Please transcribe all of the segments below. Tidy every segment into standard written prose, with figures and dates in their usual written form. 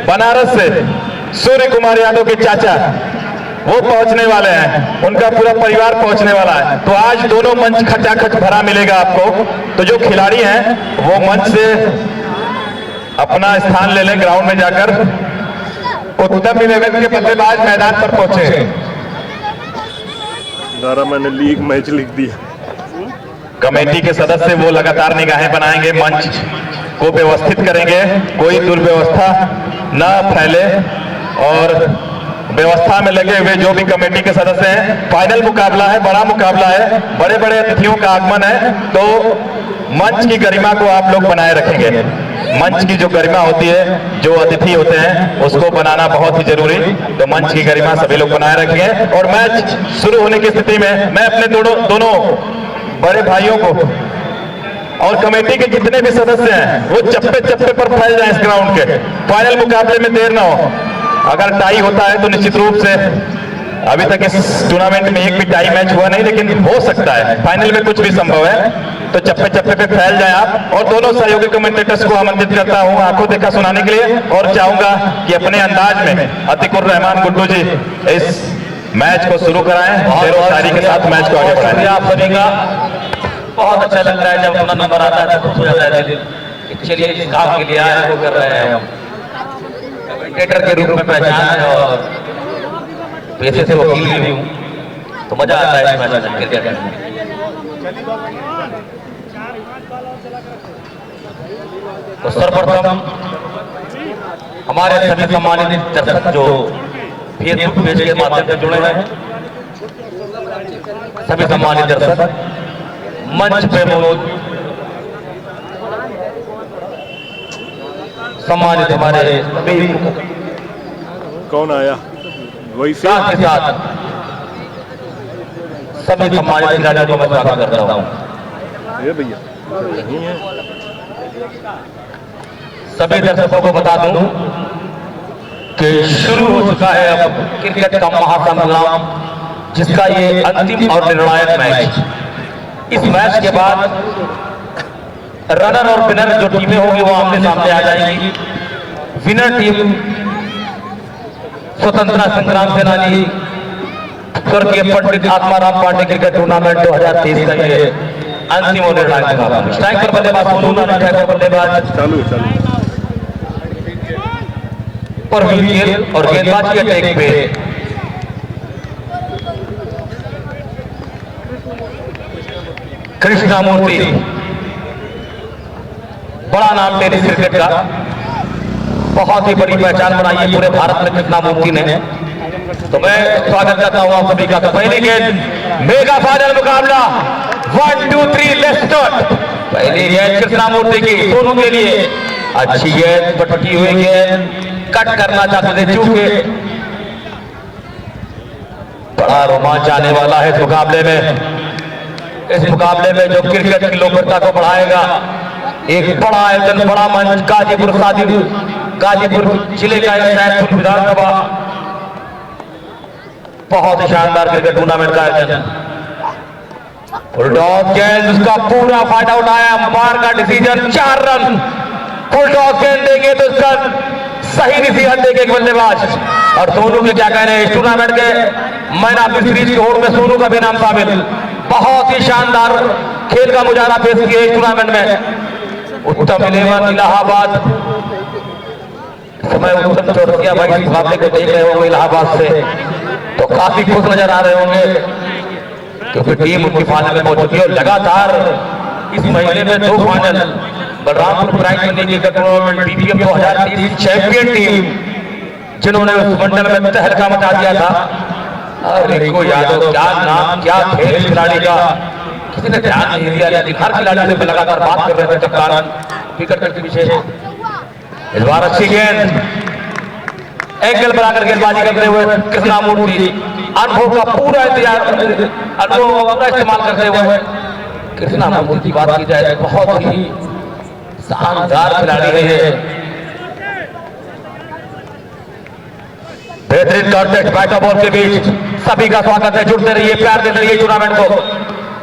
बनारस से सूर्य कुमार यादव के चाचा वो पहुंचने वाले हैं, उनका पूरा परिवार पहुंचने वाला है। तो आज दोनों मंच खचाखच भरा मिलेगा आपको। तो जो खिलाड़ी हैं वो मंच से अपना स्थान ले लें ग्राउंड में जाकर। उत्तम इलेवन के बल्लेबाज मैदान पर पहुंचे। मैंने लीग मैच लिख दिया। कमेटी के सदस्य वो लगातार निगाहें बनाएंगे, मंच को व्यवस्थित करेंगे, कोई दुर्व्यवस्था न फैले और व्यवस्था में लगे हुए जो भी कमेटी के सदस्य हैं। फाइनल मुकाबला है, बड़ा मुकाबला है, बड़े बड़े अतिथियों का आगमन है, तो मंच की गरिमा को आप लोग बनाए रखेंगे। मंच की जो गरिमा होती है, जो अतिथि होते हैं, उसको बनाना बहुत ही जरूरी। तो मंच की गरिमा सभी लोग बनाए रखेंगे। और मैच शुरू होने की स्थिति में मैं अपने दोनों बड़े भाइयों को और कमेटी के जितने भी सदस्य हैं वो चप्पे चप्पे पर फैल जाएं इस ग्राउंड के। फाइनल मुकाबले में देर ना हो। अगर टाई होता है तो निश्चित रूप से, अभी तक इस टूर्नामेंट में एक भी टाई मैच हुआ नहीं, लेकिन हो सकता है, फाइनल में कुछ भी संभव है। तो चप्पे चप्पे पे फैल जाएं आप। और दोनों सहयोगी कमेंटेटर्स को आमंत्रित करता हूं आंखों देखा सुनाने के लिए, और चाहूंगा कि अपने अंदाज में अतिकुर रहमान गुड्डू जी इस मैच को शुरू कराएं, शेर व शायरी के साथ मैच को आगे बढ़ाएं। आप सभी का बहुत अच्छा लगता है जब अपना नंबर आता है, तो खुश हो जाता है दिल। चलिए इस काम के लिए आए वो कर रहे हैं हम, कमेंटेटर के रूप में पहचान है और पेशे से वकील भी हूँ, तो मजा आता है इस मैच में क्रिकेट में। तो सर्वप्रथम हमारे सभी सम्मानित दर्शक जो फेसबुक पेज के माध्यम से जुड़े हैं, सभी सम्मानित दर्शक, मंच पे मौजूद सम्मानित हमारे सभी, कौन आया वही से साथ के साथ सभी सम्मानित खिलाड़ियों को मैं स्वागत करता हूँ। ये भैया नहीं है। सभी दर्शकों को बता दूं कि शुरू हो चुका है अब क्रिकेट का महासंग्राम, जिसका ये अंतिम और निर्णायक मैच। इस मैच के बाद रनर और विनर जो टीमें होंगी वो आमने सामने आ जाएंगी। विनर टीम स्वतंत्रता संग्राम सेनानी स्वर्गीय पंडित आत्माराम पांडे क्रिकेट टूर्नामेंट 2023 का ये अंतिम और निर्णायक मुकाबला। स्ट्राइक पर बल्लेबाज सोनू नाना, बल्लेबाज चालू और विकेट और गेंदबाज के अटैक पे कृष्णा मूर्ति, बड़ा नाम टेनिस क्रिकेट का, बहुत ही बड़ी पहचान बनाई है पूरे भारत में कृष्णा मूर्ति ने। तो मैं स्वागत करता हूं आप सभी का। तो पहली गेंद, मेगा फाइनल मुकाबला 1 2 3 लेट्स स्टार्ट। पहली गेंद कृष्णा मूर्ति की, सोनू के लिए अच्छी गेंद, पटकी हुई गेंद, कट करना चाहते थे चूके। बड़ा रोमांच आने वाला है इस मुकाबले में। इस मुकाबले में जो क्रिकेट की लोकप्रियता को बढ़ाएगा, एक बड़ा आयोजन, बड़ा मंच, गाजीपुर जिले का सैदपुर विधानसभा, बहुत ही शानदार क्रिकेट टूर्नामेंट का आयोजन। फुल टॉस गेंद, उसका पूरा फायदा उठाया अंपायर का डिसीजन, 4 रन। फुल टॉस गेंद देंगे तो उसका सही डिसीजन देंगे बल्लेबाज। और सोनू के क्या कहने हैं इस टूर्नामेंट के मैन ऑफ द सीरीज के होड़ में सोनू का भी नाम शामिल। बहुत ही शानदार खेल का मुजाहरा पेश किया इस टूर्नामेंट में। उत्तम इलेवन इलाहाबाद, समय उत्तम चौरसिया भाई इस मुकाबले को देख रहे होंगे इलाहाबाद से, तो काफी खुश नजर आ रहे होंगे, क्योंकि टीम उनकी फाइनल में पहुंच चुकी है। लगातार इस महीने में 2 फाइनल, बलरामपुर प्राइज मनी के टूर्नामेंट बीपीएम 2023 चैंपियन टीम, जिन्होंने उस मंडल में तहलका मचा दिया था। रिंकू यादव, क्या नाम, क्या खेल खिलाड़ी का, किसी ने ध्यान नहीं दिया, लेकिन हर खिलाड़ी से लगातार बात कर रहे थे कप्तान विकेट के पीछे। इस बार अच्छी गेंद, एंगल बनाकर गेंदबाजी करते हुए कृष्णा मूर्ति, अनुभव का पूरा अनुभव का इस्तेमाल करते हुए कृष्णा मूर्ति की बात की जाए तो बहुत ही शानदार खिलाड़ी है। बेहतरीन कॉन्टेक्ट बैट और बॉल के बीच सभी का स्वागत है। जुड़ते रहिए, प्यार देते रहिए टूर्नामेंट को।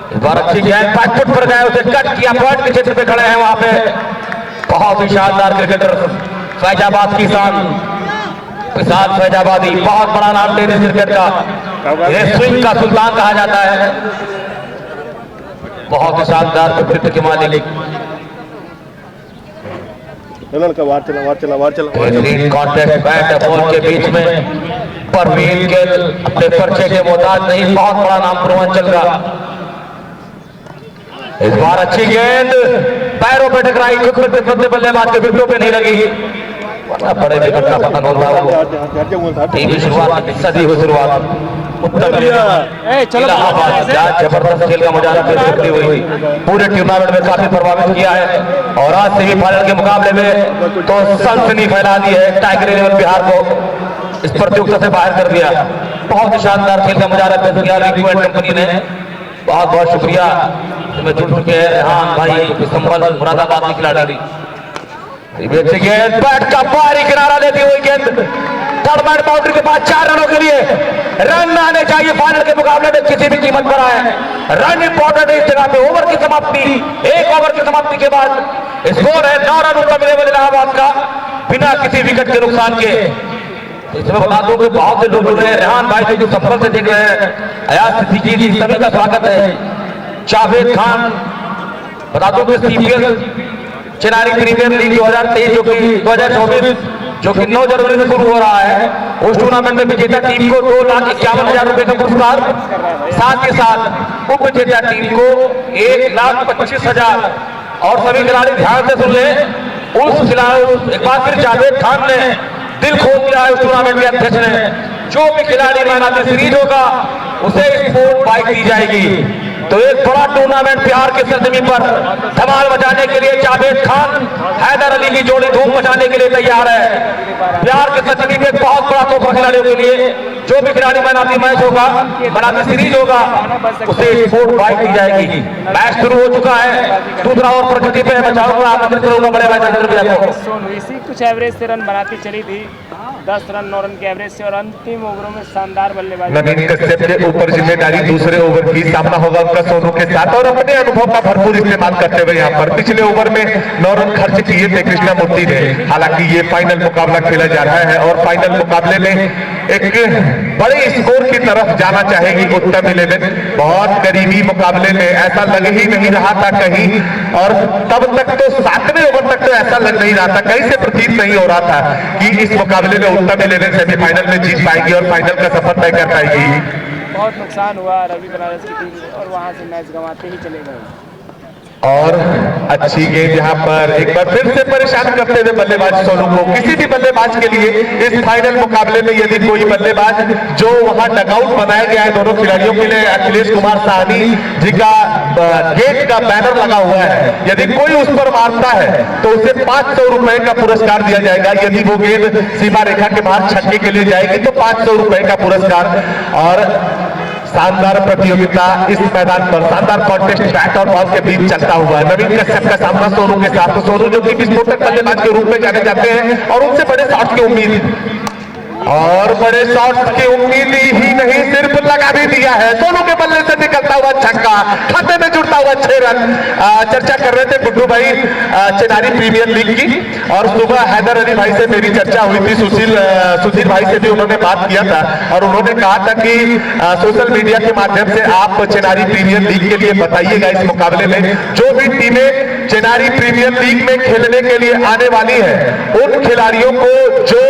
इस बार अच्छी गेंद 5 फुट पर गए, उसे कट किया, पॉइंट के क्षेत्र पे खड़े हैं वहां पे। बहुत ही शानदार क्रिकेटर फैजाबाद की शान विशाल फैजाबादी, बहुत बड़ा नाम टेनिस क्रिकेट का, ये स्विंग का सुल्तान कहा जाता है। बहुत ही शानदार व्यक्तित्व के मालिक, कॉन्टेस्ट बैट बॉल के बीच में परवीन के अपने पर्चे के मोहताज नहीं, बहुत बड़ा नाम पूर्वांचल का। इस बार अच्छी गेंद पैरों पे टकराई, खुद बल्लेबाज के विकेटों पे नहीं लगी, बड़े विकेट का पतन हो रहा है। टीम की शुरुआत सदी हुई शुरुआत जबरदस्त खेल का मुजाहरा पेश करती हुई पूरे टूर्नामेंट में काफी प्रभावित किया है और आज सेमीफाइनल के मुकाबले में तो सनसनी फैला दी है। टाइगर 11 बिहार को इस प्रतियोगिता से बाहर कर दिया। बहुत ही शानदार खेल का मुजाहरा पेश किया रिक्वेस्ट कंपनी ने, बहुत बहुत शुक्रिया। इसमें जुड़ चुके हैं रेहान भाई, संभल मुरादाबाद के खिलाड़ी। गेंद बैट का बाहरी किनारा लेती हुई गेंद थर्ड मैन बाउंड्री के बाद 4 रनों के लिए रन आने चाहिए फाइनल के मुकाबले में, किसी भी कीमत पर आए रन इंपॉर्टेंट है इस जगह पे। ओवर की समाप्ति, 1 ओवर की समाप्ति के बाद स्कोर है 9 रन ऊपर मिले इलाहाबाद का बिना किसी विकेट के नुकसान के। इसमें बता दूं कि बहुत से लोग जुड़ रहे हैं, रेहान भाई जो संभल से देख रहे हैं, अयाज सिद्दीकी जी सभी का स्वागत है। जावेद खान, बता दूं कि CPL चिनारी प्रीमियर लीग 2023 जो कि 2024 जो कि 9 जनवरी से शुरू हो रहा है, उस टूर्नामेंट में विजेता टीम को 2,51,000 रुपए का पुरस्कार, साथ ही साथ उप विजेता टीम को 1,25,000। और सभी खिलाड़ी ध्यान से सुन ले, उस खिलाड़ी एक बार फिर जावेद खान ने दिल खोल दिया है उस टूर्नामेंट के अध्यक्ष ने, जो भी खिलाड़ी मैन ऑफ द सीरीज होगा उसे स्पोर्ट बाइक दी जाएगी। तो एक बड़ा टूर्नामेंट बिहार की सरजमीन पर धमाल मचाने के लिए जावेद खान हैदर अली की जोड़ी धूम मचाने के लिए तैयार है। बिहार की सरजमीन में बहुत बड़ा तोहफा खिलाड़ियों के लिए, जो भी खिलाड़ी मैन ऑफ द मैच होगा, मैन ऑफ द सीरीज होगा, उसे स्पोर्ट बाइक दी जाएगी। मैच शुरू हो चुका है, दूसरा ओवर प्रकृति पे बचाऊंगा आमंत्रित करूंगा बड़े भाई सोनू इसी कुछ एवरेज से रन बनाती चली थी, 10 रन 9 रन के एवरेज से, और अंतिम ओवरों में शानदार बल्लेबाजी। नवीन कश्यप के ऊपर जिम्मेदारी दूसरे ओवर की, सामना होगा उनका सोनू के साथ और अपने अनुभव का भरपूर इस्तेमाल करते हुए यहाँ पर पिछले ओवर में 9 रन खर्च किए थे कृष्णामूर्ति ने। हालांकि ये फाइनल मुकाबला खेला जा रहा है और फाइनल मुकाबले में एक बड़े स्कोर की तरफ जाना चाहेगी उत्तम 11। बहुत करीबी मुकाबले में ऐसा लग ही नहीं रहा था कहीं, और तब तक तो 7वें ओवर तक तो ऐसा लग नहीं रहा था, कहीं से प्रतीत नहीं हो रहा था कि इस मुकाबले में उत्तम 11 सेमीफाइनल में जीत पाएगी और फाइनल का सफर तय कर पाएगी। बहुत नुकसान हुआ रवि बनारस की टीम और वहां से मैच गंवाते ही चले गए। और अच्छी गेंद यहाँ पर एक बार फिर से परेशान करते हुए बल्लेबाज सोनू को। किसी भी बल्लेबाज के लिए इस फाइनल मुकाबले में यदि कोई बल्लेबाज जो वहां डगआउट बनाया गया है दोनों खिलाड़ियों के लिए, अखिलेश कुमार साहनी जी का गेट का बैनर लगा हुआ है, यदि कोई उस पर मारता है तो उसे 500 रुपए का पुरस्कार दिया जाएगा। यदि वो गेंद सीमा रेखा के बाहर छक्के के लिए जाएगी तो 500 रुपए का पुरस्कार। और शानदार प्रतियोगिता इस मैदान पर, शानदार कॉन्टेस्ट बैट और बॉल के बीच चलता हुआ। नवीन कश्यप का सामना सोनू के साथ, सोनू जो कि विस्फोटक बल्लेबाज के रूप में जाने जाते हैं और उनसे बड़े शॉट की उम्मीद, और बड़े शॉट्स की उम्मीद ही नहीं सिर्फ लगा भी दिया है। सोनू के बल्ले से निकलता हुआ छक्का, खाते में जुड़ता हुआ 6 रन। चर्चा कर रहे थे गुड्डू भाई चिनारी प्रीमियर लीग की, और सुबह हैदर अली भाई से मेरी चर्चा हुई थी, सुशील भाई से भी उन्होंने बात किया था और उन्होंने कहा था कि सोशल मीडिया के माध्यम से आप चिनारी प्रीमियर लीग के लिए बताइएगा इस मुकाबले में जो भी टीमें चिनारी प्रीमियर लीग में खेलने के लिए आने वाली है, उन खिलाड़ियों को जो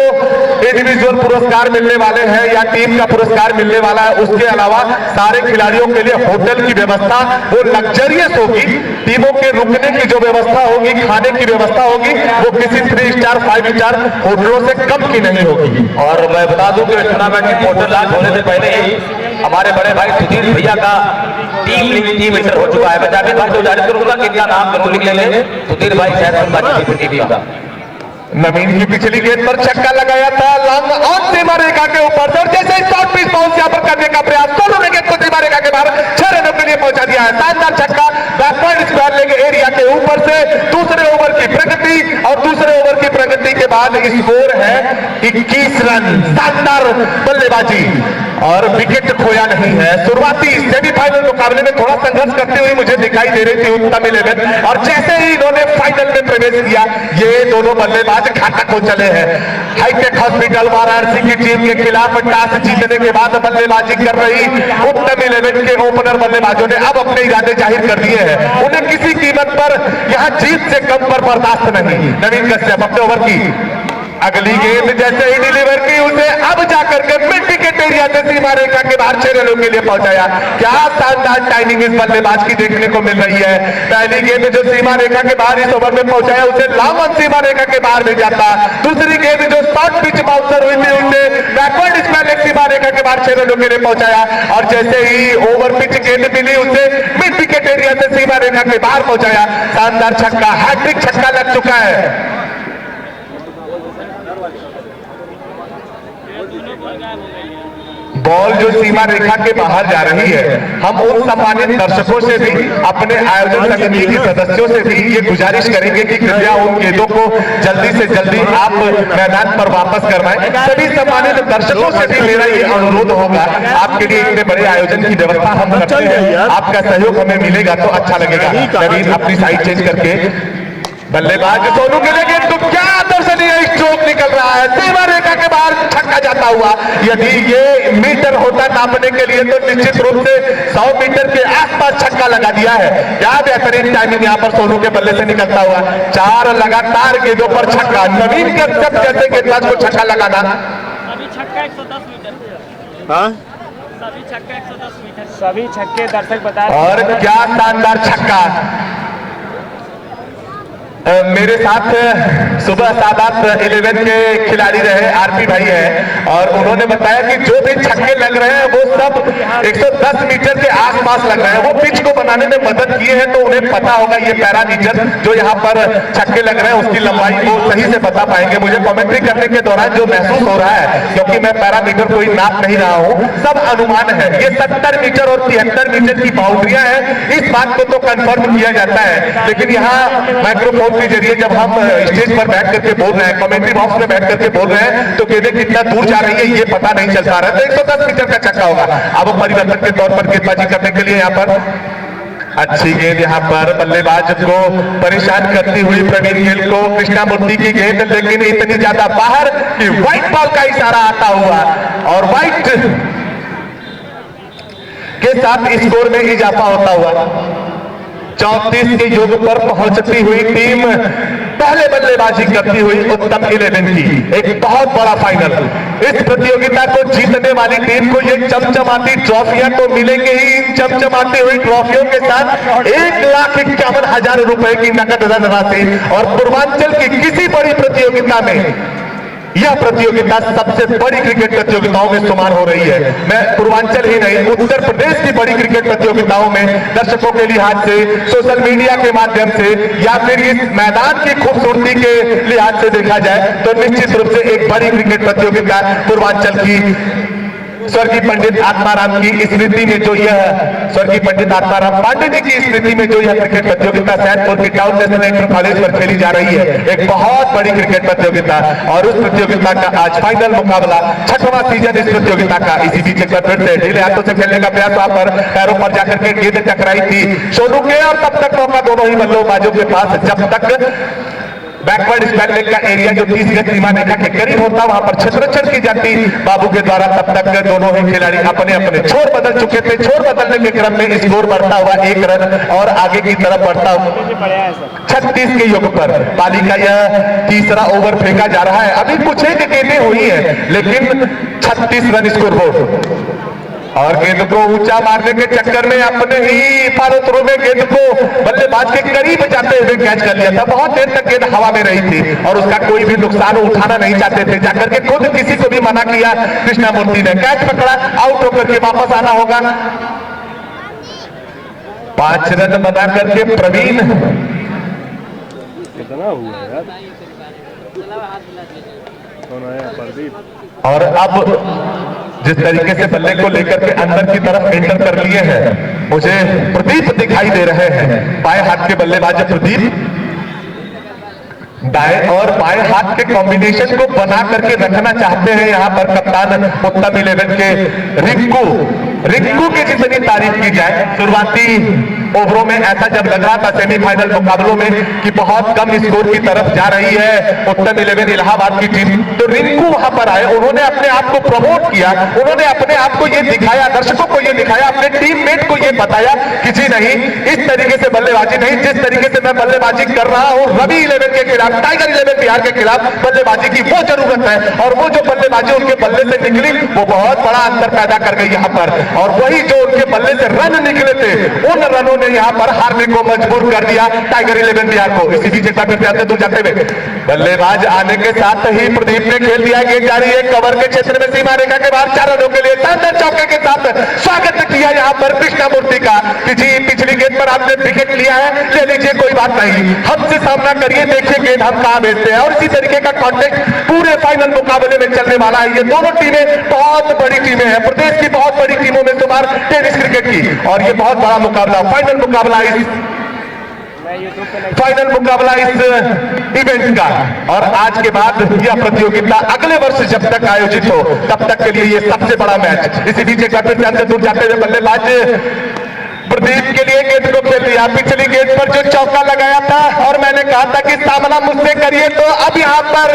इंडिविजुअल पुरस्कार मिलने वाले हैं या टीम का पुरस्कार मिलने वाला है, उसके अलावा सारे खिलाड़ियों के लिए होटल की व्यवस्था वो लग्जरियस होगी। टीमों के रुकने की जो व्यवस्था होगी, खाने की व्यवस्था होगी, वो किसी 3 स्टार 5 स्टार होटलों से कम की नहीं होगी। और मैं बता दूं कि टूर्नामेंट की होटल लॉन्च होने से पहले ही हमारे बड़े भाई सुधीर भैया का टीम इंटर हो चुका है। मैं जावेद भाई को जारी करूंगा कि इनका नाम जरूर लिख ले। सुधीर भाई शायद नवीन की पिछली गेंद पर छक्का लगाया था लंग ऑन सीमा रेखा के ऊपर, और जैसे शॉर्ट पिच बाउंस यहां पर करने का प्रयास, दोनों ने गेंद को सीमा रेखा के बाहर 6 रनों के लिए पहुंचा दिया है। शानदार छक्का बैकवर्ड स्क्वायर लेके एरिया के ऊपर से। दूसरे ओवर की प्रगति और दूसरे ओवर की प्रगति गति के बाद स्कोर है 21 रन। शानदार बल्लेबाजी और विकेट खोया नहीं है। शुरुआती सेमीफाइनल मुकाबले में थोड़ा संघर्ष करते हुए मुझे दिखाई दे रही थी उत्तम 11 और जैसे ही इन्होंने फाइनल में प्रवेश किया ये दोनों बल्लेबाज घातक हो चले हैं। हाईटेक हॉस्पिटल वाराणसी की टीम के खिलाफ टॉस जीतने के बाद बल्लेबाजी कर रही उत्तम 11 के ओपनर बल्लेबाजों ने अब अपने इरादे जाहिर कर दिए हैं। उन्हें किसी कीमत पर यहां जीत से कम पर बर्दाश्त नहीं। नवीन कश्यप अपने ओवर की अगली गेंद जैसे ही डिलीवर की उसे अब जाकर के मिड विकेट एरिया से सीमा रेखा के बाहर 6 रनों के लिए पहुंचाया। क्या शानदार टाइमिंग इस बल्लेबाज की देखने को मिल रही है। पहली गेंद जो सीमा रेखा के बाहर इस ओवर में पहुंचाया उसे लामन सीमा रेखा के बाहर भेज जाता। दूसरी गेंद जो शॉर्ट पिच बाउंसर हुई थी उसे बैकवर्ड स्पेल सीमा रेखा के बाहर 6 रनों के लिए पहुंचाया और जैसे ही ओवर पिच गेंद मिली उसे मिड विकेट एरिया से सीमा रेखा के बाहर पहुंचाया। शानदार छक्का, हैट्रिक छक्का लग चुका है। बॉल जो सीमा रेखा के बाहर जा रही है, हम उन सम्मानित दर्शकों से भी अपने आयोजन समिति के सदस्यों से भी ये गुजारिश करेंगे कि कृपया उन गेंदों को जल्दी से जल्दी आप मैदान पर वापस करवाएं। सभी सम्मानित दर्शकों से भी मेरा ये अनुरोध होगा, आपके लिए इतने बड़े आयोजन की व्यवस्था हम करते हैं, आपका सहयोग हमें मिलेगा तो अच्छा लगेगा। नवीन अपनी साइड चेंज करके बल्लेबाज सोनू के लिए तो क्या दर्शनीय स्ट्रोक निकल रहा है। सीमा रेखा के बाहर छक्का जाता हुआ। यदि ये मीटर होता नापने के लिए तो निश्चित रूप से 100 मीटर के आसपास छक्का लगा दिया है। क्या बेहतरीन टाइमिंग यहाँ पर सोनू के बल्ले से निकलता हुआ। 4 लगातार गेंदों पर छक्का। नवीन कश्यप जैसे गेंदबाज को छक्का लगाना। सभी छक्का 110 मीटर। हाँ सभी छक्का 110 मीटर। सभी छक्के दर्शक बता रहे और क्या शानदार छक्का। मेरे साथ सुबह सादात 11 के खिलाड़ी रहे आरपी भाई हैं और उन्होंने बताया कि जो भी छक्के लग रहे हैं वो सब 110 मीटर के आसपास लग रहे हैं। वो पिच को बनाने में मदद किए हैं तो उन्हें पता होगा ये पैरामीटर जो यहाँ पर छक्के लग रहे हैं उसकी लंबाई को सही से बता पाएंगे। मुझे कमेंट्री करने के दौरान जो महसूस हो रहा है, क्योंकि मैं पैरामीटर कोई नाप नहीं रहा हूँ, सब अनुमान है। ये 70 मीटर और 73 मीटर की बाउंड्रियां हैं, इस बात को तो कंफर्म किया जाता है। लेकिन यहाँ माइक्रोफोन के जरिए जब हम स्टेज पर बैठ करके बोल रहे हैं, कमेंट्री बॉक्स में बैठ करके बोल रहे हैं तो गेंदें कितना दूर जा रही है ये पता नहीं चल पा रहा है। तो 110 मीटर का छक्का होगा। अब परिवर्तन के तौर पर गेंदबाजी करने के लिए यहाँ पर अच्छी गेंद यहाँ पर बल्लेबाज को परेशान करती हुई प्रवीण गिल को कृष्णा मूर्ति की गेंद, लेकिन इतनी ज्यादा बाहर कि व्हाइट बॉल का इशारा आता हुआ और व्हाइट के साथ स्कोर में इजाफा होता हुआ 34 के योग पर पहुंचती हुई टीम पहले बल्लेबाजी करती हुई उत्तम 11 की एक बहुत बड़ा फाइनल। इस प्रतियोगिता को जीतने वाली टीम को ये चमचमाती ट्रॉफियां तो मिलेंगे ही। इन चमचमाती हुई ट्रॉफियों के साथ 1,51,000 रुपए की नकद धनराशि और पूर्वांचल की किसी बड़ी प्रतियोगिता में यह प्रतियोगिता सबसे बड़ी क्रिकेट प्रतियोगिताओं में शुमार हो रही है। मैं पूर्वांचल ही नहीं, उत्तर प्रदेश की बड़ी क्रिकेट प्रतियोगिताओं में दर्शकों के लिहाज से, सोशल मीडिया के माध्यम से या फिर इस मैदान की खूबसूरती के लिहाज से देखा जाए तो निश्चित रूप से एक बड़ी क्रिकेट प्रतियोगिता पूर्वांचल की स्वर्गीय पंडित आत्माराम की स्मृति में जो यह स्वर्गीय पंडित आत्माराम पांडे जी की स्मृति में जो यह क्रिकेट प्रतियोगिता सैदपुर की टाउन नेशनल इंटर कॉलेज पर खेली जा रही है, एक बहुत बड़ी क्रिकेट प्रतियोगिता। और उस प्रतियोगिता का आज फाइनल मुकाबला 6वां सीजन इस प्रतियोगिता का। इसी बीच एक बार फिर से ढीले हाथों से खेलने का प्रयास वहां पर पैरों पर जाकर के गेंद टकराई थी सोनू के और तब तक मौका दोनों ही बल्लेबाजों के पास, जब तक बैकवर्ड स्पेल लेग का एरिया जो 30 गज सीमा रेखा के करीब होता वहां पर क्षेत्ररक्षण की जाती बाबू के द्वारा, तब तक दोनों ही खिलाड़ी अपने अपने छोर बदल चुके थे। छोर बदलने के क्रम में स्कोर बढ़ता हुआ 1 रन और आगे की तरफ बढ़ता हुआ 36 के योग पर पाली का यह तीसरा ओवर फेंका जा रहा है। अभी कुछ एक गेंदें हुई है लेकिन 36 रन स्कोर हो और गेंद को ऊंचा मारने के चक्कर में अपने ही फॉलो थ्रो में गेंद को बल्लेबाज के करीब जाते हुए कैच कर लिया था। बहुत देर तक गेंद हवा में रही थी और उसका कोई भी नुकसान उठाना नहीं चाहते थे। जाकर के खुद किसी को भी मना किया कृष्णा मूर्ति ने, कैच पकड़ा, आउट होकर के वापस आना होगा। 5 रन बना करके प्रवीण कितना हुआ यार, कौन आया, प्रदीप। और अब जिस तरीके से बल्ले को लेकर के अंदर की तरफ एंटर कर लिए हैं, मुझे प्रदीप दिखाई दे रहे हैं, बाएं हाथ के बल्लेबाज प्रदीप। दाएं और बाएं हाथ के कॉम्बिनेशन को बना करके रखना चाहते हैं यहाँ पर कप्तान उत्तम 11 के रिंकू की जितनी तारीफ की जाए। शुरुआती ओवरों में ऐसा जब लग रहा था सेमीफाइनल मुकाबलों में कि बहुत कम स्कोर की तरफ जा रही है उत्तम 11 इलाहाबाद की टीम, तो रिंकू वहां पर आए, उन्होंने अपने आप को प्रमोट किया, उन्होंने अपने आप को ये दिखाया, दर्शकों को ये दिखाया, अपने टीममेट को ये बताया कि जी नहीं, इस तरीके से बल्लेबाजी नहीं, जिस तरीके से मैं बल्लेबाजी कर रहा हूं रवि 11 के खिलाफ, टाइगर 11 बिहार के खिलाफ बल्लेबाजी की वो जरूरत है, और वो जो बल्लेबाजी उनके बल्ले से निकली वो बहुत बड़ा अंतर पैदा कर गई यहाँ पर, और वही जो उनके बल्ले से रन निकले थे उन रनों ने यहाँ पर हारने को मजबूर कर दिया टाइगर 11 बिहार को। इसी बीच एक बार फिर दूर जाते हुए बल्लेबाज आने के साथ ही प्रदीप ने खेल दिया, गेंद जारी है कवर के क्षेत्र में सीमा रेखा के बाहर 4 रनों के लिए शानदार चौके के साथ स्वागत किया यहाँ पर कृष्णामूर्ति का कि जी पिछली गेंद पर आपने विकेट लिया है, ले लीजिए कोई बात नहीं, हमसे सामना करिए, देखिए गेंद हम कहां भेजते हैं। और इसी तरीके का कॉन्टेक्ट पूरे फाइनल मुकाबले में चलने वाला है। ये दोनों टीमें बहुत बड़ी टीमें हैं, प्रदेश की बहुत बड़ी टीमों में शुमार टेनिस क्रिकेट की, और ये बहुत बड़ा मुकाबला, फाइनल मुकाबला इस इवेंट का। और आज के बाद यह प्रतियोगिता अगले वर्ष जब तक आयोजित हो तब तक के लिए ये सबसे बड़ा मैच। इसी बीच एक बार ध्यान से दूर जाते हुए बल्लेबाज प्रदीप के लिए गेंद को खेल दिया, पिछली गेंद पर जो चौका लगाया था और मैंने कहा था कि सामना मुझसे करिए, तो अब यहां पर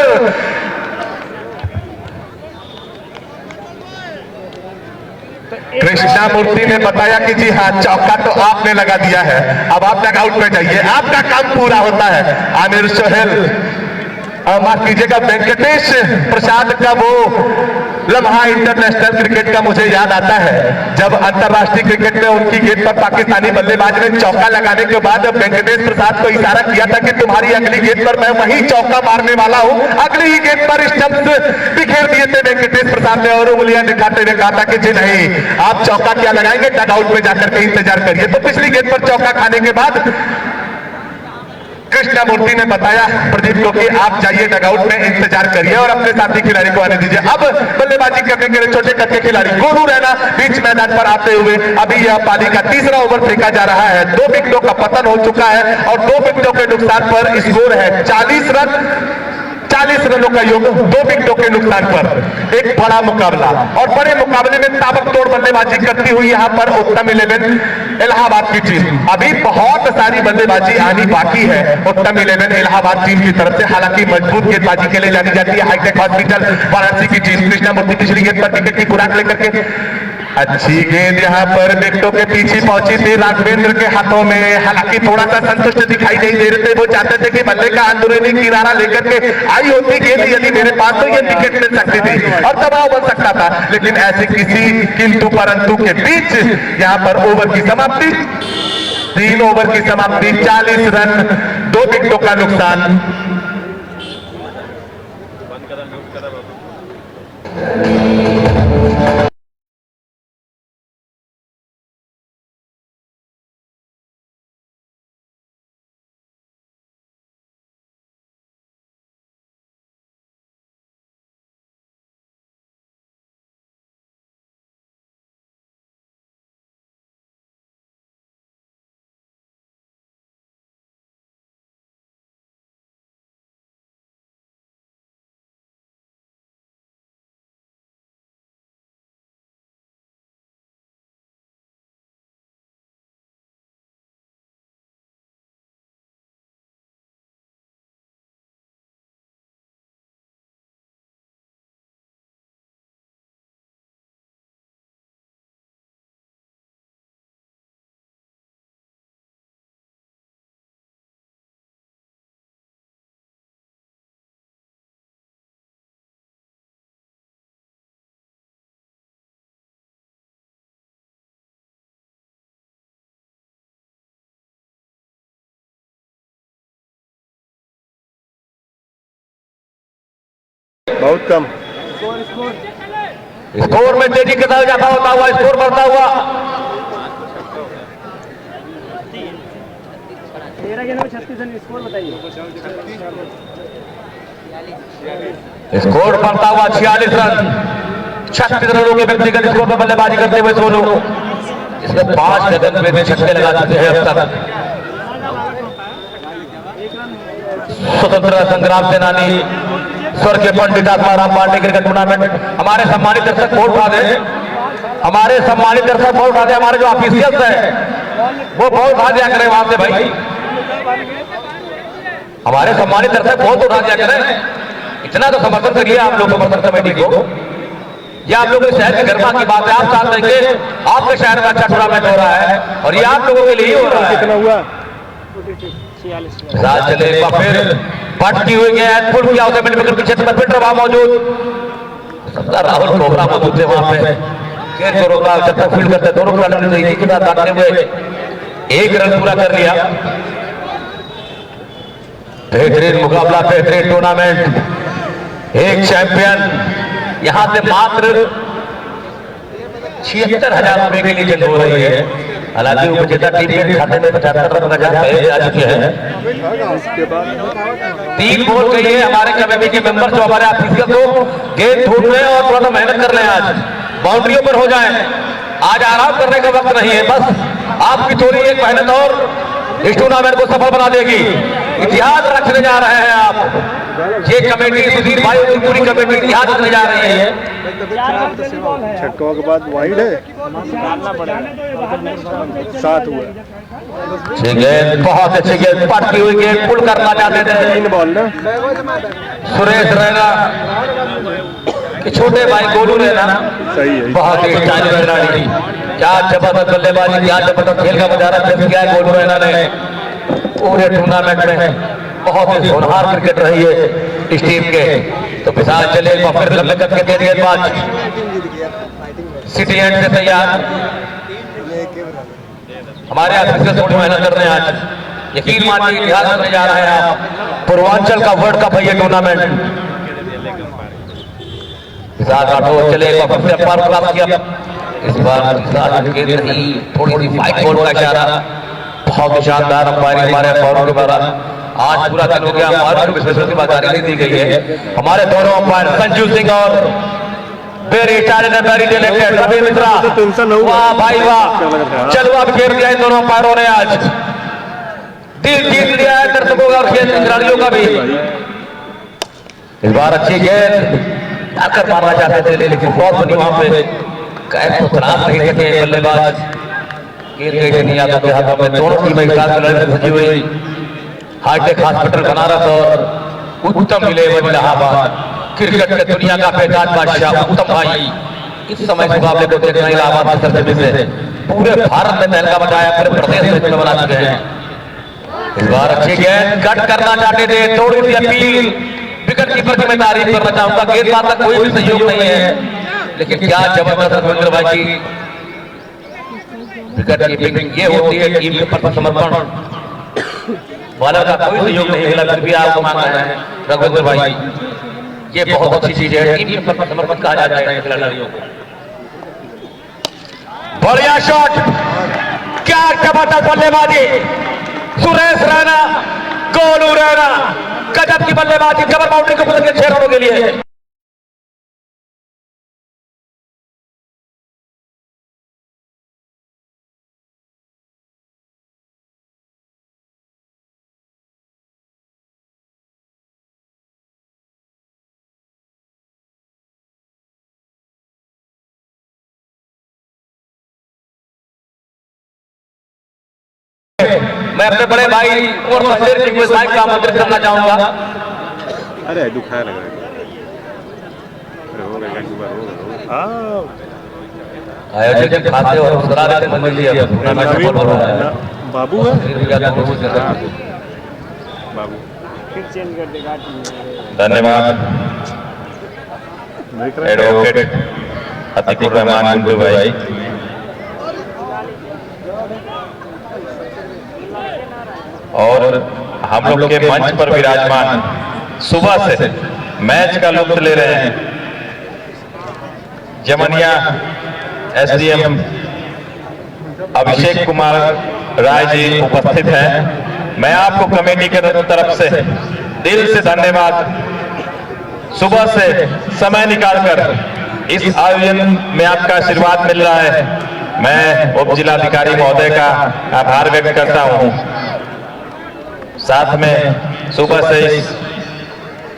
कृष्णामूर्ति ने बताया कि जी हाँ चौका तो आपने लगा दिया है, अब आप नॉकआउट में जाइए, आपका काम पूरा होता है। आमिर सोहेल, माफ कीजिएगा, वेंकटेश प्रसाद का वो लम्हा इंटरनेशनल क्रिकेट का मुझे याद आता है जब अंतरराष्ट्रीय क्रिकेट में उनकी गेंद पर पाकिस्तानी बल्लेबाज ने चौका लगाने के बाद वेंकटेश प्रसाद को इशारा किया था कि तुम्हारी अगली गेंद पर मैं वही चौका मारने वाला हूं। अगली ही गेंद पर स्टंप्स बिखेर दिए थे वेंकटेश प्रसाद ने और उंगलियां दिखाते हुए कहा था कि जी नहीं, आप चौका क्या लगाएंगे, डगआउट में जाकर के इंतजार करिए। तो पिछली गेंद पर चौका खाने के बाद कृष्णामूर्ति ने बताया प्रदीप को कि आप जाइए डगआउट में इंतजार करिए और अपने साथी खिलाड़ी को आने दीजिए। अब बल्लेबाजी करने के लिए छोटे कद के खिलाड़ी गोलू रैना बीच मैदान पर आते हुए अभी यह पारी का तीसरा ओवर फेंका जा रहा है। 2 विकेटों का पतन हो चुका है और 2 विकेटों के नुकसान पर स्कोर है 40 रन, 40 रनों का योग 2 विकेटों के नुकसान पर। एक बड़ा मुकाबला और बड़े मुकाबले में ताबड़तोड़ बल्लेबाजी करती हुई यहां पर उत्तम 11 इलाहाबाद की टीम, अभी बहुत सारी बल्लेबाजी आनी बाकी है उत्तम 11 इलाहाबाद टीम की तरफ से। हालांकि मजबूत गेंदबाजी के लिए जानी जाती है हाईटेक हॉस्पिटल वाराणसी की टीम। कृष्णामूर्ति पिछली गेंद पर विकेट की खुराक लेकर के अच्छी गेंद यहां पर विकेटों के पीछे पहुंची थी राघवेंद्र के हाथों में। हालांकि थोड़ा सा संतुष्ट दिखाई नहीं दे रहे थे, वो चाहते थे कि बल्ले का अंदरूनी किनारा लेकर के आई होती गेंद यदि मेरे पास तो ये विकेट मिल सकती थी और दबाव बन सकता था, लेकिन ऐसे किसी किंतु परंतु के बीच यहां पर ओवर की समाप्ति, 3 ओवर की समाप्ति, 40 रन, 2 विकेटों का नुकसान। बहुत कम स्कोर में तेजी के साथ इजाफा होता हुआ, स्कोर बढ़ता हुआ। 13 गेंद में 36 रन, स्कोर बताइए। स्कोर बढ़ता हुआ 46 रन, 36 रनों के व्यक्तिगत स्कोर पर बल्लेबाजी करते हुए सोनू, इसमें 5 गगन पे छक्के लगा चुके हैं अब तक। स्वतंत्रता संग्राम सेनानी स्वर्गीय पंडित आत्माराम पांडे क्रिकेट टूर्नामेंट। हमारे सम्मानित दर्शक वोट उठा दे, हमारे सम्मानित दर्शक वोट उठा दे, हमारे जो ऑफिशियल्स है वो बहुत उठा दिया करें वहां से भाई, हमारे सम्मानित दर्शक बहुत उठा दिया करें। इतना तो समर्थन करिए आप लोग समर्थन कमेटी को। ये आप लोगों के शहर की गर्मा की बात है, आप चाहते हैं कि आपके शहर में अच्छा टूर्नामेंट हो रहा है और ये आप लोगों के लिए ही हो रहा है। कितना हुआ? राज चले फिर पटकी हुई गया फुल किया होता है पीछे फिर रहा मौजूद सरदार राहुल कोबरा मौजूद थे वहां पे, गेंद को रोका, जब तक फील्ड करते दोनों खिलाड़ी के साथ काटते हुए एक रन पूरा कर लिया। बेहतरीन मुकाबला, बेहतरीन टूर्नामेंट, एक चैंपियन। यहां से मात्र 76,000 रुपए के लिए जंग हो रही है। हालांकि उपजेता टीम के खाते में 75,000 आ चुके हैं। 3 बॉल गई है हमारे कमेटी के मेंबर जो हमारे ऑफिशियल को गेंद ढूंढ रहे हैं और थोड़ा मेहनत कर रहे हैं, आज बाउंड्रियों पर हो जाए, आज आराम करने का वक्त नहीं है। बस आपकी थोड़ी एक मेहनत और इस टूर्नामेंट को सफल बना देगी। इतिहास रखने जा रहे हैं आप, ये कमेटी सुधीर भाई की पूरी कमेटी इतिहास रखने जा रही है। छक्कों के बाद वाइड है, 7 हुआ। ठीक है, बहुत अच्छी गेंद, पटकी हुई गेंद, पुल करना चाहते थे 3 बॉल ना। सुरेश रैना कि छोटे भाई गोलू रैना, सही है, बहुत ही स्टाइलिश खिलाड़ी, क्या जबरदस्त बल्लेबाजी, क्या जबरदस्त खेल का मुजाहरा पेश किया है गोलू रैना ने पूरे टूर्नामेंट में। बहुत ही होनहार क्रिकेट रही है इस टीम के। तो विशाल चले फिर लंबे कद के दे दिए बात, सिटी एंड से तैयार हमारे ऑफिसर थोड़ी मेहनत कर रहे हैं आज, यकीन मानिए इतिहास करने जा रहे हैं आप। पूर्वांचल का वर्ल्ड कप है ये टूर्नामेंट। विशाल राठौर चले से पार प्राप्त किया, इस बार थोड़ी सी फाइट बॉल का इशारा, बहुत शानदार अंपायरिंग हमारे फॉरम के द्वारा आज पूरा दिन हो गया। हमारे विशेषज्ञ की बात नहीं दी गई है। हमारे दोनों अंपायर संजू सिंह और very talented very talented Ravi Mishra, वाह भाई वाह, चलो अब घेर दिया इन दोनों अंपायरों ने, आज दिल जीत लिया है दर्शकों का और खिलाड़ियों का भी। इस बार अच्छी गेंद आकर मारना चाहते थे लेकिन बहुत बनी वहां पे कैच तो खराब नहीं थे बल्लेबाज, गेंद गई नहीं आता के हाथों में। दोनों टीमें एक साथ लड़ाई सजी हुई, हाईटेक हॉस्पिटल बनारस और उत्तम इलेवन इलाहाबाद, क्रिकेट के दुनिया का बेताज बादशाह उत्तम भाई इस समय मुकाबले को देखना इलाहाबाद की सरजमी से पूरे भारत में तहलका मचाया, पूरे प्रदेश में बना चुके हैं। इस बार अच्छी गेंद कट करना चाहते थे, थोड़ी सी अपील, विकेट कीपर की मैं तारीफ करना चाहूंगा, गेंदबाज का कोई भी सहयोग नहीं है लेकिन क्या जबरदस्त रविंद्र भाई की विकेट कीपिंग ये होती है टीम के प्रति समर्पण। बॉलर का कोई सहयोग नहीं मिला फिर भी आपको मांग रहे हैं रघुवीर भाई, ये बहुत अच्छी चीज है, टीम के प्रति समर्पण कहा जाता है खिलाड़ियों को। बढ़िया शॉट, क्या जबरदस्त बल्लेबाजी, सुरेश रैना, गोलू रैना, गजब की बल्लेबाजी, जबर बाउंड्री को पकड़ के 6 रनों के लिए। मैं अपने बड़े भाई और बशीर सिंह को साइड का आमंत्रित करना चाहूंगा। अरे दुखाया लग रहा है, हो गया एक बार हो गया। आयोजक के खाते और मुस्कुरा रहे थे समझ लिया टूर्नामेंट सफल हो रहा है। बाबू है, बाबू फिर चेंज कर देगा। धन्यवाद एडवोकेट अतीकुर रहमान गुड्डू भाई। और हम लोग के मंच पर विराजमान सुबह से मैच का लुत्फ ले रहे हैं जमनिया एसडीएम अभिषेक कुमार राय जी उपस्थित हैं। मैं आपको कमेटी के तरफ से दिल से धन्यवाद, सुबह से समय निकालकर इस आयोजन में आपका आशीर्वाद मिल रहा है। मैं उप जिलाधिकारी महोदय का आभार व्यक्त करता हूं। साथ में सुबह से इस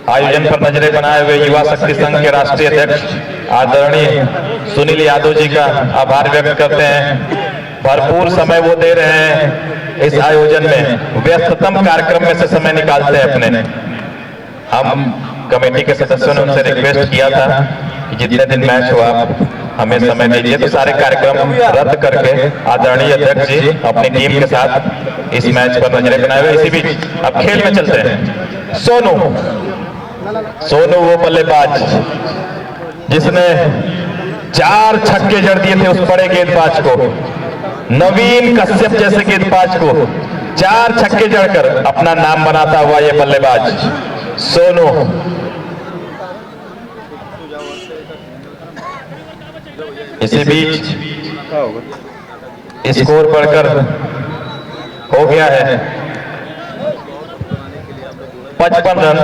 आयोजन पर नजरें बनाए हुए युवा शक्ति संघ के राष्ट्रीय अध्यक्ष आदरणीय सुनील यादव जी का आभार व्यक्त करते हैं। भरपूर समय वो दे रहे हैं इस आयोजन में, व्यस्ततम कार्यक्रम में से समय निकालते हैं अपने। हम कमेटी के सदस्यों ने उनसे रिक्वेस्ट किया था कि जितने दिन मैच हुआ आप हमें समय दीजिए, तो सारे कार्यक्रम रद्द करके आदरणीय अध्यक्ष जी अपनी टीम के साथ इस मैच पर नजरें बनाए हुए। इसी बीच अब खेल में चलते हैं। सोनू वो बल्लेबाज जिसने 4 छक्के जड़ दिए थे उस बड़े गेंदबाज को, नवीन कश्यप जैसे गेंदबाज को 4 छक्के जड़कर अपना नाम बनाता हुआ ये बल्लेबाज सोनू। इसी बीच स्कोर बढ़कर हो गया है 55 रन।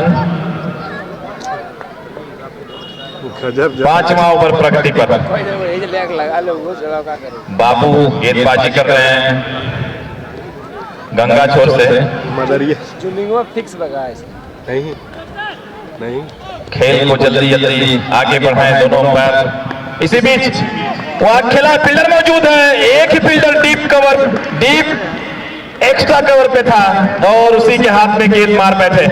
5वां ओवर प्रगति पर बाबू गेंदबाजी कर रहे हैं गंगा छोर से। फिक्स लगा नहीं नहीं, खेल को जल्दी जल्दी आगे बढ़ाएं दोनों अंपायर। इसी बीच वहां खिला फील्डर मौजूद है, एक ही फील्डर डीप एक्स्ट्रा कवर पे था और उसी के हाथ में गेंद मार बैठे।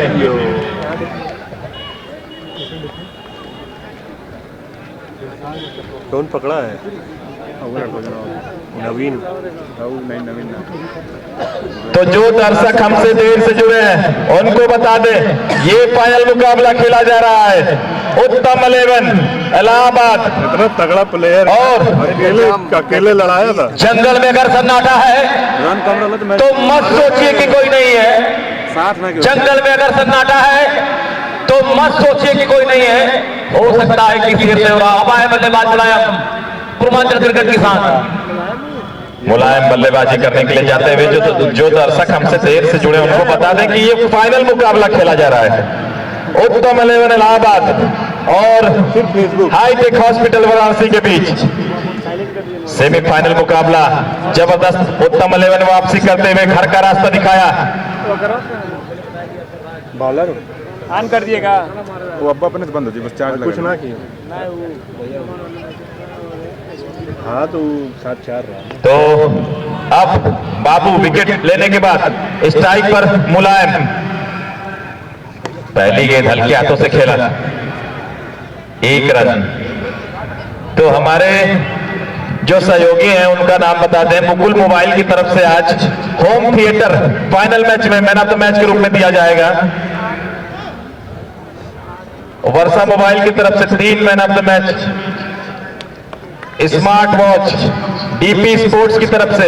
कौन पकड़ा है? नवीन। तो जो दर्शक हमसे देर से जुड़े हैं उनको बता दें, ये फाइनल मुकाबला खेला जा रहा है उत्तम 11 इलाहाबाद। इतना तगड़ा प्लेयर और अकेले लड़ाया था। जंगल में अगर सन्नाटा है तो मत सोचिए कि कोई नहीं है। जंगल में अगर सन्नाटा है तो मत सोचिए कि कोई नहीं है। हो सकता है कि फिर से अब आए बल्लेबाज मुलायम पूर्वांचल क्रिकेट किसान मुलायम बल्लेबाजी करने के लिए जाते हुए जो दर्शक हमसे देर से जुड़े उनको बता दें कि ये फाइनल मुकाबला खेला जा रहा है उत्तम 11 इलाहाबाद और हाईटेक हॉस्पिटल वाराणसी के बीच। सेमीफाइनल मुकाबला जबरदस्त। उत्तम 11 वापसी करते हुए घर का रास्ता दिखाया। बॉलर ऑन कर दिएगा वो अब्बा अपने से बंद हो जाए, बस चार्ज कुछ ना किया। हाँ तो 7-4 रहा। तो अब बाबू विकेट लेने के बाद स्ट्राइक पर मुलायम, पहली गेंद हल्के हाथों से खेला 1 रन। तो हमारे जो सहयोगी हैं उनका नाम बता दें। मुकुल मोबाइल की तरफ से आज होम थिएटर फाइनल मैच में मैन ऑफ द मैच के रूप में दिया जाएगा। वर्षा मोबाइल की तरफ से 3 man of the match, smart watch DP sports की तरफ से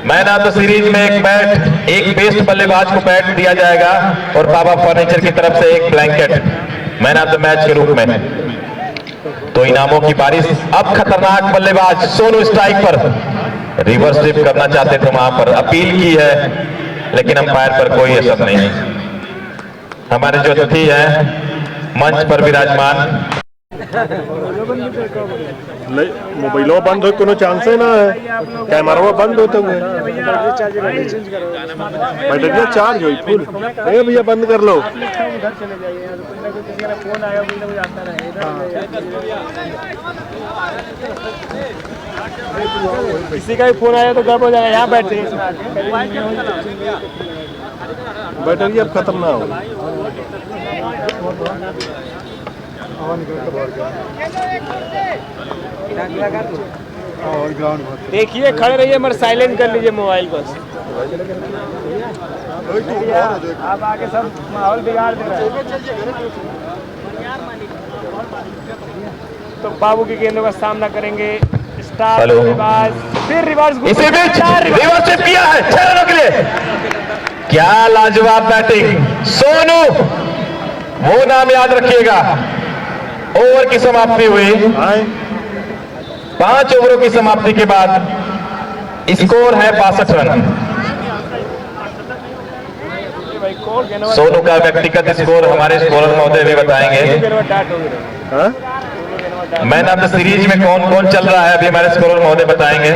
मैन ऑफ द सीरीज में एक बैट, एक बेस्ट बल्लेबाज को बैट दिया जाएगा और बाबा फर्नीचर की तरफ से एक blanket man of the match के रूप में। तो इनामों की बारिश। अब खतरनाक बल्लेबाज सोनू स्ट्राइक पर, रिवर्स स्विप करना चाहते थे, वहां पर अपील की है लेकिन अंपायर पर कोई असर नहीं। हमारे जो अतिथि हैं मंच पर विराजमान, मोबाइल बंद हो कोनो चांस है ना है, कैमरा बंद होते हुए बैटरिया चार्ज हुई फुल। ए भैया बंद कर लो। किसी का भी फोन आया तो गड़बड़ हो जाएगा। यहाँ बैठे बैटरी अब खत्म ना हो। देखिए खड़े रहिए मगर साइलेंट कर लीजिए मोबाइल बस। आप आके सब माहौल बिगाड़ दे रहे हैं। तो बाबू की गेंदों का सामना करेंगे स्टार बल्लेबाज, फिर रिवर्स। इसी बीच रिवर्स स्विप किया है 6 रनों के लिए। क्या लाजवाब बैटिंग सोनू, वो नाम याद रखिएगा। ओवर की समाप्ति हुई, 5 ओवरों की समाप्ति के बाद स्कोर है 62 रन। सोनू का व्यक्तिगत स्कोर हमारे स्कोरर महोदय भी बताएंगे। मैन ऑफ द सीरीज में कौन कौन चल रहा है अभी हमारे स्कोरर महोदय बताएंगे।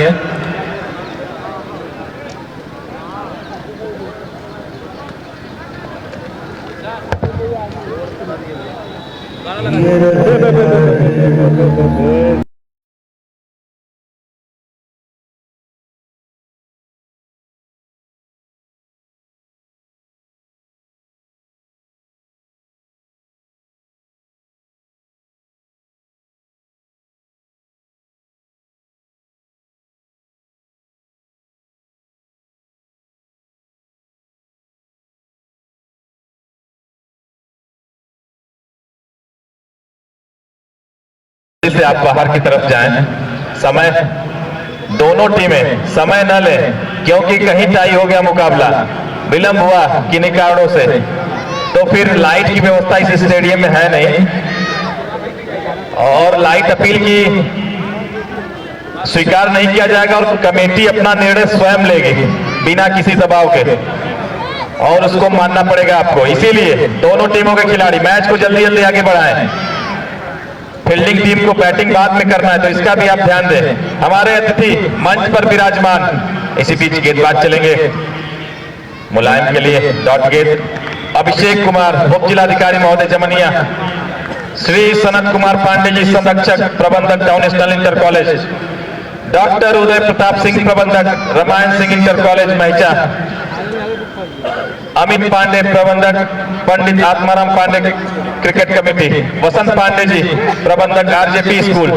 से आप बाहर की तरफ जाएं। समय दोनों टीमें समय न लें, क्योंकि कहीं टाई हो गया मुकाबला, विलंब हुआ किन्हीं कारणों से, तो फिर लाइट की व्यवस्था इस स्टेडियम में है नहीं, और लाइट अपील की स्वीकार नहीं किया जाएगा, और कमेटी अपना निर्णय स्वयं लेगी बिना किसी दबाव के, और उसको मानना पड़ेगा आपको। इसीलिए दोनों टीमों के खिलाड़ी मैच को जल्दी जल्दी आगे बढ़ाएं। फील्डिंग टीम को बैटिंग बाद में करना है, तो इसका भी आप ध्यान दें। हमारे अतिथि मंच पर विराजमान। इसी बीच गेंदबाज चलेंगे मुलायम के लिए। डॉट गेंद अभिषेक कुमार, उप जिलाधिकारी महोदय जमनिया, श्री सनत कुमार पांडे जी, संरक्षक प्रबंधक town national inter college, doctor Uday Pratap Singh, प्रबंधक रामायण सिंह इंटर कॉलेज महिचा, अमित पांडे, प्रबंधक पंडित आत्माराम पांडे क्रिकेट कमेटी, वसंत पांडे जी, प्रबंधक आरजेपी स्कूल।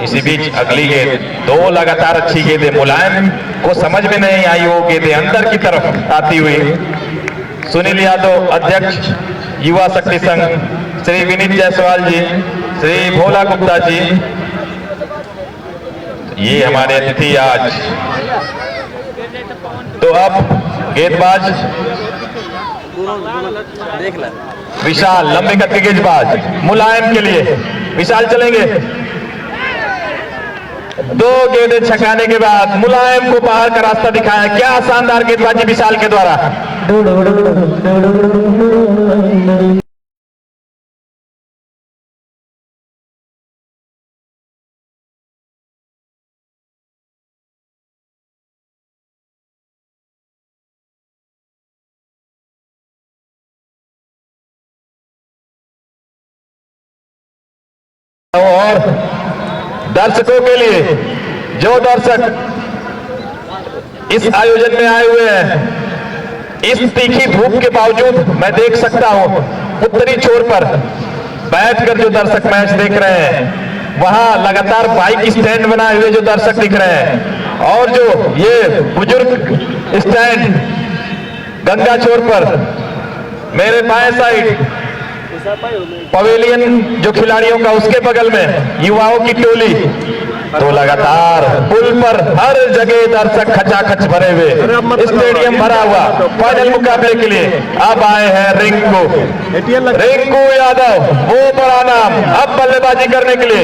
इसी बीच अगली गेंद, दो लगातार अच्छी गेंदें, मुलायम को समझ में नहीं आई वो गेंदें अंदर की तरफ आती हुई। सुनील यादव, अध्यक्ष युवा शक्ति संघ, श्री विनीत जायसवाल जी, श्री भोला गुप्ता जी, ये हमारे अतिथि आज। तो अब गेंदबाज विशाल, लंबे कद के गेंदबाज मुलायम के लिए विशाल चलेंगे। दो गेंदें छकाने के बाद मुलायम को बाहर का रास्ता दिखाया। क्या शानदार गेंदबाजी विशाल के द्वारा। और दर्शकों के लिए, जो दर्शक इस आयोजन में आए हुए हैं, इस तीखी धूप के बावजूद मैं देख सकता हूं उत्तरी छोर पर बैठकर जो दर्शक मैच देख रहे हैं, वहां लगातार बाइक स्टैंड बनाए हुए जो दर्शक दिख रहे हैं, और जो ये बुजुर्ग स्टैंड गंगा छोर पर मेरे बाएं साइड पवेलियन जो खिलाड़ियों का, उसके बगल में युवाओं की टोली, तो लगातार पुल पर हर जगह दर्शक खचाखच भरे हुए, स्टेडियम भरा हुआ। फाइनल मुकाबले के लिए अब आए हैं रिंकू यादव, वो बड़ा नाम, अब बल्लेबाजी करने के लिए।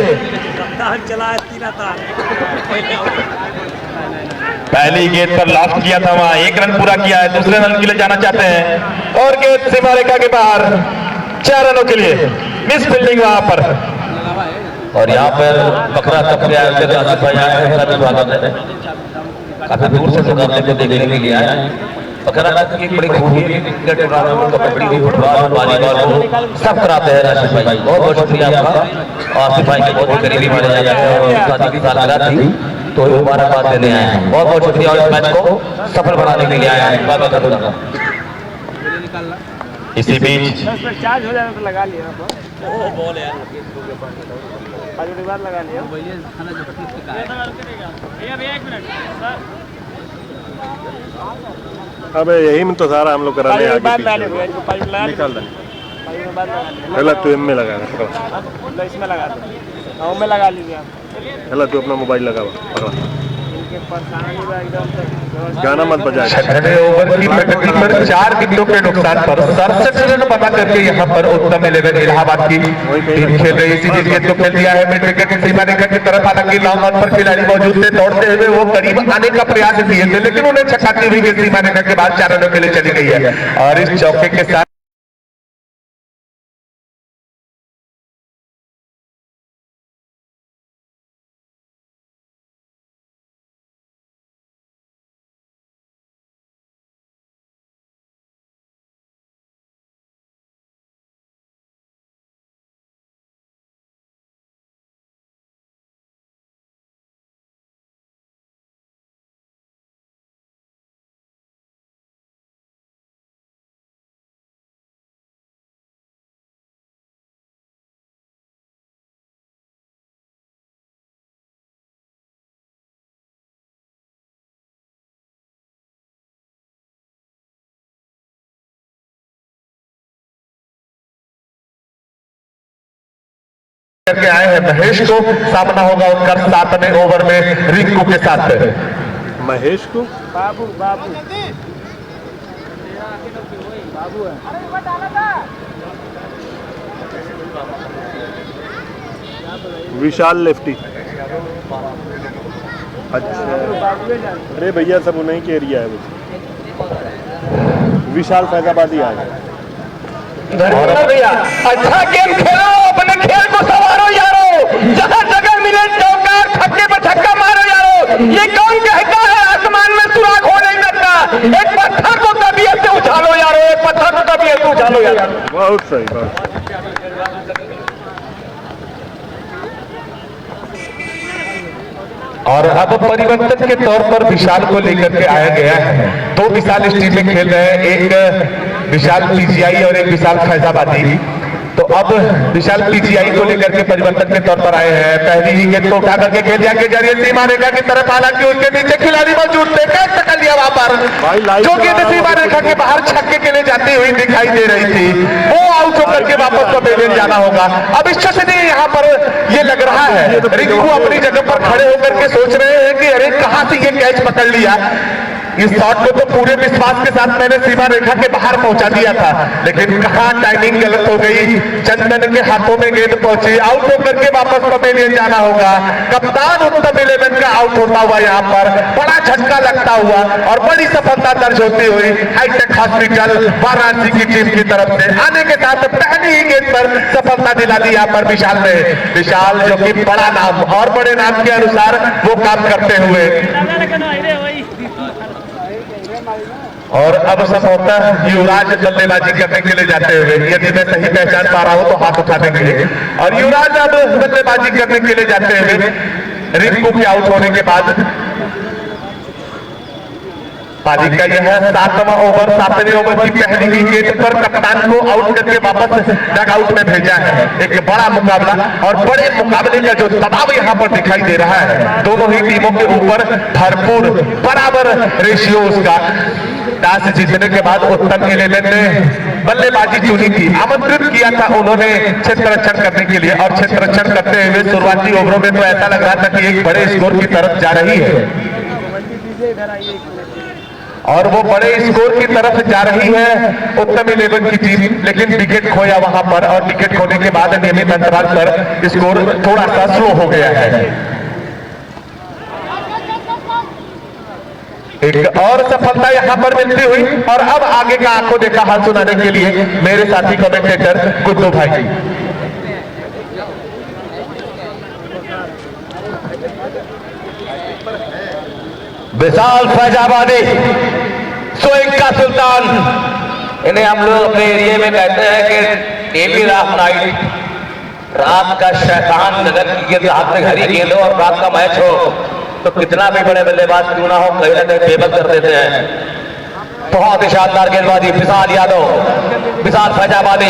पहली गेंद पर लॉस्ट किया था, वहां 1 रन पूरा किया है, दूसरे रन के लिए जाना चाहते हैं, और गेंद सीमा रेखा के बाहर 4 रनों के लिए। मिस फील्डिंग वहां पर। और यहाँ पर बकरा तब के आए थे, आसिफ भाई आए हैं, सभी स्वागत है। काफी दूर से मुकाबले को देखने के लिए आए हैं। बकरा तब की बड़ी खूबी है, cricket tournament, kabaddi, football, volleyball सब कराते हैं आसिफ भाई। बहुत बहुत शुक्रिया आपका। आसिफ भाई के बहुत करीबी माने जाते हैं, और शादी की सालगिरह थी तो मुबारकबाद देने आए हैं। बहुत बहुत शुक्रिया, और इस मैच को सफल बनाने के लिए आए हैं। स्वागत है आपका। इसी बीच चार्ज हो जाना तो लगा लिया वो बॉल यार, बार लगा लिया। अबे यही में तो सारा हम लोग कराने आगे निकाल दे। पहला तू में लगा रहा, इसमें लगा दो, में लगा लीजिए आप। पहला तू अपना मोबाइल लगा पकड़ा, गाना मत बजाए। 6वें ओवर की प्रगति पर 4 विकेटों के नुकसान पर 67 रन बना करके यहाँ पर उत्तम 11 इलाहाबाद की टीम खेल रही। इसी चीज को खेल दिया है मिड विकेट सीमा रेखा की तरफ, हालांकि लॉन्ग ऑन पर खिलाड़ी मौजूद थे, दौड़ते हुए वो करीब आने का प्रयास किए थे, लेकिन उन्हें छकाती हुई सीमा रेखा के बाद 4 रनों के लिए चली गई है। और इस चौके के साथ करके आए हैं महेश को, सामना होगा उनका 7वें ओवर में रिंकू के साथ। महेश को बाबू बाबू बाबू है। विशाल लेफ्टी। अच्छा, अरे भैया सब उन्हीं के एरिया है वो। विशाल फैजाबादी आ गया। भैया अच्छा गेम खेलो, अपने खेल को संवारो यारो, जहाँ जगह मिले चौका छक्के पे छक्का मारो यारो। ये कौन कहता है आसमान में सुराख हो नहीं सकता? एक पत्थर को तबीयत से उछालो यारो, एक पत्थर को तबीयत से उछालो यारो। बहुत सही बात। और अब परिवर्तन के तौर पर विशाल को लेकर के आया गया है। 2 विशाल इस टीम में खेल रहे हैं, एक विशाल पीजीआई और एक विशाल फैजाबादी। तो अब विशाल पीजीआई को लेकर के परिवर्तन के तौर पर आए हैं। पहली ही गेंद को उठा करके खेल दिया के जरिए सीमा रेखा की तरफ, हालांकि उसके नीचे खिलाड़ी मौजूद थे, कैच कर लिया वहां पर। जो गेंद सीमा रेखा के बाहर छक्के के लिए जाती हुई दिखाई दे रही थी, वो आउट होकर के वापस पवेलियन जाना होगा। अब विश्वसनीय यहाँ पर ये लग रहा है, रिंकू अपनी जगह पर खड़े होकर के सोच रहे हैं कि अरे कहां से ये कैच पकड़ लिया। इस शॉट को तो पूरे विश्वास के साथ मैंने सीमा रेखा के बाहर पहुंचा दिया था, लेकिन कहां टाइमिंग गलत हो गई, चंदन के हाथों में गेंद पहुंची, आउट होकर के वापस पवेलियन जाना होगा। कप्तान उत्तम 11 का आउट होता हुआ यहाँ पर बड़ा झटका लगता हुआ और बड़ी सफलता दर्ज होती हुई हाईटेक हॉस्पिटल वाराणसी की टीम की तरफ से आने के साथ पहली ही गेंद पर सफलता दिला दी यहाँ पर विशाल ने। विशाल जो कि बड़ा नाम और बड़े नाम के अनुसार वो काम करते हुए, और अब संभवतः युवराज बल्लेबाजी करने के लिए जाते हुए, यदि मैं सही पहचान पा रहा हूं तो हाथ उठाने के लिए, और युवराज अब बल्लेबाजी करने के लिए जाते हुए रिंकू के आउट होने के बाद पारी का यह 7वां ओवर, 7वें ओवर की पहली विकेट पर कप्तान को आउट करके वापस डगआउट में भेजा है। एक बड़ा मुकाबला और बड़े मुकाबले का जो दबाव यहाँ पर दिखाई दे रहा है, दोनों ही टीमों के ऊपर भरपूर बराबर रेशियो उसका। टॉस जीतने के बाद उत्तम 11 ने बल्लेबाजी चुनी थी, आमंत्रित किया था उन्होंने क्षेत्ररक्षण करने के लिए, और क्षेत्ररक्षण करते हुए शुरुआती ओवरों में तो ऐसा लग रहा था कि एक बड़े स्कोर की तरफ जा रही है, और वो बड़े स्कोर की तरफ जा रही है उत्तम 11 की टीम। लेकिन विकेट खोया वहां पर, और विकेट खोने के बाद नियमित अंतराल पर स्कोर थोड़ा सा स्लो हो गया है। एक और सफलता यहां पर मिलती हुई, और अब आगे का आंखों देखा हाल सुनाने के लिए मेरे साथी कमेंटेटर गुड्डू भाई। विशाल फैजाबादी, स्विंग का सुल्तान, इन्हें हम लोग अपने एरिया में कहते हैं कि टेबी रात नाइट, रात का शैतान। अगर गेंद हाथ में घड़ी गेंद हो और रात का मैच हो तो कितना भी बड़े बल्लेबाज क्यों ना हो, कहीं ना कहीं बेबस कर देते हैं। बहुत ही शानदार गेंदबाजी विशाल यादव, विशाल फैजाबादी,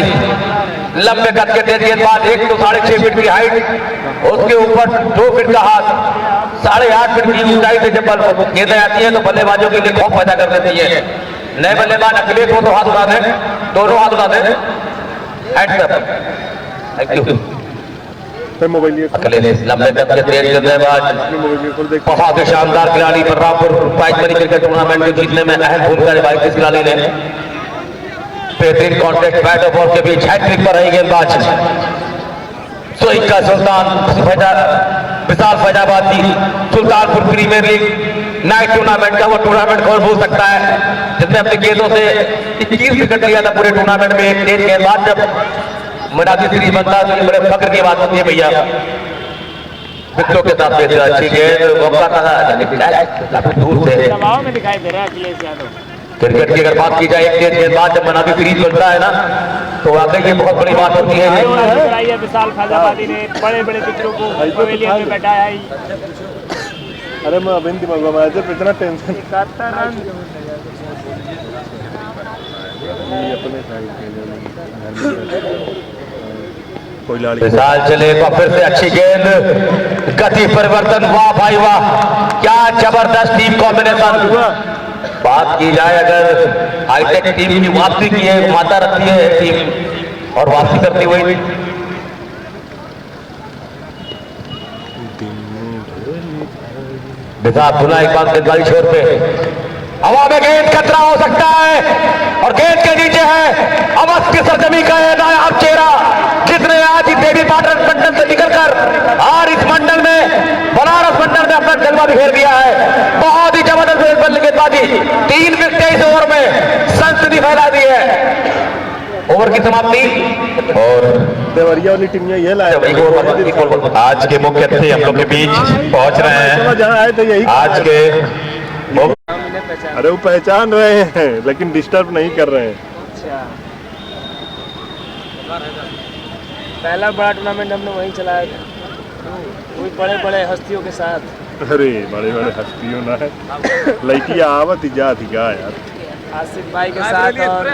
लंबे कद के तेज गेंदबाज, 1 तो 6.5 फीट की हाइट, उसके ऊपर 2 फीट का हाथ, 8.5 फीट की ऊंचाई से जब गेंदें आती है तो बल्लेबाजों के लिए खौफ पैदा कर देती है। नए बल्लेबाज अखिलेश हो तो हाथ उठा दें, दोनों हाथ उठा दें। थैंक यू अखिलेश, लंबे कद के तेज गेंदबाज, बहुत ही शानदार खिलाड़ी। Balrampur prize money cricket tournament को जीतने में अहम भूमिका निभाई इस खिलाड़ी ने। बेहतरीन कॉन्टैक्ट बैट और बॉल के बीच हैट्रिक पर रही गेंदबाज, स्विंग का सुल्तान Vishal Faizabadi. Sultanpur premier league night tournament का वो टूर्नामेंट कौन भूल सकता है, जिसने अपने गेंदों से 21 विकेट लिया था पूरे टूर्नामेंट में। एक तेज गेंदबाज जब मनाती सीरीज बनता है तो बड़े फख्र की बात होती है भैया। विकेटों के साथ अच्छी गेंद, मौका था दूर से दबाव में दिखाई दे रहा है अखिलेश यादव। क्रिकेट की अगर बात की जाए, एक तेज गेंदबाज जब मनाती सीरीज बनता है ना तो वाकई ये बहुत बड़ी बात होती है। विशाल फैजाबादी ने बड़े बड़े विकेटों को पवेलियन में बैठाया है। अरे मैं अभी दिमाग में आया था, इतना टेंशन। 71 रन विशाल चलेगा फिर से, अच्छी गेंद, गति परिवर्तन, वाह भाई वाह, क्या जबरदस्त टीम कॉम्बिनेशन। बात की जाए अगर हाईटेक टीम की वापसी की है, माता रखती है टीम और वापसी करती हुई निजामुल्लाह इकबाल गेंदबाजी छोर पे हवा में गेंद खतरा हो सकता है और गेंद के नीचे है अवध की सरजमी का नायाब चेहरा जिसने आज ही देवी पाटन मंडल से निकलकर और इस मंडल में बनारस मंडल में अपना जलवा बिखेर दिया है। बहुत ही जबरदस्त गेंदबाजी 3 विकेट इस ओवर में सनसनी फैला दी है। ओवर की समाप्ति और देवरिया वाली टीम ये लाया आज के मुख्य अतिथि हम लोग के बीच पहुंच रहे हैं। जहाँ आए थे यही आज के अरे वो पहचान रहे हैं लेकिन डिस्टर्ब नहीं कर रहे हैं। अच्छा, पहला बड़ा टूर्नामेंट हमने वहीं चलाया था, कोई बड़े बड़े हस्तियों के साथ। अरे बड़े बड़े हस्तियों ना है लड़कियाँ आवत ही जात ही गा यार। आसिफ भाई के साथ और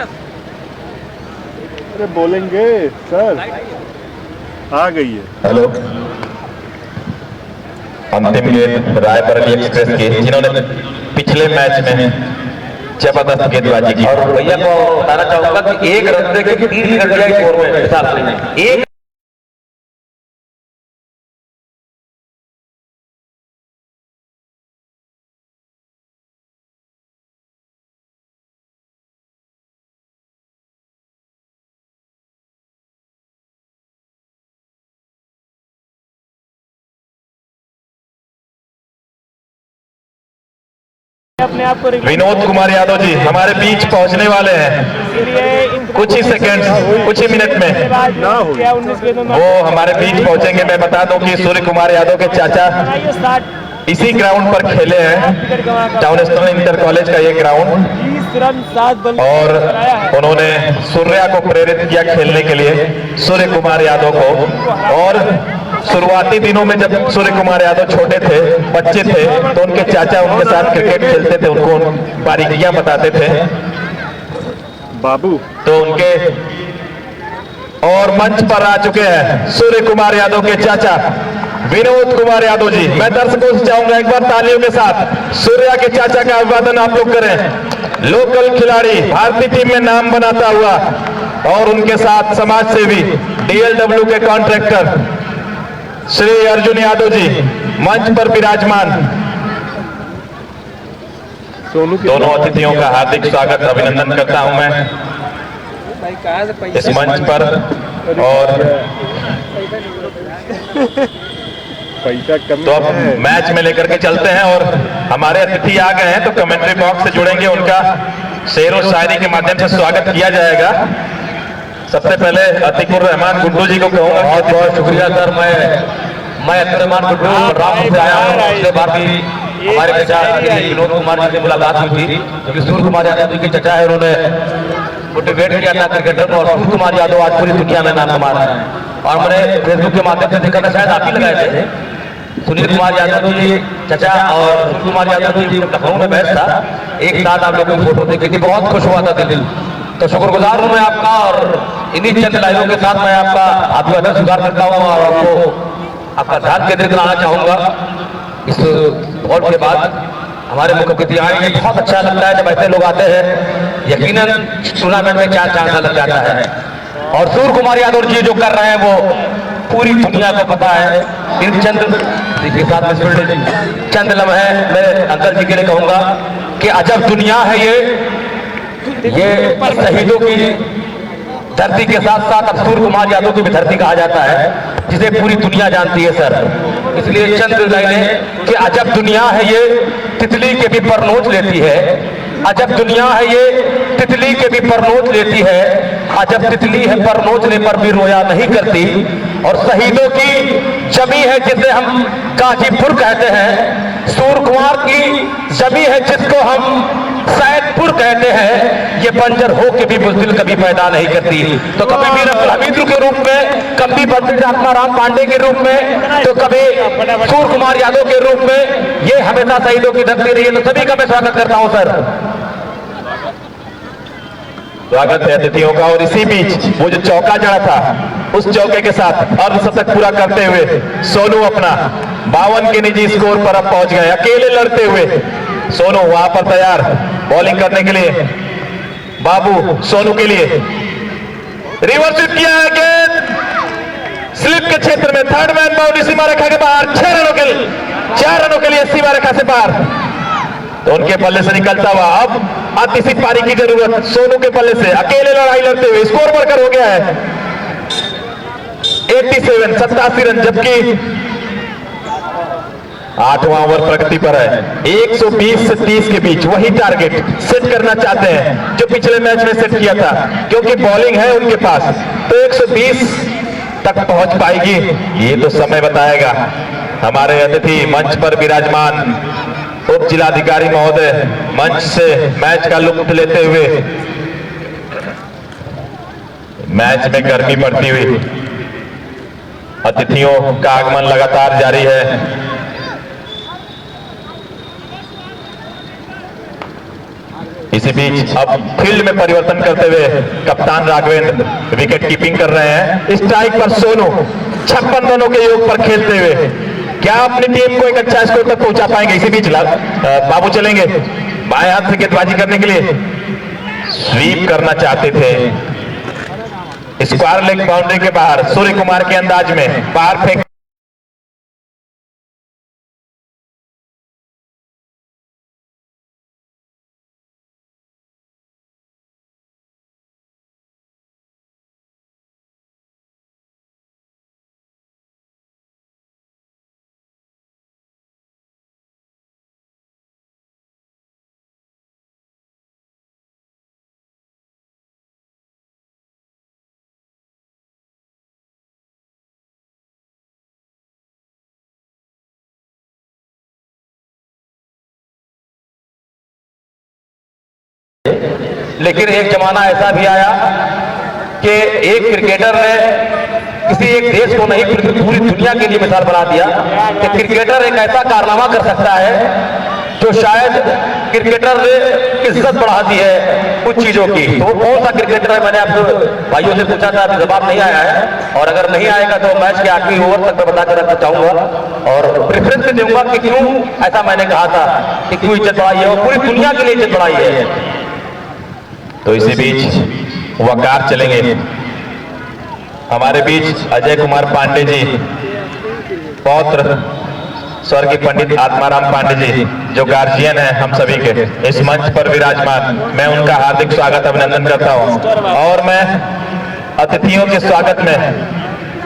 अरे बोलेंगे सर आ गई है। हेलो, अंतिम गेंद रायबरेली एक्सप्रेस की जिन्होंने पिछले मैच में जबरदस्त गेंदबाजी की। और भैया को बताना चाहूंगा कि एक रन से 3 विकेट लिया इस ओवर में हिसाब से एक अपने आप को विनोद कुमार यादव जी हमारे बीच पहुंचने वाले हैं कुछ ही सेकंड, कुछ ही मिनट में वो हमारे बीच पहुंचेंगे। मैं बता दूं कि सूर्य कुमार यादव के चाचा इसी ग्राउंड पर खेले हैं, टाउनस्टन इंटर कॉलेज का ये ग्राउंड, 20 रन 7 बॉल और उन्होंने सूर्या को प्रेरित किया खेलने के लिए, सूर्य कुमार यादव को। और शुरुआती दिनों में जब सूर्य कुमार यादव छोटे थे, बच्चे थे, तो उनके चाचा उनके साथ क्रिकेट खेलते थे, उनको बारीकियां बताते थे बाबू। तो उनके और मंच पर आ चुके हैं सूर्य कुमार यादव के चाचा विनोद कुमार यादव जी। मैं दर्शकों से चाहूंगा एक बार तालियों के साथ सूर्या के चाचा का अभिवादन आप लोग करें। लोकल खिलाड़ी, भारतीय टीम में नाम बनाता हुआ, और उनके साथ समाज सेवी DLW के कॉन्ट्रैक्टर श्री अर्जुन यादव जी मंच पर विराजमान। दोनों अतिथियों का हार्दिक स्वागत अभिनंदन करता हूं मैं इस मंच पर। और पैसा कम तो अब मैच में लेकर के चलते हैं और हमारे अतिथि आ गए हैं तो कमेंट्री बॉक्स से जुड़ेंगे, उनका शेर और शायरी के माध्यम से स्वागत किया जाएगा। सबसे पहले अतीकुर रहमान गुड्डू जी को कहूंगा। बहुत बहुत शुक्रिया सर। मैं अतीकुर रहमान गुड्डू राम से आया हूँ। पिछले बार भी हमारे चाचा विनोद कुमार जी से मुलाकात हुई थी, क्योंकि सूर्य कुमार यादव जी के चाचा है, उन्होंने मोटिवेट किया था क्रिकेटर को, और सूर्य कुमार यादव आज पूरी दुनिया में नाम कमा रहा है। और मैंने फेसबुक के माध्यम से देखा था, शायद आप ही लगाए थे, सुनील कुमार यादव जी चाचा और सूर्य कुमार यादव जी लखनऊ में मैच था, एक साथ आप लोगों की फोटो देखी थी, बहुत खुश हुआ था दिल। तो शुक्रगुजार हूं मैं आपका, और इन्हीं चंद लाइनों के साथ मैं आपका अभिवादन स्वीकार करता हूं और आपको आपका ध्यान केंद्रित कराना चाहूंगा। इस बॉल के बाद हमारे मुख्य अतिथि आएंगे। बहुत अच्छा लगता है जब ऐसे लोग आते हैं, यकीनन टूर्नामेंट में 4 चांस लग जाता है। और सूर्य कुमार यादव जी जो कर रहे हैं वो पूरी दुनिया को पता है। इन चंद लम्हे मैं अंकल जी के लिए कहूंगा कि अजब दुनिया है ये शहीदों की धरती के साथ साथ अब सूर्य कुमार यादव की भी धरती कहा जाता है, जिसे पूरी दुनिया जानती है सर। इसलिए चंद लाइनें कि अजब दुनिया है ये, तितली के भी पर नोच लेती है। अजब दुनिया है ये, तितली के भी पर नोच लेती है। अजब तितली है पर नोचने पर भी रोया नहीं करती। और शहीदों की जमी है जिसे हम गाजीपुर कहते हैं, सूर्य कुमार की जमी है जिसको हम सैदपुर कहते हैं। ये बंजर हो के भी बुज़दिल कभी पैदा नहीं करती। तो कभी मीर अब्दुल हमीद के रूप में, कभी बंजर आत्माराम पांडे के रूप में, तो कभी सूर्य कुमार यादव के रूप में, ये हमेशा शहीदों की धरती रही है। तो सभी का मैं स्वागत करता हूं सर। स्वागत है अतिथियों का। और इसी बीच वो जो चौका जड़ा था, उस चौके के साथ अर्धशतक पूरा करते हुए सोनू अपना 52 के निजी स्कोर पर अब पहुंच गए। अकेले लड़ते हुए सोनू वहां पर तैयार बॉलिंग करने के लिए। बाबू सोनू के लिए रिवर्स किया है गेंद स्लिप के क्षेत्र में, थर्ड मैन बाउंड्री सीमा रेखा के बाहर 6 रनों के 4 रनों के लिए सीमा रेखा से पार, तो उनके पल्ले से निकलता हुआ अब अतिशी पारी की जरूरत सोनू के पल्ले से, अकेले लड़ाई लड़ते हुए स्कोर बढ़कर हो गया है 87 रन, जबकि 8वां ओवर प्रगति पर है। 120 से 30 के बीच वही टारगेट सेट करना चाहते हैं जो पिछले मैच में सेट किया था, क्योंकि बॉलिंग है उनके पास, तो 120 तक पहुंच पाएगी ये तो समय बताएगा। हमारे अतिथि मंच पर विराजमान उप जिलाधिकारी महोदय मंच से मैच का लुत्फ लेते हुए, मैच में गर्मी पड़ती हुई अतिथियों का आगमन लगातार जारी है। इसी बीच अब फील्ड में परिवर्तन करते हुए कप्तान राघवेंद्र विकेट कीपिंग कर रहे हैं। स्ट्राइक पर सोनू 56 रनों के योग पर खेलते हुए क्या अपनी टीम को एक अच्छा स्कोर तक पहुंचा पाएंगे। इसी बीच बाबू चलेंगे बाएं हाथ से गेंदबाजी करने के लिए, स्वीप करना चाहते थे स्क्वायर लेग बाउंड्री के बाहर, सूर्य कुमार के अंदाज में बाहर फेंक लेकिन एक जमाना ऐसा भी आया कि एक क्रिकेटर ने किसी एक देश को नहीं पूरी दुनिया के लिए मिसाल बना दिया कि क्रिकेटर एक ऐसा कारनामा कर सकता है जो शायद क्रिकेटर ने इज्जत बढ़ा दी है कुछ चीजों की। तो वो कौन सा क्रिकेटर है, मैंने आपसे भाइयों से पूछा था, अभी जवाब नहीं आया है, और अगर नहीं आएगा तो मैच के आखिरी ओवर तक मैं बता कर रखना चाहूंगा और प्रेफरेंस दूंगा कि क्यों ऐसा मैंने कहा था कि क्यों इज्जत बढ़ाई है और पूरी दुनिया के लिए इज्जत बढ़ाई है। तो इसी बीच वकार चलेंगे हमारे बीच अजय कुमार पांडे जी, पौत्र स्वर्गीय पंडित आत्माराम पांडे जी, जो गार्जियन है हम सभी के, इस मंच पर विराजमान। मैं उनका हार्दिक स्वागत अभिनंदन करता हूं और मैं अतिथियों के स्वागत में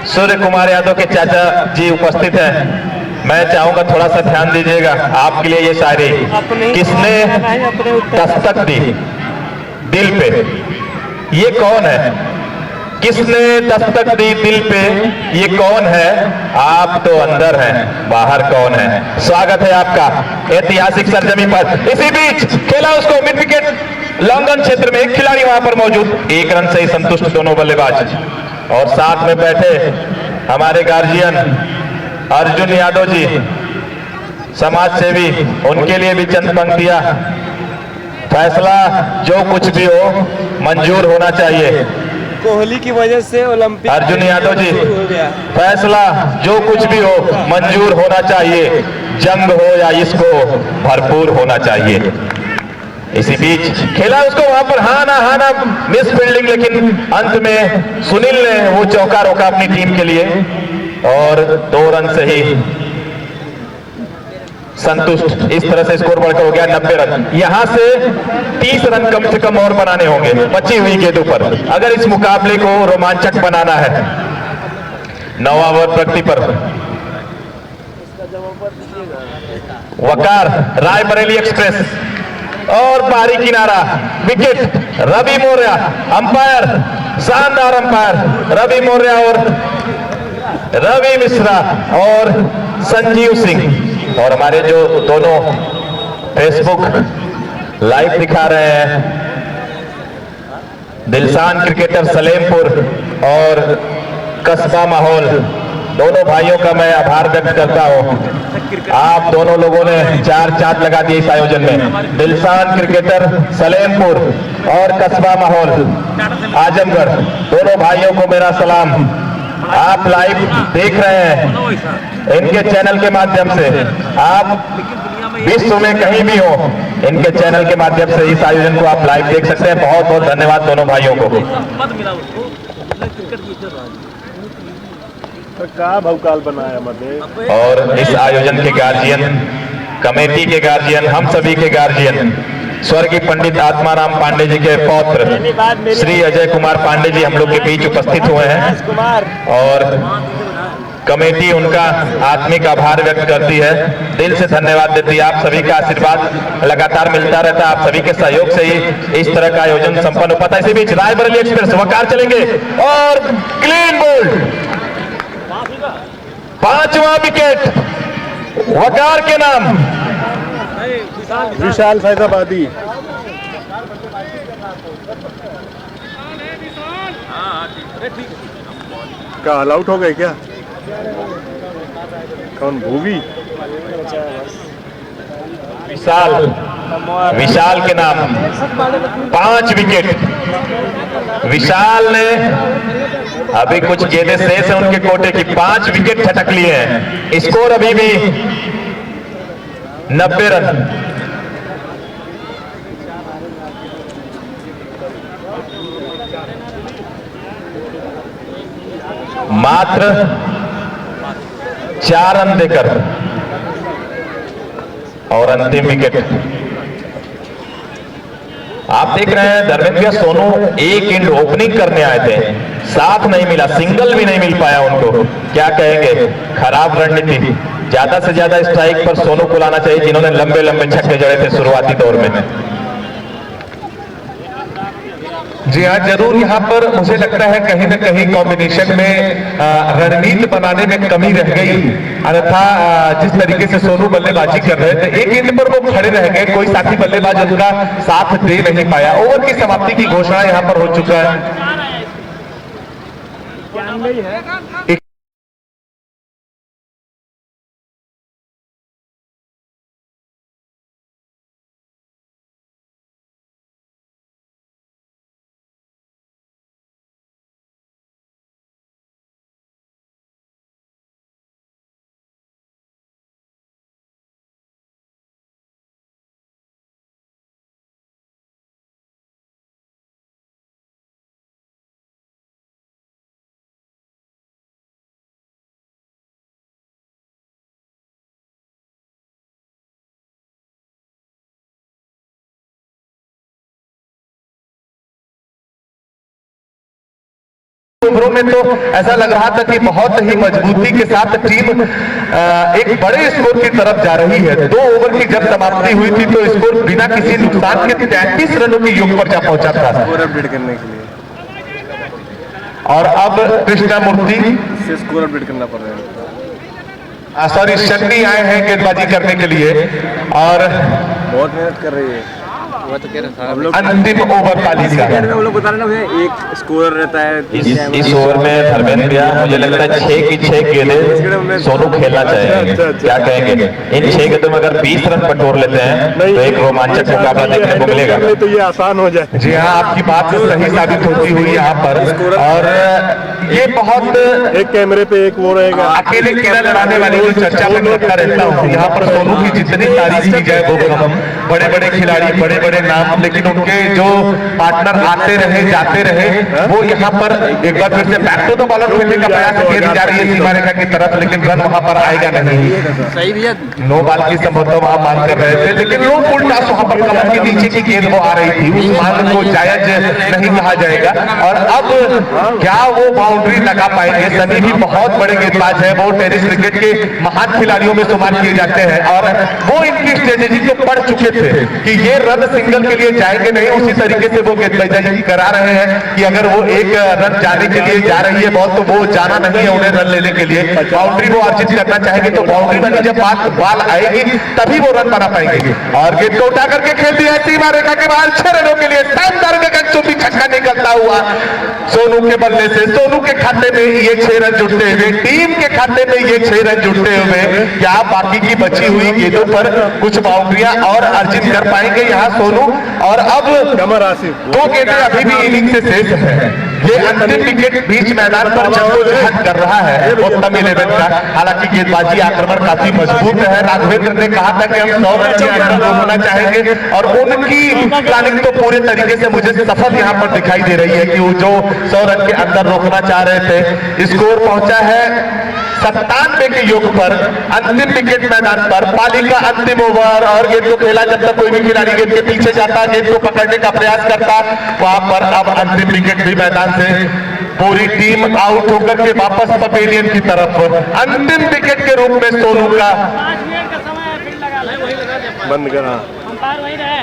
सूर्य कुमार यादव के चाचा जी उपस्थित हैं। मैं चाहूंगा थोड़ा सा ध्यान दीजिएगा, आपके लिए ये शायरी। किसने दस्तक दी दिल पे, ये कौन है? किसने दस्तक दी दिल पे, ये कौन है? आप तो अंदर हैं, बाहर कौन है? स्वागत है आपका ऐतिहासिक सरजमी पर। इसी बीच खेला उसको मिड विकेट लॉन्गन क्षेत्र में, एक खिलाड़ी वहां पर मौजूद, 1 रन से ही संतुष्ट दोनों बल्लेबाज, और साथ में बैठे हमारे गार्जियन अर्जुन यादव जी, समाज सेवी, उनके लिए भी चंद पंक्तियां। फैसला जो कुछ भी हो मंजूर होना चाहिए। कोहली की वजह से ओलंपिक अर्जुन यादव जी, फैसला जो कुछ भी हो मंजूर होना चाहिए, जंग हो या इश्क हो भरपूर होना चाहिए। इसी बीच खेला उसको वहां पर हा ना मिस फील्डिंग, लेकिन अंत में सुनील ने वो चौका रोका अपनी टीम के लिए और 2 रन से ही संतुष्ट। इस तरह से स्कोर बढ़कर हो गया 90 रन। यहां से 30 रन कम से कम और बनाने होंगे बची हुई गेंदों पर, अगर इस मुकाबले को रोमांचक बनाना है। 9वां ओवर प्रगति पर वकार रायबरेली एक्सप्रेस और बाहरी किनारा विकेट। रवि मौर्य अंपायर, शानदार अंपायर रवि मौर्य और रवि मिश्रा और संजीव सिंह, और हमारे जो दोनों फेसबुक लाइव दिखा रहे हैं, दिलसान क्रिकेटर सलेमपुर और कस्बा माहौल, दोनों भाइयों का मैं आभार व्यक्त करता हूं। आप दोनों लोगों ने 4 चांद लगा दिए इस आयोजन में। दिलसान क्रिकेटर सलेमपुर और कस्बा माहौल आजमगढ़, दोनों भाइयों को मेरा सलाम। आप लाइव देख रहे हैं इनके चैनल के माध्यम से, आप विश्व में कहीं भी हो इनके चैनल के माध्यम से इस आयोजन को आप लाइव देख सकते हैं। बहुत बहुत धन्यवाद दोनों भाइयों को। का भौकाल बनाया मत। और इस आयोजन के गार्जियन, कमेटी के गार्जियन, हम सभी के गार्जियन स्वर्गीय पंडित आत्माराम पांडे जी के पौत्र श्री अजय कुमार पांडे जी हम लोग के बीच उपस्थित हुए हैं और कमेटी उनका आत्मिक आभार व्यक्त करती है, दिल से धन्यवाद देती है। आप सभी का आशीर्वाद लगातार मिलता रहता है, आप सभी के सहयोग से ही इस तरह का आयोजन संपन्न हो पाता है। इसी बीच रायबरेली एक्सप्रेस वकार चलेंगे और क्लीन बोल्ड, 5वां विकेट वकार के नाम विशाल फैजाबादी। क्या ऑल आउट हो गए क्या? कौन भूवी? विशाल के नाम 5 विकेट। विशाल ने अभी कुछ गेंदें शेष है उनके कोटे की, 5 विकेट झटक लिए हैं। स्कोर अभी भी 90 रन। मात्र 4 रन देकर और अंतिम विकेट। आप देख रहे हैं धर्मेंद्र सोनू एक इंड ओपनिंग करने आए थे, साथ नहीं मिला, सिंगल भी नहीं मिल पाया उनको। क्या कहेंगे, खराब रणनीति। ज्यादा से ज्यादा स्ट्राइक पर सोनू को लाना चाहिए जिन्होंने लंबे लंबे छक्के जड़े थे शुरुआती दौर में। जी हाँ, जरूर यहाँ पर मुझे लगता है कहीं न कहीं कॉम्बिनेशन में रणनीति बनाने में कमी रह गई। अन्यथा जिस तरीके से सोनू बल्लेबाजी कर रहे थे, एक गेंद पर वो खड़े रह गए, कोई साथी बल्लेबाज उनका साथ दे नहीं पाया। ओवर की समाप्ति की घोषणा यहाँ पर हो चुका है। ओवरों में तो ऐसा लग रहा था कि बहुत ही मजबूती के साथ टीम एक बड़े स्कोर की तरफ जा रही है। 2 ओवर की जब समाप्ति हुई थी तो स्कोर बिना किसी नुकसान के 33 रनों की योग पर जा पहुंचा था। स्कोर अपडेट करने के लिए और अब कृष्णा मूर्ति से स्कोर अपडेट करना पड़ रहा है। सॉरी, शन्नी आए हैं गेंदबाजी करने के लिए और बहुत मेहनत कर रही है। अंतिम ओवर ताली का हम लोग बता रहे ना, एक स्कोर रहता है। इस ओवर में धर्मेंद्र मुझे लगता है 6 की 6 गेंदें सोनू खेलना चाहेंगे। क्या कहेंगे, इन 6 गेंदों में अगर 20 रन बटोर लेते हैं तो एक रोमांचक मुकाबला देखने को मिलेगा। तो ये आसान हो जाए। जी हाँ, आपकी बात सही साबित होती हुई यहाँ पर। और ये बहुत एक कैमरे पे एक वो रहेगा, अकेले किरण लड़ाने वाली जो चर्चा में करता रहता हूँ। यहाँ पर सोनू की जितनी तारीफ की जाए वो कम। बड़े बड़े खिलाड़ी, बड़े बड़े नाम, लेकिन उनके जो पार्टनर आते रहे जाते रहे, वो यहाँ पर एक बार फिर से बैक टू द बॉलर खेलने का प्रयास किया जा रही है सीमा रेखा की तरफ, लेकिन रन वहां पर आएगा नहीं। सही भी है, नो बॉल की संभवतः वहां मांग कर रहे थे, लेकिन लो फुल टॉस वहां पर कमर के नीचे की गेंद वो आ रही थी, उस मांग को जायज नहीं कहा जाएगा। और अब क्या वो बाउंड्री लगा पाएंगे? सनी भी बहुत बड़े गेंदबाज है, वो टेनिस क्रिकेट के महान खिलाड़ियों में शुमार किए जाते हैं और वो इनकी स्ट्रेटेजी को पढ़ चुके थे कि ये रन सिंगल के लिए जाएंगे नहीं। उसी तरीके से वो गेंदबाजी करा रहे हैं कि अगर वो एक रन जाने के लिए जा रही है बॉल, तो वो जाना नहीं है उन्हें रन लेने के लिए। बाउंड्री वो अर्जित करना चाहेंगे तो बाउंड्री बनी, जब बॉल आएगी तभी वो रन बना पाएंगे। और गेंद को उठा करके खेल दिया सीमा रेखा के बाहर 6 रनों के लिए। शानदार गगनचुंबी छक्का निकलता हुआ सोनू के बल्ले से। सोनू के खाते में ये 6 रन जुटते हुए, टीम के खाते में ये 6 रन जुटते हुए, क्या बाकी की बची हुई गेंदों पर कुछ बाउंड्रियां और अर्जित कर पाएंगे यहाँ सोनू? और अब कमर आसिफ 2 गेंदें अभी भी इनिंग से शेष है। ये अंतिम विकेट बीच मैदान पर जद्दोजहद कर रहा है उत्तम 11 का। हालांकि गेंदबाजी आक्रमण काफी मजबूत है। राघवेंद्र ने कहा था कि हम 100 रन के अंदर रोकना चाहेंगे और उनकी प्लानिंग तो पूरे तरीके से मुझे सफल यहाँ पर दिखाई दे रही है कि वो जो 100 रन के अंदर रोकना चाह रहे थे। स्कोर पहुंचा है 97 के योग पर अंतिम विकेट मैदान पर पाली का अंतिम ओवर और गेंद को खेला। जब तक कोई भी खिलाड़ी गेंद के पीछे जाता, गेंद को पकड़ने का प्रयास करता, वहां पर अब अंतिम विकेट भी मैदान से पूरी टीम आउट होकर के वापस पवेलियन की तरफ अंतिम विकेट के रूप में सोनू का 5 मिनट का समय है, फिर लगा ले। बंद करा। अंपायर वहीं रहे।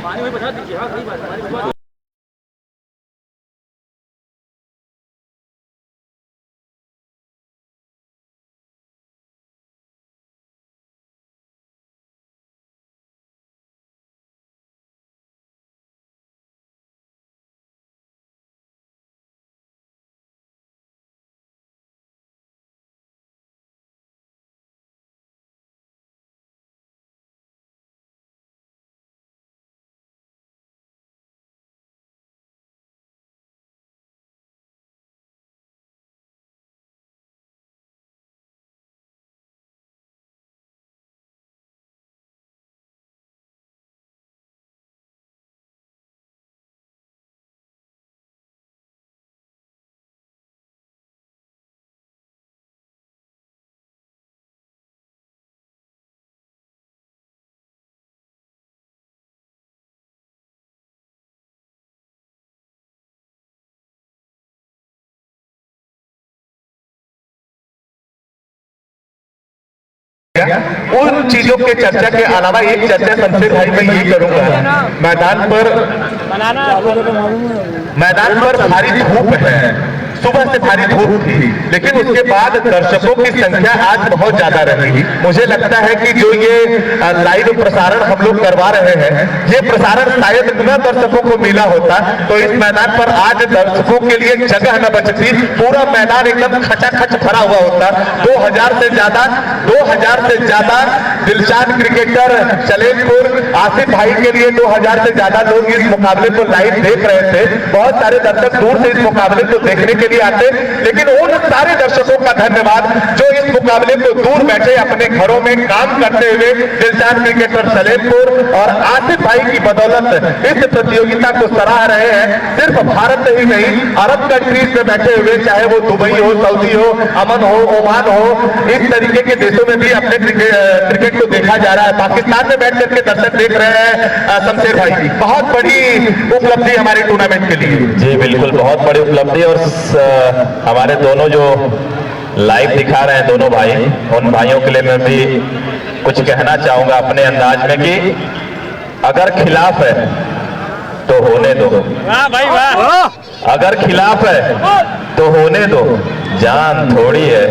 उन चीजों के चर्चा के अलावा एक चर्चा शमशेर भाई मैं ये करूंगा, मैदान पर भारी धूप है, सुबह से भारी धूप थी, लेकिन उसके बाद दर्शकों की संख्या आज बहुत ज्यादा रही। मुझे लगता है कि जो ये लाइव प्रसारण हम लोग करवा रहे हैं, ये प्रसारण शायद न दर्शकों को मिला होता तो इस मैदान पर आज दर्शकों के लिए जगह न बचती, पूरा मैदान एकदम खचाखच भरा हुआ होता। 2000 से ज्यादा दिलशाद क्रिकेटर सलेमपुर आसिफ भाई के लिए 2000 से ज्यादा लोग इस मुकाबले को लाइव देख रहे थे। बहुत सारे दर्शक दूर से इस मुकाबले को देखने के लिए आते, लेकिन उन सारे दर्शकों का धन्यवाद जो इस मुकाबले को दूर बैठे अपने घरों में काम करते हुए दिलशाद क्रिकेटर सलेमपुर और आसिफ भाई की बदौलत इस प्रतियोगिता को सराह रहे हैं। सिर्फ भारत ही नहीं, अरब कंट्रीज में बैठे हुए, चाहे वो दुबई हो, सऊदी हो, अमन हो, ओमान हो, इस तरीके के देशों में भी अपने क्रिकेट को देखा जा रहा है। पाकिस्तान में बैठ करके दर्शक देख रहे हैं। शमशेर भाई, बहुत बड़ी उपलब्धि हमारे टूर्नामेंट के लिए। जी बिल्कुल, बहुत बड़ी उपलब्धि। और हमारे दोनों जो लाइव दिखा रहे हैं दोनों भाई, उन भाइयों के लिए मैं भी कुछ कहना चाहूंगा अपने अंदाज में कि अगर खिलाफ है तो होने दो। वाह भाई वाह। अगर खिलाफ है तो होने दो, जान थोड़ी है,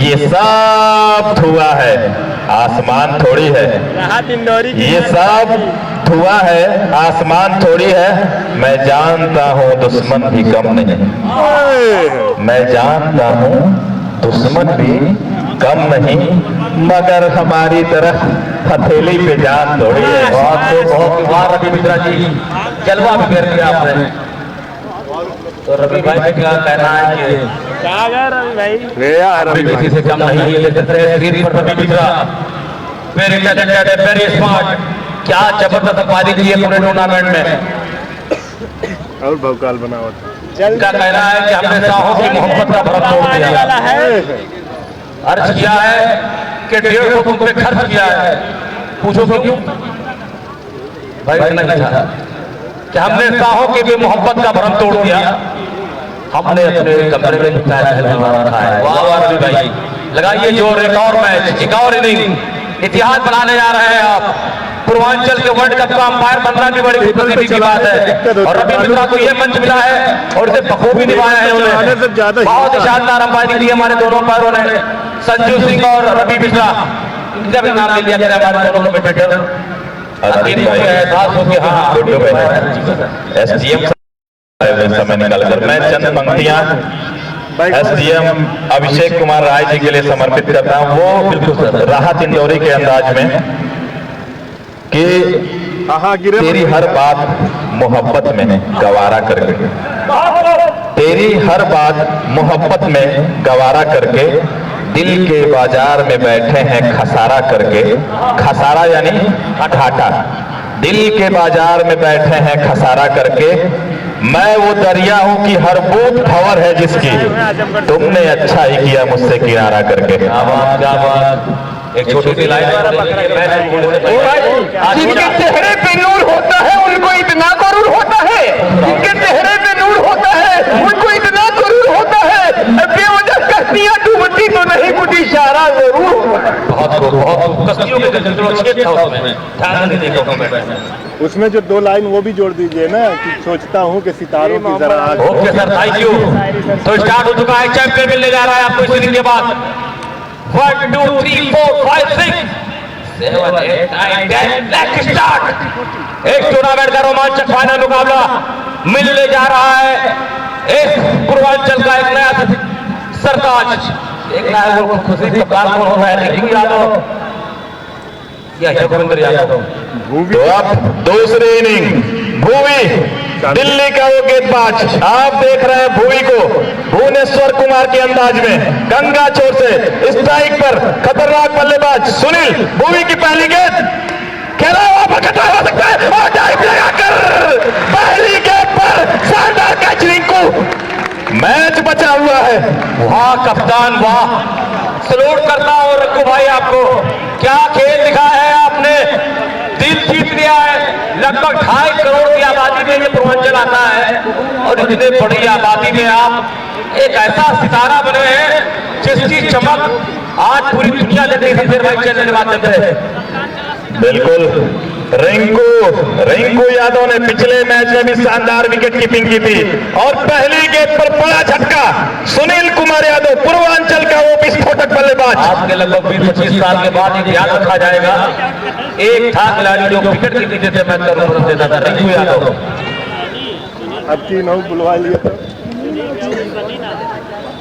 ये सब धुआं है, आसमान थोड़ी है। ये सब धुआं है, आसमान थोड़ी है। मैं जानता हूँ दुश्मन भी कम नहीं, मैं जानता हूँ दुश्मन भी कम नहीं, मगर हमारी तरफ हथेली पे जान थोड़ी है। बहुत रवि मिश्रा जी, जलवा भी कर दिया आपने। तो रवि भाई का क्या कहना है कि क्या गया रवि भाई? किसी से कम नहीं है, स्क्रीन पर Ravi Mishra very talented, very smart, क्या जबरदस्त पारी की है पूरे टूर्नामेंट में। और भौकाल बनावट क्या कहना है कि हमने साहों की मोहब्बत का भरम तोड़ दिया, अर्ज किया है कि 150 तुम पे खर्च किया है। पूछो क्यों भाई? नहीं था कि हमने साहों की भी मोहब्बत का भरम तोड़ दिया, हमने अपने कमरे में बिताया रखा है। वाह वाह रवि भाई, लगाइए जोर। एक और मैच, एक और इनिंग, इतिहास बनाने जा रहे हैं आप। पूर्वांचल के वर्ल्ड कप का अंपायर बनना भी बड़ी खुशी की बात है, और रवि मिश्रा को यह मंच मिला है और इसे बखूबी निभाया है उन्होंने। बहुत ही शानदार अंपायरिंग की हमारे दोनों अंपायरों ने, संजू सिंह और रवि मिश्रा, इनका भी नाम ले लिया गया हमारे दोनों कमेंटेटर। एहसास हो गया हाँ एसडीएम समय निकालकर मैं चंद पंक्तियां एसडीएम अभिषेक कुमार राय जी के लिए समर्पित करता हूं। वो बिल्कुल राहत इंदौरी के अंदाज में कि तेरी हर बात मोहब्बत में गवारा करके, तेरी हर बात मोहब्बत में गवारा करके, दिल के बाजार में बैठे हैं खसारा करके। खसारा यानी घाटा, दिल के बाजार में बैठे हैं खसारा करके, मैं वो दरिया हूं कि हर बूंद भंवर है जिसकी, तुमने अच्छा ही किया मुझसे किनारा करके। क्या बात। एक छोटी सी लाइन जिनके चेहरे पे नूर होता है उनको इतना गरूर होता है, जिनके चेहरे पे नूर होता है उनको इतना गरूर होता है, बेवजह कश्तियां डूबती तो नहीं कुछ इशारा जरूर होता है। बहुत कश्तियों के छेद था उसमें, ध्यान नहीं देखा। उसमें जो 2 लाइन वो भी जोड़ दीजिए ना, कि सोचता हूँ कि सितारों की जरा आँख। Okay sir, thank you. तो स्टार्ट हो चुका है, चैंपियन मिलने जा रहा है आपको इस इनिंग के बाद। 1 2 3 4 5 6 7 8 9 10 लेट्स स्टार्ट। एक टूर्नामेंट का रोमांचक फाइनल मुकाबला मिलने जा रहा है। इस पूर्वांचल का एक नया सरताज, एक नया खुशी कप्तान कौन हो रहा है, रिंकू यादव या जोगिंदर यादव। तो अब दूसरी इनिंग, भुवी दिल्ली का वो गेंदबाज, आप देख रहे हैं भुवी को भुवनेश्वर कुमार के अंदाज में गंगा छोर से स्ट्राइक पर खतरनाक बल्लेबाज सुनील। भुवी की पहली गेंद खेला हुआ पकड़ा हो सकता है और डाइव लगाकर पहली गेंद पर शानदार कैच रिंकू। मैच बचा हुआ है। वाह कप्तान वाह, सलूट करता हूं रिंकू भाई आपको। क्या खेल दिखाया है आपने, दिल जीत लिया है। लगभग 2.5 करोड़ की आबादी में ये पूर्वांचल आता है और इतने बड़ी आबादी में आप एक ऐसा सितारा बने हैं जिसकी चमक आज पूरी दुनिया देख रही है भाई चैनल के माध्यम से। बिल्कुल रिंकू यादव ने पिछले मैच में भी शानदार विकेट कीपिंग की थी और पहली गेंद पर बड़ा झटका। सुनील कुमार यादव पूर्वांचल का वो विस्फोटक बल्लेबाज। आज के लगभग 20-25 साल के बाद ये याद रखा जाएगा। एक था खिलाड़ी जो विकेट कीपिंग से मैच का रूप देता था, रिंकू यादव। अब 3 आउट बुलवा लिए तो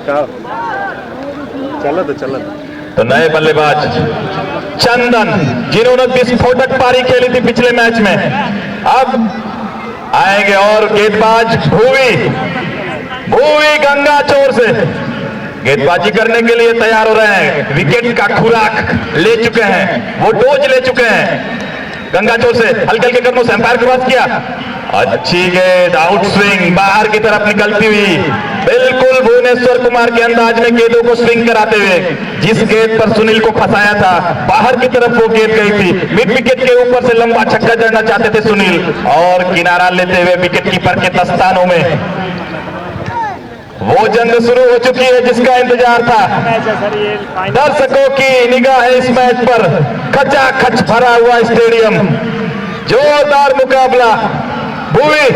क्या चला तो नए बल्लेबाज चंदन, जिन्होंने विस्फोटक पारी खेली थी पिछले मैच में, अब आएंगे और गेंदबाज भुवी गंगा चोर से गेंदबाजी करने के लिए तैयार हो रहे हैं। विकेट का खुराक ले चुके हैं, वो डोज ले चुके हैं। गंगा चोर से हल्के हल्के कदमों से अंपायर क्रॉस किया, अच्छी गेंद आउट स्विंग बाहर की तरफ निकलती हुई, बिल्कुल भुवनेश्वर कुमार के अंदाज में गेंदों को स्विंग कराते हुए। जिस गेंद पर सुनील को फंसाया था बाहर की तरफ वो गेंद गई थी। मिड विकेट के ऊपर से लंबा छक्का जड़ना चाहते थे सुनील और किनारा लेते हुए विकेट कीपर के दस्तानों में वो जंग शुरू हो चुकी है जिसका इंतजार था। दर्शकों की निगाह है इस मैच पर, खचाखच भरा हुआ स्टेडियम, जोरदार मुकाबला। Bhuvi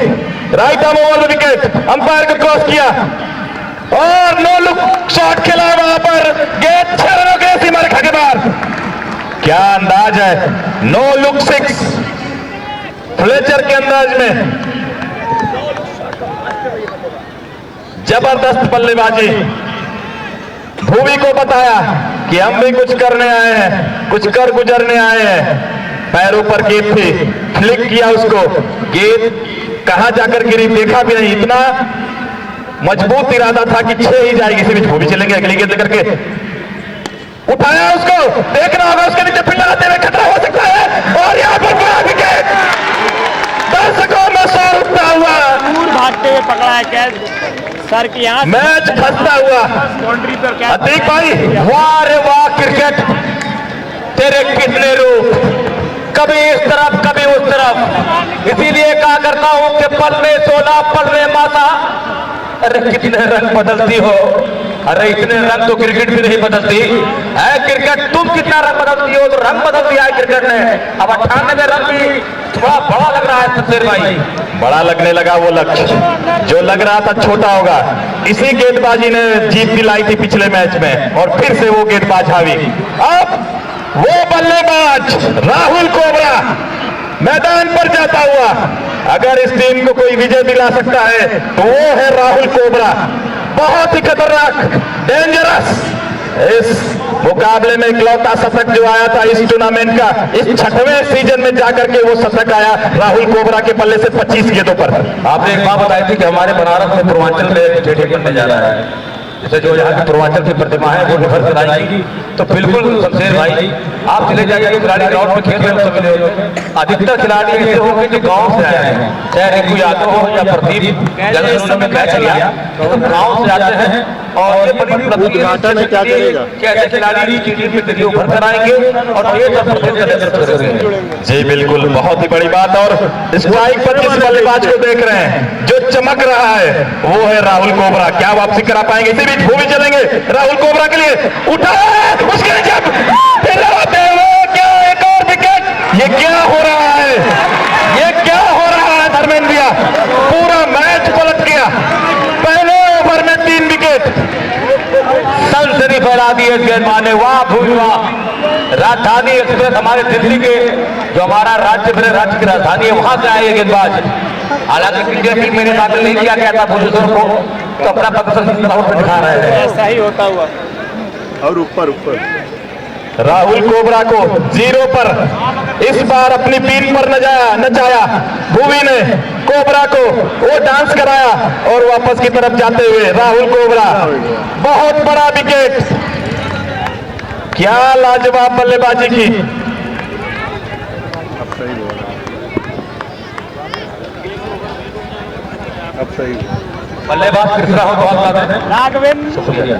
right arm over wicket, umpire को क्रॉस किया और नो लुक शॉट खेला वहां पर। गेंद 6 रनों के सीमा रेखा के बाहर। क्या अंदाज है, नो लुक 6 फ्लेचर के अंदाज में। जबरदस्त बल्लेबाजी। भुवी को बताया कि हम भी कुछ करने आए हैं, कुछ कर गुजरने आए हैं। पैरों पर गेंद थी, फ्लिक किया उसको, गेंद कहां जाकर गिरी देखा भी नहीं। इतना मजबूत इरादा था कि 6 ही जाएगी, इसी बीच भुवी चलेंगे अगली गेंद लेकर के। उठाया उसको, देखना होगा उसके नीचे फील्डर आते हुए खतरा हो सकता है और यहाँ पर बड़ा विकेट। दर्शकों में शोर उठता हुआ, दूर भागते हुए पकड़ा है कैच सर की यहाँ मैच फंसता हुआ। बाउंड्री पर कैच। अतीक भाई, वाह रे वाह क्रिकेट, तेरे कितने रूप, कभी इस तरफ कभी उस तरफ। इसीलिए कहा करता हूं कि पल में सोना पल में माता। अरे कितने रंग बदलती हो, अरे इतने रंग तो क्रिकेट भी नहीं बदलती है। क्रिकेट तुम कितना रंग बदलती हो, तो रंग बदल दिया है क्रिकेट ने। अब 98 रन भी थोड़ा बड़ा लग रहा है शमशेर भाई। बड़ा लगने लगा वो लक्ष्य जो लग रहा था छोटा होगा। इसी गेंदबाजी ने जीत दिलाई थी पिछले मैच में और फिर से वो गेंदबाज हावी। अब वो बल्लेबाज राहुल कोबरा मैदान पर जाता हुआ, अगर इस टीम को कोई विजय दिला सकता है तो वो है राहुल कोबरा। बहुत ही खतरनाक, डेंजरस। इस मुकाबले में इकलौता शतक जो आया था इस टूर्नामेंट का, इस 6वें सीजन में जाकर के वो शतक आया राहुल कोबरा के पल्ले से 25 गेंदों पर। आपने एक बात बताई थी कि हमारे बनारस में पूर्वांचल में एक स्टेडियम बनने जा रहा है, जैसे जो यहाँ की पूर्वांचल की प्रतिमा है वो निभर कराएगी, तो बिल्कुल शमशेर भाई आप चले जाइए खिलाड़ी ग्राउंड में खेल रहे हो, सब मिले होंगे। अधिकतर खिलाड़ी ऐसे होंगे जो गांव से आए हैं, चाहे रिंकू यादव हो या प्रदीप में मैच लिया तो गांव से आते हैं। और ये बड़ी उद्घाटन में क्या करेगा, कैसे खिलाड़ी की टीम में वीडियो भर कराएंगे और देश और प्रदेश का नेतृत्व करेंगे। जी बिल्कुल, बहुत ही बड़ी बात। और स्ट्राइक पर जिस बल्लेबाज को देख रहे हैं जो चमक रहा है वो है राहुल कोबरा। क्या वापसी करा पाएंगे? इसी बीच भूमि चलेंगे राहुल कोबरा के लिए, उठा उसके जब क्या एक और विकेट, ये क्या हो रहा है, ये क्या हो रहा है धर्मेंद्र? पूरा मैच पलट गया, पहले ओवर में 3 विकेट, सनसनी फैला दी है गेंदबाज ने। वाह भूमि वाह। राजधानी एक्सप्रेस हमारे दिल्ली के जो हमारा राज्य की राजधानी है वहां से आए गेंदबाज। हालांकि क्रिकेट टीम मैंने दाखिल नहीं किया गया था प्रोड्यूसर को, तो अपना प्रदर्शन दिखा रहे हैं। ऐसा ही होता हुआ और ऊपर राहुल कोबरा को 0 पर इस बार अपनी पीठ पर नचाया भूमि ने कोबरा को, वो डांस कराया और वापस की तरफ जाते हुए राहुल कोबरा, बहुत बड़ा विकेट। क्या लाजवाब बल्लेबाजी की। अब सही बल्लेबाज कृष्णा हो बहुत राघवेंद्र।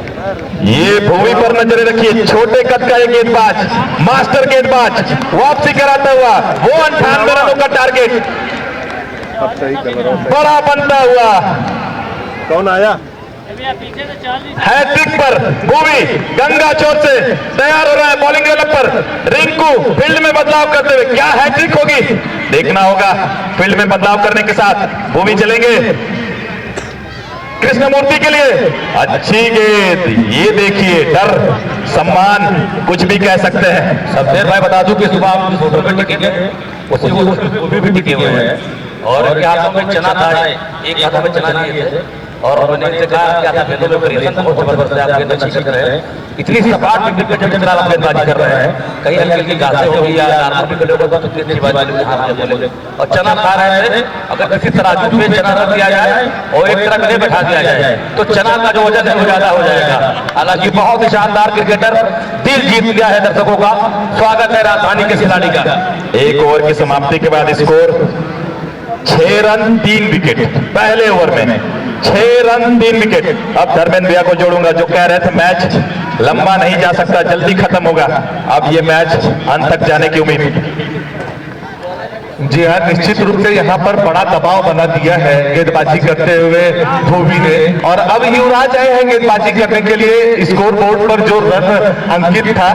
ये भूमि पर नजरें रखिए, छोटे कद का ये गेंदबाज, मास्टर गेंदबाज, वापसी कराता हुआ वो 98 रनों का टारगेट अब सही कलर बड़ा बनता हुआ। कौन आया? हैट्रिक पर भूमि गंगा चौर से तैयार हो रहा है बॉलिंग लेवल पर। रिंकू फील्ड में बदलाव करते हुए, क्या हैट्रिक होगी देखना होगा। फील्ड में बदलाव करने के साथ भूमि चलेंगे कृष्णमूर्ति के लिए, अच्छी गेंद। ये देखिए डर सम्मान कुछ भी कह सकते हैं। शमशेर भाई बता दूं कि सुबह हम फोटो पे टिके उसी भी टिके हुए हैं और एक हाथों में चना था, एक हाथों में चना लिए थे और मैंने इनसे कहा कि आप गेंदों में वेरिएशन बहुत जबरदस्त है, आप गेंद अच्छी कर रहे हैं, इतनी सपाट विकेट पे जब आप गेंदबाजी कर रहे हैं, कहीं हल्की हल्की घासें होगी या नॉर्मल विकेट होगा तो कितनी बात बोले। और चना खा रहे थे, अगर किसी तराजू में चना रख दिया जाए और एक तरफ गले बैठा दिया जाए तो चना का जो वजन है वो ज्यादा हो जाएगा। हालांकि बहुत ही शानदार क्रिकेटर, दिल जीत गया है दर्शकों का। स्वागत है राजधानी के खिलाड़ी का। एक ओवर की समाप्ति के बाद स्कोर 6 रन 3 विकेट। पहले ओवर में 6 रन 3 विकेट। अब धर्मेंद्र भैया को जोड़ूंगा जो कह रहे थे मैच लंबा नहीं जा सकता, जल्दी खत्म होगा। अब ये मैच अंत तक जाने की उम्मीद। जी हाँ, निश्चित रूप से यहाँ पर बड़ा दबाव बना दिया है गेंदबाजी करते हुए भूमि ने, और अब युवराज आए हैं गेंदबाजी करने के लिए। स्कोर बोर्ड पर जो रन अंकित था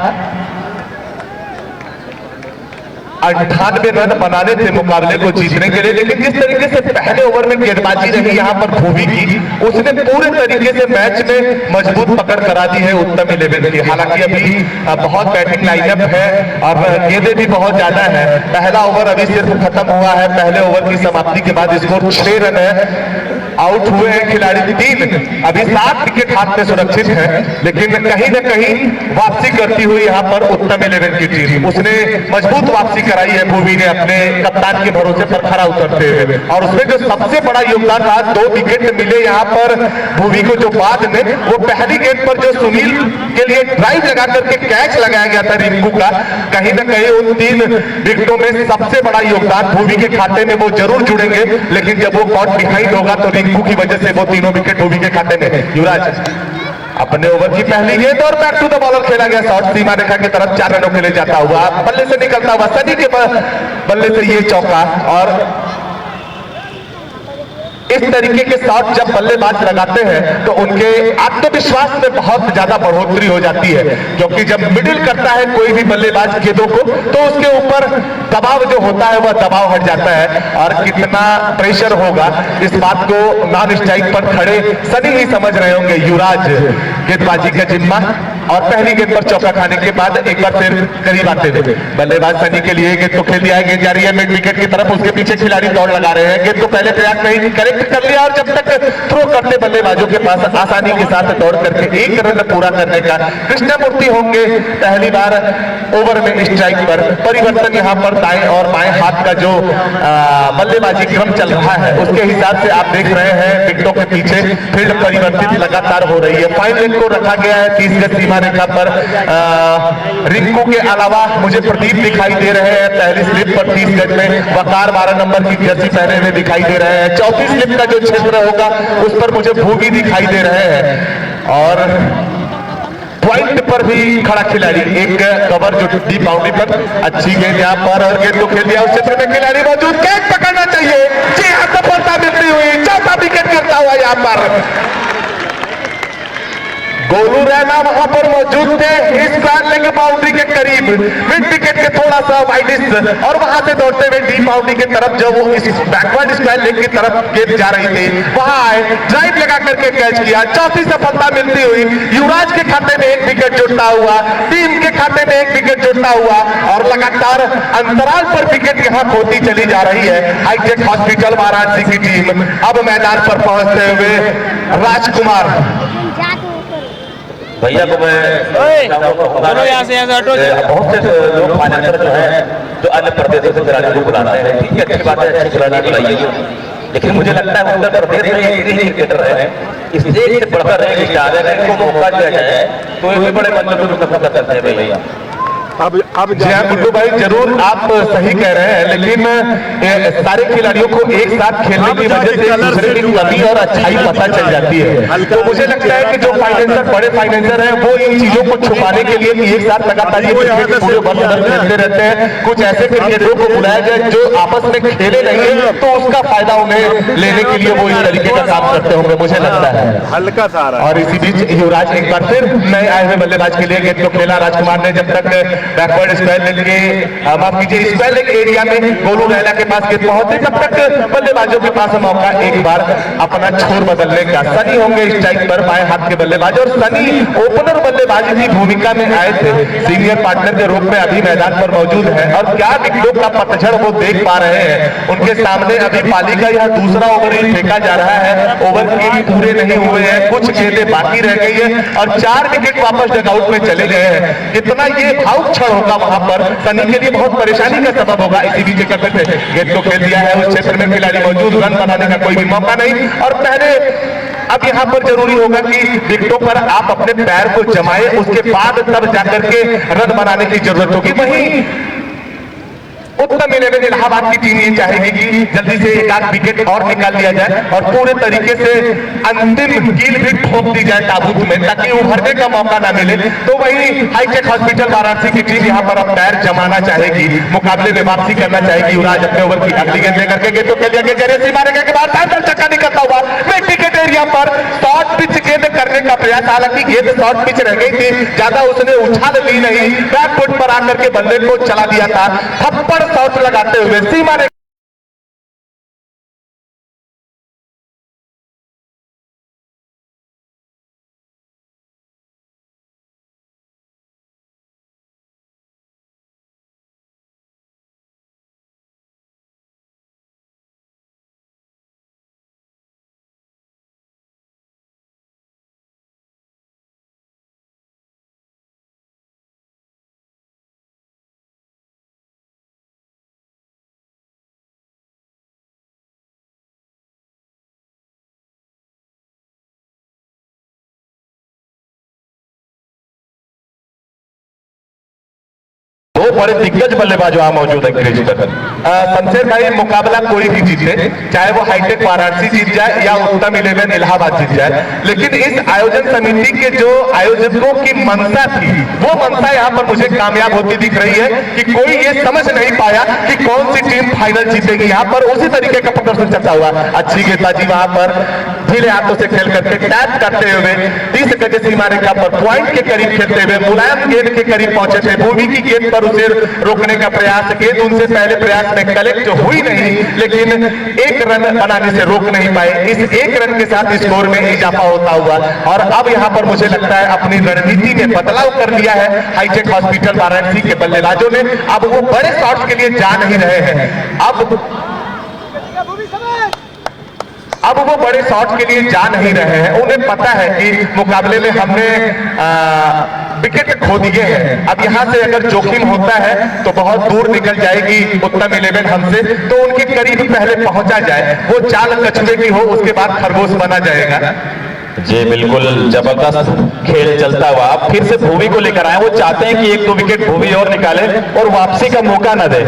98 रन बनाने थे मुकाबले को जीतने के लिए, लेकिन जिस तरीके से पहले ओवर में गेंदबाजी रही यहाँ पर भूमि की, उसने पूरे तरीके से मैच में मजबूत पकड़ करा दी है उत्तम 11 की। हालांकि अभी बहुत बैटिंग लाइनअप है और गेंदें भी बहुत ज्यादा है। पहला ओवर अभी सिर्फ खत्म हुआ है, पहले ओवर की समाप्ति के बाद स्कोर 6 रन है। आउट हुए हैं खिलाड़ी 3, अभी 7 विकेट हाथ में सुरक्षित है, लेकिन कहीं न कहीं वापसी करती हुई यहाँ पर उत्तम 11 की टीम, उसने मजबूत वापसी कराई है भूमि ने अपने कप्तान के भरोसे पर खरा उतरते हुए। और उसमें जो सबसे बड़ा योगदान था, 2 विकेट मिले यहाँ पर भूमि को, जो बाद में वो पहली गेंद पर जो सुनील के लिए ड्राइव लगा करके कैच लगाया गया था रिंकू का, कहीं न कहीं उन 3 विकेटों में सबसे बड़ा योगदान भूमि के खाते में वो जरूर जुड़ेंगे। लेकिन जब वो कॉट बिहाइंड होगा तो रिंकू की वजह से वो 3 विकेट भूमि के खाते में। युवराज अपने ओवर की पहली गेंद और बैक टू द बॉलर खेला गया शॉट, सीमा रेखा की तरफ 4 रनों के लिए जाता हुआ, बल्ले से निकलता हुआ सनी के बल्ले से ये चौका। और इस तरीके के शॉट जब बल्लेबाज लगाते हैं तो उनके आत्मविश्वास में बहुत ज्यादा बढ़ोतरी हो जाती है, क्योंकि जब मिडिल करता है कोई भी बल्लेबाज गेंदों को तो उसके ऊपर दबाव जो होता है वह दबाव हट जाता है। और कितना प्रेशर होगा इस बात को नॉन स्ट्राइक पर खड़े सनी ही समझ रहे होंगे। युवराज गेंदबाजी का जिम्मा और पहली गेंद पर चौका खाने के बाद एक बार फिर करीब आते हुए बल्लेबाज सनी के लिए गेंद तो खेल दिया है, गेंद जा रही है मिड विकेट की तरफ, उसके पीछे खिलाड़ी दौड़ लगा रहे हैं, गेंद को पहले प्रयास नहीं करेक्ट कर लिया और जब तक थ्रो करते बल्लेबाजों के पास आसानी के साथ दौड़ करके एक रन पूरा करने का कृष्णमूर्ति होंगे पहली बार ओवर में स्ट्राइक पर। परिवर्तन यहाँ पर दाएं और बाएं हाथ का जो बल्लेबाजी क्रम चल रहा है उसके हिसाब से आप देख रहे हैं विकेटों के पीछे फील्ड परिवर्तित लगातार हो रही है। फाइन लेग को रखा गया है 30 गज सीमा रेखा पर। रिंकू के अलावा मुझे प्रदीप दिखाई दे रहे हैं पहली स्लिप पर 30 गज में, वकार 12 नंबर की जर्सी पहने हुए दिखाई दे रहे हैं। चौथी स्लिप का जो क्षेत्र होगा उस पर मुझे भूवी दिखाई दे रहे हैं और पॉइंट पर भी खड़ा खिलाड़ी एक कवर जो डीप बाउंड्री पर अच्छी गेंद यहाँ पर और गेंद को खेल दिया उस क्षेत्र में खिलाड़ी मौजूद, कैच पकड़ना चाहिए जी हाँ, सफलता मिलती हुई चौथा विकेट गिरता हुआ यहाँ पर। गोलू रैना वहां पर मौजूद थे इस लेग बाउंड्री के करीब मिड विकेट के थोड़ा सा वाइडिस्ट और वहां से दौड़ते हुए डीप बाउंड्री की तरफ जब वो इस बैकवर्ड स्क्वायर लेग की तरफ गेंद जा रही थी वहां आए ड्राइव लगा करके कैच किया, चौथी सफलता मिलती हुई युवराज के खाते में एक विकेट जुड़ता हुआ, टीम के खाते में एक विकेट जुड़ता हुआ और लगातार अंतराल पर विकेट यहां खोती चली जा रही है। हाईटेक हॉस्पिटल वाराणसी की टीम अब मैदान पर पहुंचते हुए राजकुमार भैया को मैं चलो यहाँ से हटो। बहुत से लोग फाइनेंसर जो है जो अन्य प्रदेशों से खिलाड़ी को बुलाते हैं, ठीक है अच्छी बात है, अच्छी खिलाड़ी बुलाइए, लेकिन मुझे लगता है उत्तर प्रदेश में एक ही क्रिकेटर है इससे एक बढ़कर एक स्टार है, इनको मौका दिया जाए तो ये बड़े मतलब सफल कर सकते हैं भैया। अब जी हाँ गुड्डू भाई जरूर आप सही कह रहे हैं, लेकिन सारे खिलाड़ियों को एक साथ खेलने की वजह से एक दूसरे की कमी और अच्छाई पता चल जाती है। तो मुझे लगता है कि जो फाइनेंसर बड़े फाइनेंसर हैं वो इन चीजों को छुपाने के लिए एक साथ लगातार पूरे वर्ष भर खेलते रहते हैं, कुछ ऐसे क्रिकेटरों को बुलाया जाए जो आपस में खेले नहीं है तो उसका फायदा उन्हें लेने के लिए वो इस तरीके का काम करते होंगे मुझे लगता है। हल्का सा और इसी बीच युवराज एक बार फिर नए आए हुए बल्लेबाज के लिए गेंद को खेला राजकुमार ने, जब तक बैकवर्ड स्क्वायर लेग के माफ कीजिए स्क्वायर लेग एरिया में गोलू रैना के पास गेंद पहुंचे तब तक बल्लेबाजों के पास मौका एक बार अपना छोर बदलने का। सनी होंगे स्ट्राइक पर बाएं हाथ के बल्लेबाज और सनी ओपनर बल्लेबाजी की भूमिका में आए थे, सीनियर पार्टनर के रूप में अभी मैदान पर मौजूद है और क्या विकेटों का पतझड़ वो देख पा रहे हैं। उनके सामने अभी पाली का यह दूसरा ओवर ही फेंका जा रहा है, ओवर के पूरे नहीं हुए हैं, कुछ गेंदें बाकी रह गई है और 4 विकेट वापस डगआउट में चले गए हैं। कितना ये भावुक क्षण होगा वहां पर सनी के लिए बहुत परेशानी का सबब होगा। इसी बीच करते थे गेंद को खेल दिया है उस क्षेत्र में खिलाड़ी मौजूद, रन बनाने का कोई भी मौका नहीं और पहले अब यहां पर जरूरी होगा कि विकेटों पर आप अपने पैर को जमाए उसके बाद तब जाकर के रन बनाने की जरूरत होगी। वहीं उत्तम इलेवन इलाहाबाद की टीम ये चाहेगी कि जल्दी से एक आध विकेट और निकाल लिया जाए और पूरे तरीके से अंतिम कील भी ठोक दी जाए ताबूत में ताकि उभरने का मौका ना मिले। तो वही हाईटेक हॉस्पिटल वाराणसी की टीम यहाँ पर अब पैर जमाना चाहेगी, मुकाबले में वापसी करना चाहेगी। युवराज अपने ओवर की अगली गेंद लेकर के गेंद तो खेल दिया जरिए मारेगा के बाद शानदार छक्का निकलता हुआ मिड विकेट एरिया पर शॉर्ट पिच गेंद करने का प्रयास, हालांकि गेंद शॉर्ट पिच रह गई थी, ज्यादा उसने उछाल ली नहीं, बैक फुट पर आकर के बल्ले को चला दिया था, थप्पड़ शॉट लगाते हुए सीमा ने दो बड़े दिग्गज बल्लेबाज वहां मौजूद है क्रीज पर। शमशेर भाई मुकाबला कोई भी जीते, चाहे वो हाईटेक वाराणसी जीत जाए या उत्तम इलेवन इलाहाबाद जीत जाए, लेकिन इस आयोजन समिति के जो आयोजकों की मंशा थी वो मंशा यहाँ पर मुझे कामयाब होती दिख रही है कि कोई ये समझ नहीं पाया कि कौन सी टीम फाइनल जीतेगी। यहाँ पर उसी तरीके का प्रदर्शन चलता हुआ अच्छी गेंदबाजी वहां पर ढीले हाथों से खेल करके टैप करते हुए 30 गज सीमा रेखा पर पॉइंट के करीब खेलते हुए मुलायम गेंद के करीब पहुंचे थे, भूमि की गेंद पर उसे उन्हें रोकने का प्रयास, गेंद उनसे पहले प्रयास में कलेक्ट हुई नहीं, लेकिन एक रन बनाने से रोक नहीं पाए। इस एक रन के साथ स्कोर में इजाफा होता हुआ और अब यहां पर मुझे लगता है अपनी रणनीति में बदलाव कर लिया है हाईटेक हॉस्पिटल वाराणसी के बल्लेबाजों ने। अब वो बड़े शॉट्स के लिए जा नहीं रहे हैं, अब वो बड़े शॉट के लिए जा नहीं रहे हैं। उन्हें पता है कि मुकाबले में हमने विकेट खो दिए हैं, अब यहां से अगर जोखिम होता है तो बहुत दूर निकल जाएगी उत्तम 11 हमसे, तो उनके करीब पहले पहुंचा जाए। वो चाल कछुए की हो, उसके बाद खरगोश बना जाएगा। जी बिल्कुल जबरदस्त खेल चलता हुआ अब फिर से भूवी को लेकर आए। वो चाहते हैं कि 1-2 विकेट भूवी और निकाले और वापसी का मौका न दे।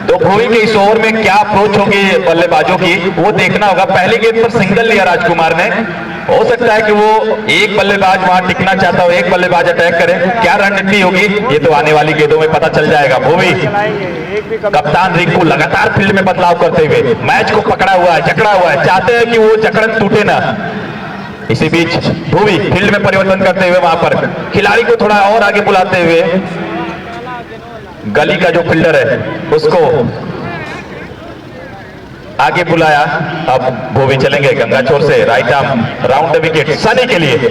तो भूवी के इस ओवर में क्या अप्रोच होगी बल्लेबाजों की, वो देखना होगा। पहली गेंद पर सिंगल लिया राजकुमार ने, हो सकता है कि वो एक बल्लेबाज वहां टिकना चाहता हो, एक बल्लेबाज अटैक करे। क्या रणनीति होगी ये तो आने वाली गेंदों में पता चल जाएगा। भूवी कप्तान रिंकू लगातार फील्ड में बदलाव करते हुए मैच को पकड़ा हुआ है, जकड़ा हुआ है, चाहते हैं कि वो जकड़न टूटे ना। इसी बीच भूवी फील्ड में परिवर्तन करते हुए वहां पर खिलाड़ी को थोड़ा और आगे बुलाते हुए गली का जो फील्डर है उसको आगे बुलाया। अब भूवी चलेंगे गंगाचोर से, right arm round the wicket Sunny के लिए।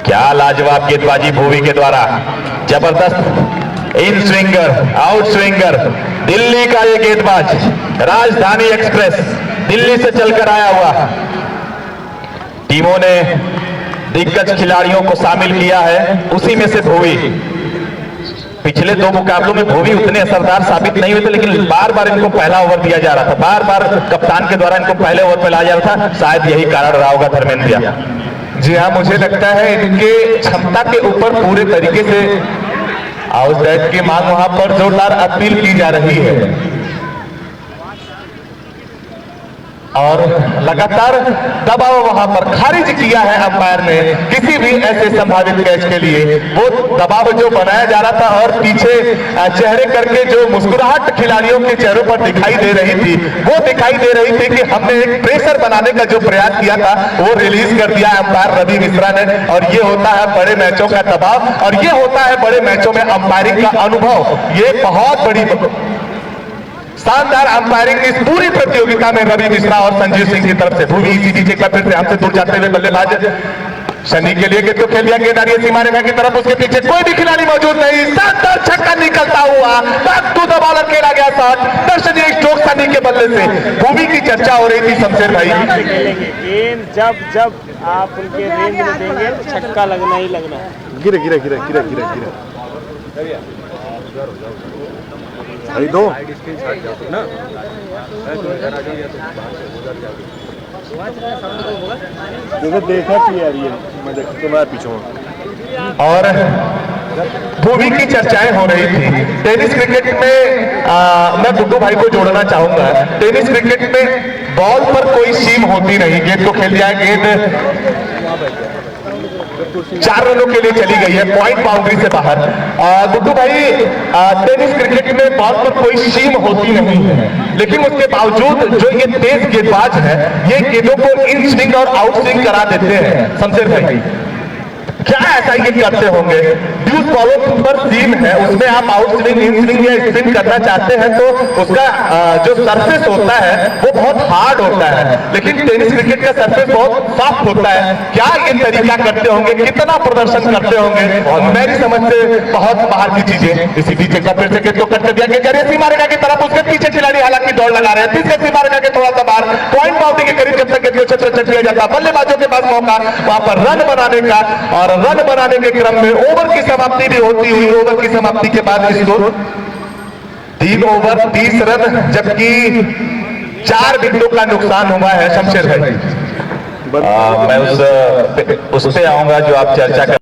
क्या लाजवाब गेंदबाजी भूवी के द्वारा, जबरदस्त इन स्विंगर आउट स्विंगर। दिल्ली का ये गेंदबाज, राजधानी एक्सप्रेस दिल्ली से चलकर आया हुआ। टीमों ने दिग्गज खिलाड़ियों को शामिल किया है, उसी में से भूवी। पिछले 2 मुकाबलों में भूवी उतने असरदार साबित नहीं हुए थे, लेकिन बार बार इनको पहला ओवर दिया जा रहा था, बार बार कप्तान के द्वारा इनको पहले ओवर पे लाया जा रहा था। शायद यही कारण रहा होगा धर्मेंद्र। जी हाँ, मुझे लगता है इनके क्षमता के ऊपर पूरे तरीके से आउटसाइड की मांग वहां पर जोरदार अपील की जा रही है और लगातार दबाव वहां पर खारिज किया है अंपायर ने किसी भी ऐसे संभावित कैच के लिए। वो दबाव जो बनाया जा रहा था और पीछे चेहरे करके जो मुस्कुराहट खिलाड़ियों के चेहरों पर दिखाई दे रही थी, वो दिखाई दे रही थी कि हमने एक प्रेशर बनाने का जो प्रयास किया था वो रिलीज कर दिया अंपायर रवि मिश्रा ने। और ये होता है बड़े मैचों का दबाव और ये होता है बड़े मैचों में अंपायरिंग का अनुभव। ये बहुत बड़ी शानदार अंपायरिंग इस पूरी प्रतियोगिता में रवि मिश्रा और संजीव सिंह की तरफ से। भूवी इसी बीच एक बार फिर से हमसे दूर जाते हुए बल्लेबाज शनि के लिए तो खेल दिया गेंद सीमा रेखा की तरफ, उसके पीछे कोई भी खिलाड़ी मौजूद नहीं। शानदार छक्का निकलता हुआ बैक टू द बॉलर खेला गया शॉट, दर्शनीय स्ट्रोक सनी के बल्ले से। भूवी की चर्चा हो रही थी शमशेर भाई। गेंद जब जब आप उनके रेंज में देंगे तो छक्का लगना ही लगना। गिरा गिरा गिरा गिरा गिरा गिरा अरे दो ना देखा कि यार ये मैं तुम्हारे पीछे हूँ। और भूवी की चर्चाएं हो रही थी। टेनिस क्रिकेट में मैं गुड्डू भाई को जोड़ना चाहूंगा। टेनिस क्रिकेट में बॉल पर कोई सीम होती नहीं, गेंद को खेल दिया, गेंद 4 रनों के लिए चली गई है, पॉइंट बाउंड्री से बाहर। गुड्डू भाई, टेनिस क्रिकेट में बॉल पर कोई सीम होती नहीं है, लेकिन उसके बावजूद जो ये तेज गेंदबाज है ये गेंदों को इन स्विंग और आउट स्विंग करा देते हैं। शमशेर भाई क्या ऐसा ये करते होंगे? ड्यूस बॉलों पर सीम है, उसमें आप आउट स्विंग इन स्विंग या स्पिन करना चाहते हैं तो उसका जो सरफेस होता है वो बहुत हार्ड होता है, लेकिन टेनिस क्रिकेट का सरफेस बहुत सॉफ्ट होता है। क्या ये तरीका करते होंगे, कितना प्रदर्शन करते होंगे, और मेरी समझ से बहुत बाहर की चीजें। इसी बीच एक बार फिर से गेंद को कट कर दिया गया, जरिए सीमा रेखा की तरफ, उसके पीछे खिलाड़ी हालांकि दौड़ लगा रहे हैं, तीसरे सीमा रेखा के थोड़ा सा बाहर, पॉइंट बाउंड्री के करीब जब तक गेंद को छट दिया जाता, बल्लेबाजों के पास मौका वहां पर रन बनाने का। और रन बनाने के क्रम में ओवर की समाप्ति भी होती हुई, ओवर की समाप्ति के बाद स्कोर 3 ओवर 30 रन, जबकि 4 विकेटों का नुकसान हुआ है। शमशेर भाई मैं उस पे आऊंगा जो आप चर्चा कर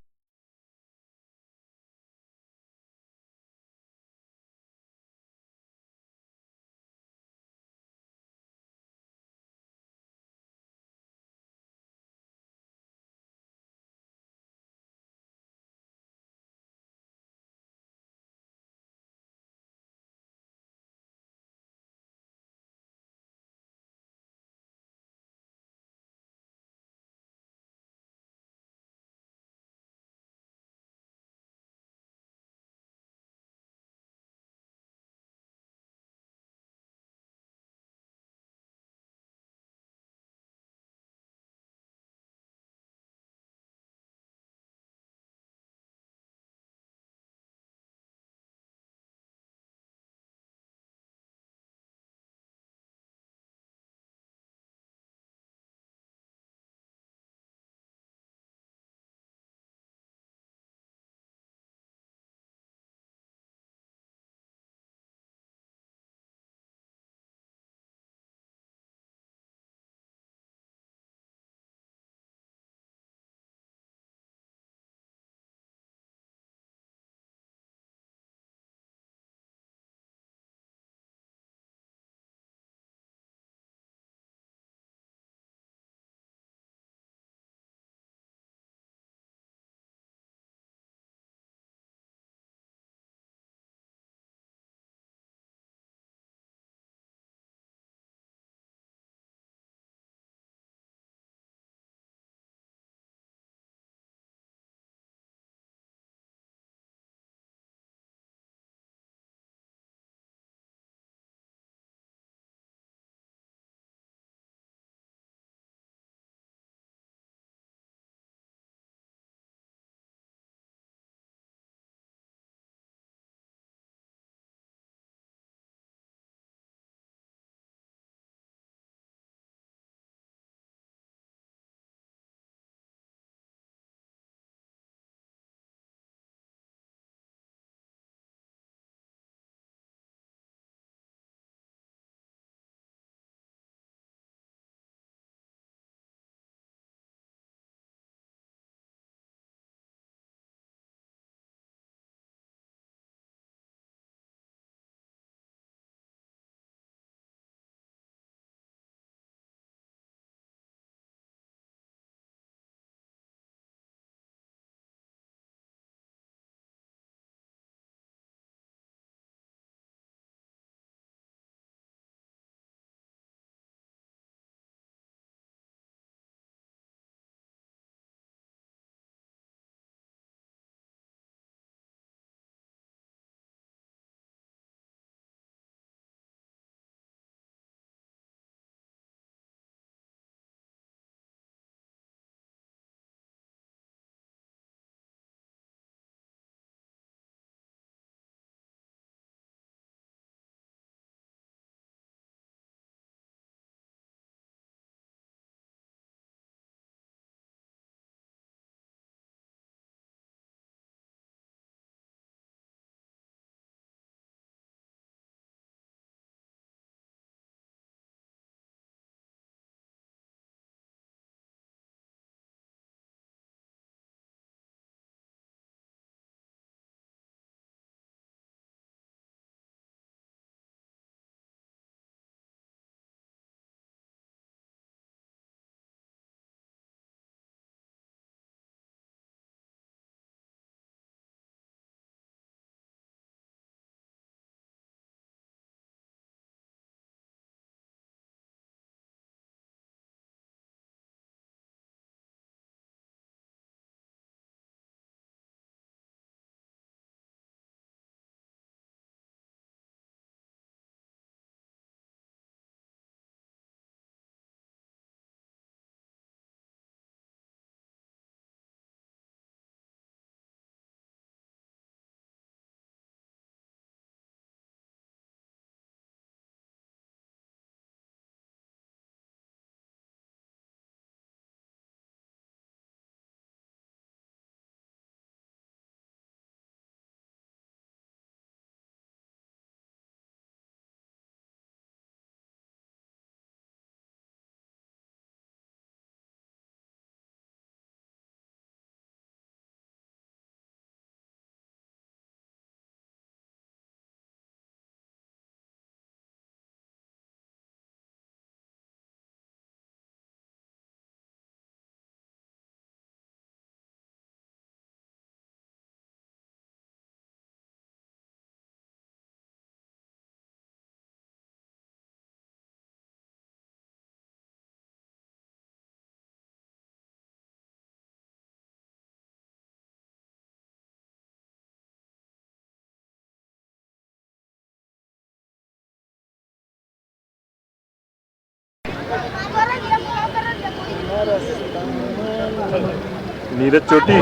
नीरज चोटी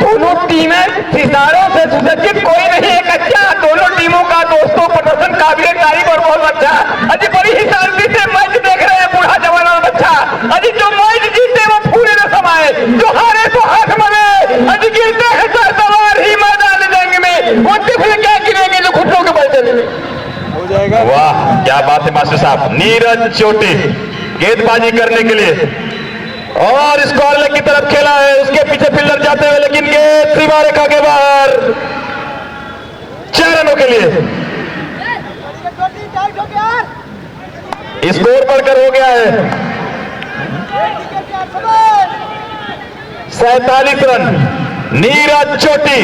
दोनों टीमें सितारों से सुसज्जित कोई नहीं है कच्चा। दोनों टीमों का दोस्तों प्रदर्शन काबिल तारीफ और बहुत अच्छा। अजी बड़ी ही शांति से मैच देख रहे हैं बूढ़ा जवान और बच्चा। अजी जो मैच जीते वो पूरे न समाये, जो हारे तो हाथ मरे। अजी गिरते हैं सर सवार ही मैदान जंग में, वो तिफल क्या गिरेंगे जो घुटनों के बल चले। हो जाएगा। वाह क्या बात है मास्टर साहब। नीरज चोटी गेंदबाजी करने के लिए और स्क्वायर लेग की तरफ खेला है, उसके पीछे फील्डर जाते हुए, लेकिन गेंद सीमा रेखा के बाहर 4 रनों के लिए। स्कोर बढ़कर हो गया है 47 रन। नीरज चोटी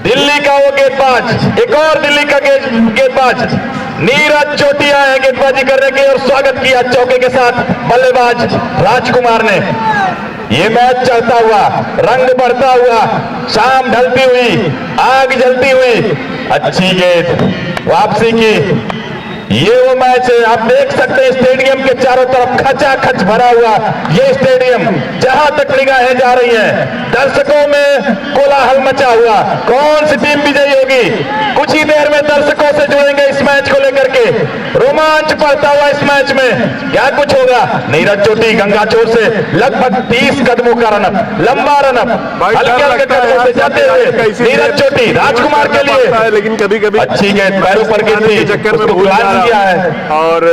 दिल्ली का वो गेंदबाज, एक और दिल्ली का गेंदबाज नीरज चोटी आए हैं गेंदबाजी करने के और स्वागत किया चौके के साथ बल्लेबाज राजकुमार ने। ये मैच चलता हुआ, रंग बढ़ता हुआ, शाम ढलती हुई, आग जलती हुई, अच्छी गेंद वापसी की। ये वो मैच है, आप देख सकते हैं स्टेडियम के चारों तरफ खचाखच भरा हुआ ये स्टेडियम, जहां तक निगाहें जा रही हैं दर्शकों में कोलाहल मचा हुआ। कौन सी टीम विजयी होगी? कुछ ही देर में दर्शकों से जुड़ेंगे इस मैच को लेकर के। रोमांच बढ़ता हुआ इस मैच में क्या कुछ होगा। नीरज चोटी गंगाचोर से लगभग 30 कदमों का रनअप, लंबा रनअप, हल्के हल्के कदमों से जाते हुए नीरज चोटी राजकुमार के लिए, लेकिन कभी कभी अच्छी गेंद पैरों पर गिरती, चक्कर में उसको किया है और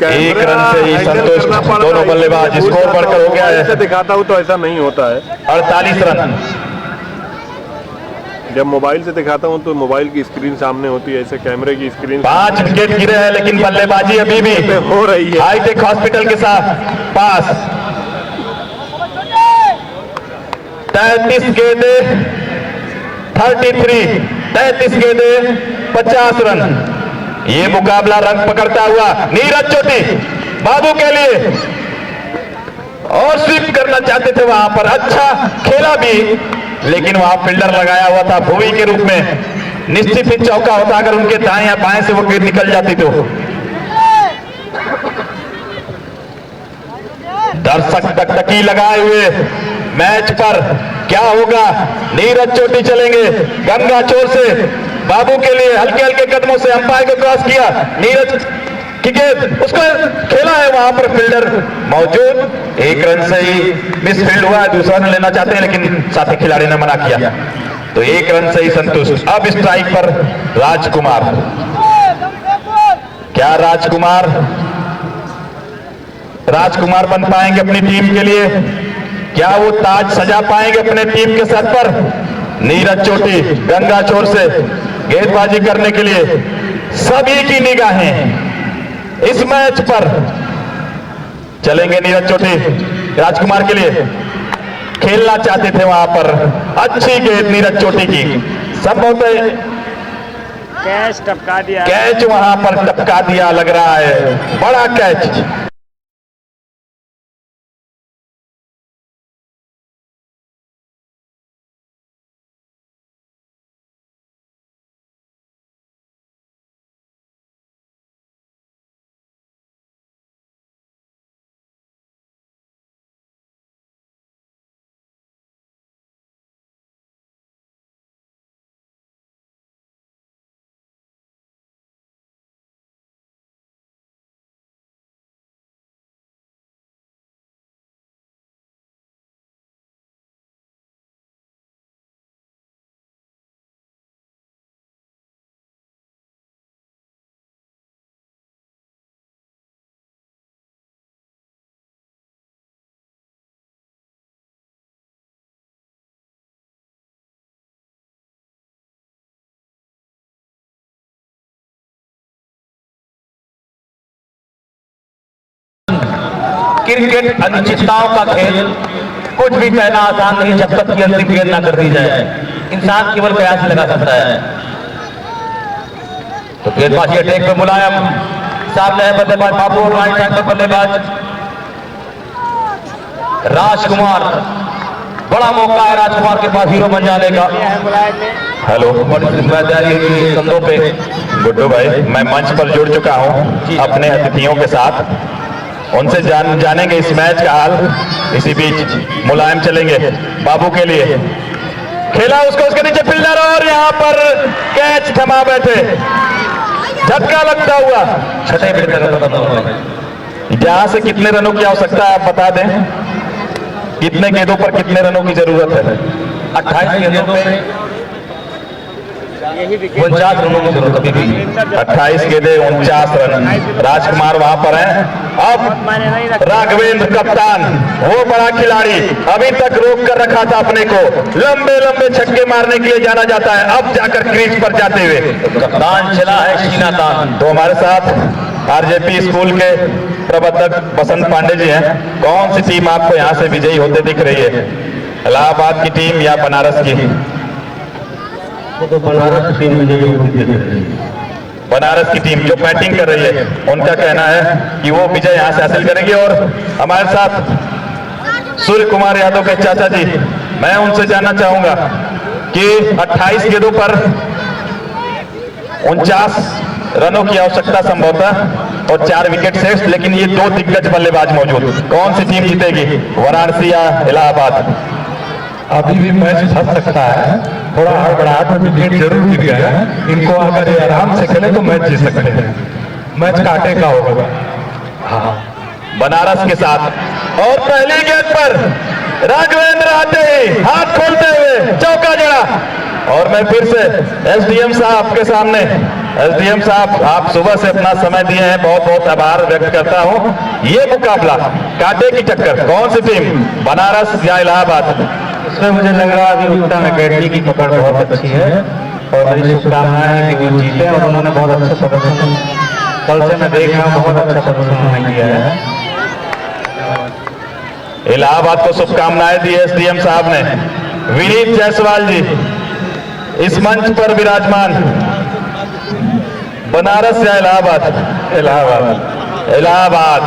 1 रन से ही संतुष्ट दोनों बल्लेबाज। स्कोर बढ़कर हो गया है। ऐसे दिखाता हूं तो ऐसा नहीं होता है। 48 रन। जब मोबाइल से दिखाता हूं तो मोबाइल की स्क्रीन सामने होती है, ऐसे कैमरे की स्क्रीन 5 विकेट गिरे हैं, लेकिन बल्लेबाजी अभी भी हो रही है। हाईटेक हॉस्पिटल के साथ पास 33 गेंदे 33 गेंदे 50 रन। ये मुकाबला रंग पकड़ता हुआ नीरज चोटी बाबू के लिए और स्वीप करना चाहते थे वहां पर, अच्छा खेला भी, लेकिन वहां फील्डर लगाया हुआ था भुवी के रूप में। निश्चित ही चौका होता अगर उनके दाएं या बाएं से वो गेंद निकल जाती तो। दर्शक टकटकी लगाए हुए मैच पर क्या होगा। नीरज चोटी चलेंगे गंगाचोर से बाबू के लिए, हल्के हल्के कदमों से अंपायर को क्रॉस किया। नीरज की गेंद उसको खेला है, वहां पर फील्डर मौजूद। 1 रन से ही मिस फील्ड हुआ है, दूसरा रन लेना चाहते हैं लेकिन साथी खिलाड़ी ने मना किया, तो 1 रन से ही संतुष्ट। अब स्ट्राइक पर राजकुमार। क्या राजकुमार बन पाएंगे अपनी टीम के लिए? क्या वो ताज सजा पाएंगे अपने टीम के सर पर? नीरज चोटी गंगाचोर से गेंदबाजी करने के लिए सभी की निगाहें इस मैच पर चलेंगे। नीरज चोटी राजकुमार के लिए खेलना चाहते थे वहां पर, अच्छी गेंद नीरज चोटी की, संभवतः कैच टपका दिया, कैच वहां पर टपका दिया लग रहा है, बड़ा कैच। क्रिकेट अनिश्चितताओं का खेल, कुछ भी कहना आसान नहीं जब तक कि अंतिम गेंद ना कर दी जाए। इंसान केवल प्रयास लगा सकता है। तो गेंदबाजी अटैक पे मुलायम, सामने है बल्लेबाज बाबू और राइट हैंड पर बल्लेबाज राजकुमार। बड़ा मौका है राजकुमार के पास हीरो बन जाने का। हेलो, बड़ी जिम्मेदारी है कंधों पे। गुड्डू भाई, मैं मंच पर जुड़ चुका हूं अपने अतिथियों के साथ। उनसे जानेंगे इस मैच का हाल। इसी बीच मुलायम चलेंगे बाबू के लिए, खेला उसको, उसके नीचे फील्डर और यहाँ पर कैच थमा बैठे, झटका लगता हुआ। छठे विकेट का यहां से कितने रनों की आवश्यकता है आप बता दें, कितने गेंदों पर कितने रनों की जरूरत है? 28 गेंदों पे 49 रनों की जरूरत अभी भी। 28 गेंदे 49 रन। राजकुमार वहां पर हैं। अब राघवेंद्र कप्तान, वो बड़ा खिलाड़ी, अभी तक रोक कर रखा था अपने को, लंबे लंबे छक्के मारने के लिए जाना जाता है, अब जाकर क्रीज पर जाते हुए कप्तान चला है शीना दान। तो हमारे साथ आरजेपी स्कूल के प्रबंधक बसंत पांडे जी हैं। कौन सी टीम आपको यहाँ से विजयी होते दिख रही है, इलाहाबाद की टीम या बनारस की? तो बनारस टीम विजयी होती दिख रही है। बनारस की टीम जो बैटिंग कर रही है, उनका कहना है कि वो विजय यहां से हासिल करेंगे। और हमारे साथ सूर्य कुमार यादव के चाचा जी, मैं उनसे जानना चाहूंगा कि 28 गेंदों पर 49 रनों की आवश्यकता संभवतः और 4 विकेट शेष, लेकिन ये 2 दिग्गज बल्लेबाज मौजूद, कौन सी टीम जीतेगी, वाराणसी या इलाहाबाद? अभी भी मैच फंस सकता है, थोड़ा हड़बड़ाहट में विकेट जरूर गिर गया है। इनको अगर ये आराम से खेले तो मैच जीत सकते हैं, मैच काटे का होगा। हाँ, बनारस के साथ, और पहली गेंद पर राघवेंद्र आते ही हाथ खोलते हुए चौका जड़ा। और मैं फिर से एसडीएम साहब के सामने, एसडीएम साहब आप सुबह से अपना समय दिए हैं, बहुत बहुत आभार व्यक्त करता हूं। ये मुकाबला कांटे की टक्कर, कौन सी टीम, बनारस या इलाहाबाद? इसमें मुझे लग रहा है अभी उत्तम अकेडमी की पकड़ बहुत अच्छी है और मेरी शुभकामनाएं हैं कि वो जीते और उन्होंने बहुत अच्छा प्रदर्शन, कल से मैं देख रहा हूँ बहुत अच्छा प्रदर्शन उन्होंने किया है। इलाहाबाद को शुभकामनाएं दी एसडीएम साहब ने। विनीत जायसवाल जी इस मंच पर विराजमान, बनारस या इलाहाबाद? इलाहाबाद। इलाहाबाद।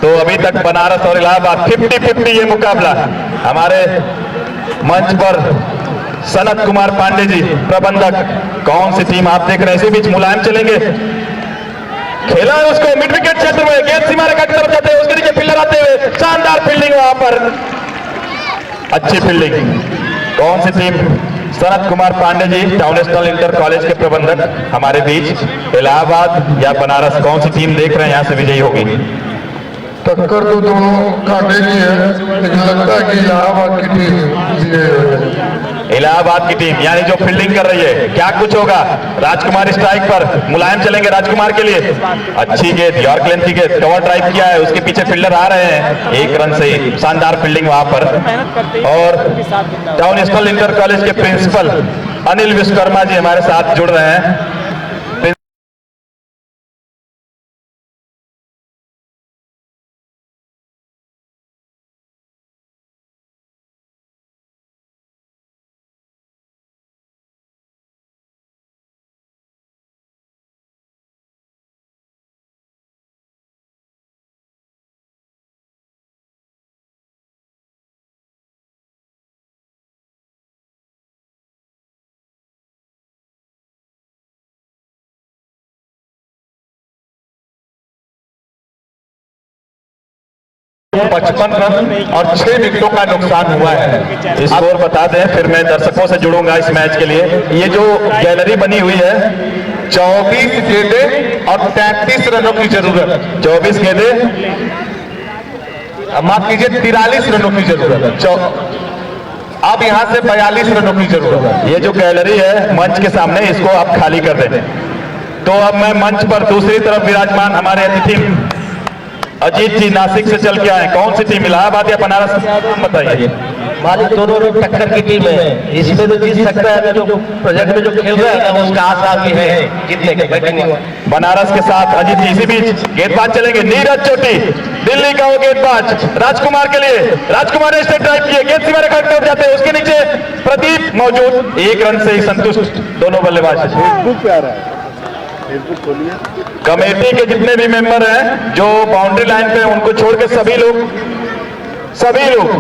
तो अभी तक बनारस और इलाहाबाद 50-50 ये मुकाबला। हमारे मंच पर सनत कुमार पांडे जी प्रबंधक, कौन सी टीम आप देख रहे हैं? इसी बीच मुलायम चलेंगे, खेला है उसको मिड विकेट क्षेत्र में, गेंद सीमा रेखा की तरफ जाते हुए उसके नीचे फील्डर आते हुए, शानदार फील्डिंग वहां पर, अच्छी फील्डिंग। कौन सी team? Sanat Kumar Pandey ji town national inter college के प्रबंधक हमारे बीच, इलाहाबाद या बनारस, कौन सी टीम देख रहे हैं यहां से विजयी होगी? टक्कर तो दोनों कांटे की है, लेकिन लगता है कि इलाहाबाद की टीम, इलाहाबाद की टीम, यानी जो फील्डिंग कर रही है। क्या कुछ होगा? राजकुमार स्ट्राइक पर, मुलायम चलेंगे राजकुमार के लिए, अच्छी गेंद, यॉर्क लेंथ की गेंद, कवर ड्राइव किया है, उसके पीछे फील्डर आ रहे हैं, 1 रन से शानदार फील्डिंग वहां पर। और टाउन नेशनल इंटर कॉलेज के प्रिंसिपल अनिल विश्वकर्मा जी हमारे साथ जुड़ रहे हैं। तो 55 रन और 6 विकेटों का नुकसान हुआ है। स्कोर बता दें, फिर मैं दर्शकों से जुड़ूंगा इस मैच के लिए। ये जो गैलरी बनी हुई है, 24 गेंदें और 33 रनों की जरूरत, 24 गेंदे, माफ कीजिए 43 रनों की जरूरत, अब यहां से 42 रनों की जरूरत है। ये जो गैलरी है मंच के सामने, इसको आप खाली कर दें। तो अब मैं मंच पर दूसरी तरफ विराजमान हमारे अतिथि अजीत जी नासिक से चल के आए, कौन सी टीम, इलाहाबाद या बनारस, बताइए। हमारी दोनों टक्कर की टीम है, इसमें तो जीत सकता है। जो प्रोजेक्ट में जो खेल रहा है उसका आशा भी है जीतने के, बैटिंग बनारस के साथ अजीत जी। इसी बीच गेंदबाज चलेंगे, नीरज चोटी दिल्ली का वो गेंदबाज, राजकुमार के लिए, राजकुमार ने स्ट्रेट ड्राइव किए, गेंद सीमा रेखा की तरफ जाते हैं, उसके नीचे प्रदीप मौजूद, 1 रन से ही संतुष्ट दोनों बल्लेबाज। कमेटी के जितने भी मेंबर हैं जो बाउंड्री लाइन पे, उनको छोड़ के सभी लोग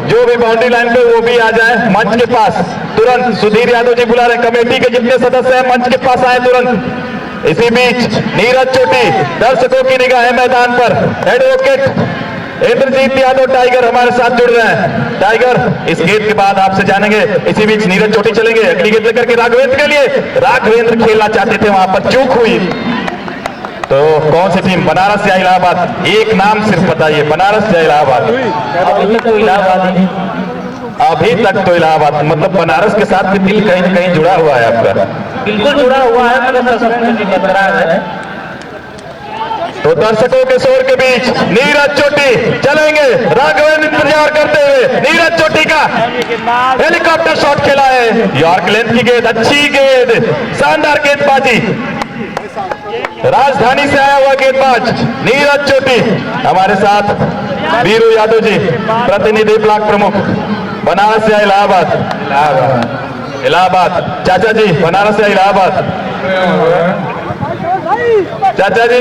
जो भी बाउंड्री लाइन पे वो भी आ जाएं मंच के पास तुरंत। सुधीर यादव जी बुला रहे हैं, कमेटी के जितने सदस्य हैं मंच के पास आए तुरंत। इसी बीच नीरज चोटी, दर्शकों की निगाहें मैदान पर। एडवोकेट इंद्रजीत यादव टाइगर हमारे साथ जुड़ रहे हैं। टाइगर, इस गेंद के बाद आपसे जानेंगे। इसी बीच नीरज चोटी चलेंगे अगली गेंद लेकर के राघवेंद्र के लिए। राघवेंद्र खेलना चाहते थे, वहां पर चूक हुई। तो कौन सी टीम? बनारस या इलाहाबाद? एक नाम सिर्फ बताइए, बनारस या इलाहाबाद? अभी तो इलाहाबाद ही। अभी तक तो इलाहाबाद, मतलब बनारस के साथ भी दिल कहीं न कहीं जुड़ा हुआ है आपका। बिल्कुल जुड़ा हुआ है, मतलब सस्पेंस लग रहा है। तो दर्शकों के शोर के बीच नीरज चोटी चलेंगे, राघवेंद्र इंतजार करते हुए। नीरज चोटी का हेलीकॉप्टर शॉट खेला है, यॉर्क लेंथ की गेंद, अच्छी गेंद, शानदार गेंदबाजी। राजधानी से आया हुआ गेंदबाज नीरज चोटी हमारे साथ। वीरू यादव जी, प्रतिनिधि ब्लॉक प्रमुख, बनारस या इलाहाबाद? इलाहाबाद। चाचा जी, बनारस या इलाहाबाद? चाचा जी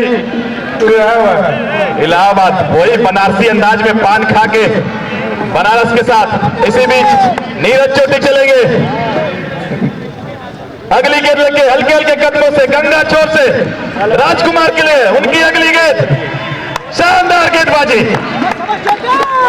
इलाहाबाद। वही बनारसी अंदाज में पान खा के बनारस के साथ। इसी बीच नीरज चोटी चलेंगे अगली गेंद लेके, हल्के हल्के कदमों से, गंगा छोर से राजकुमार के लिए उनकी अगली गेंद। शानदार गेंदबाजी,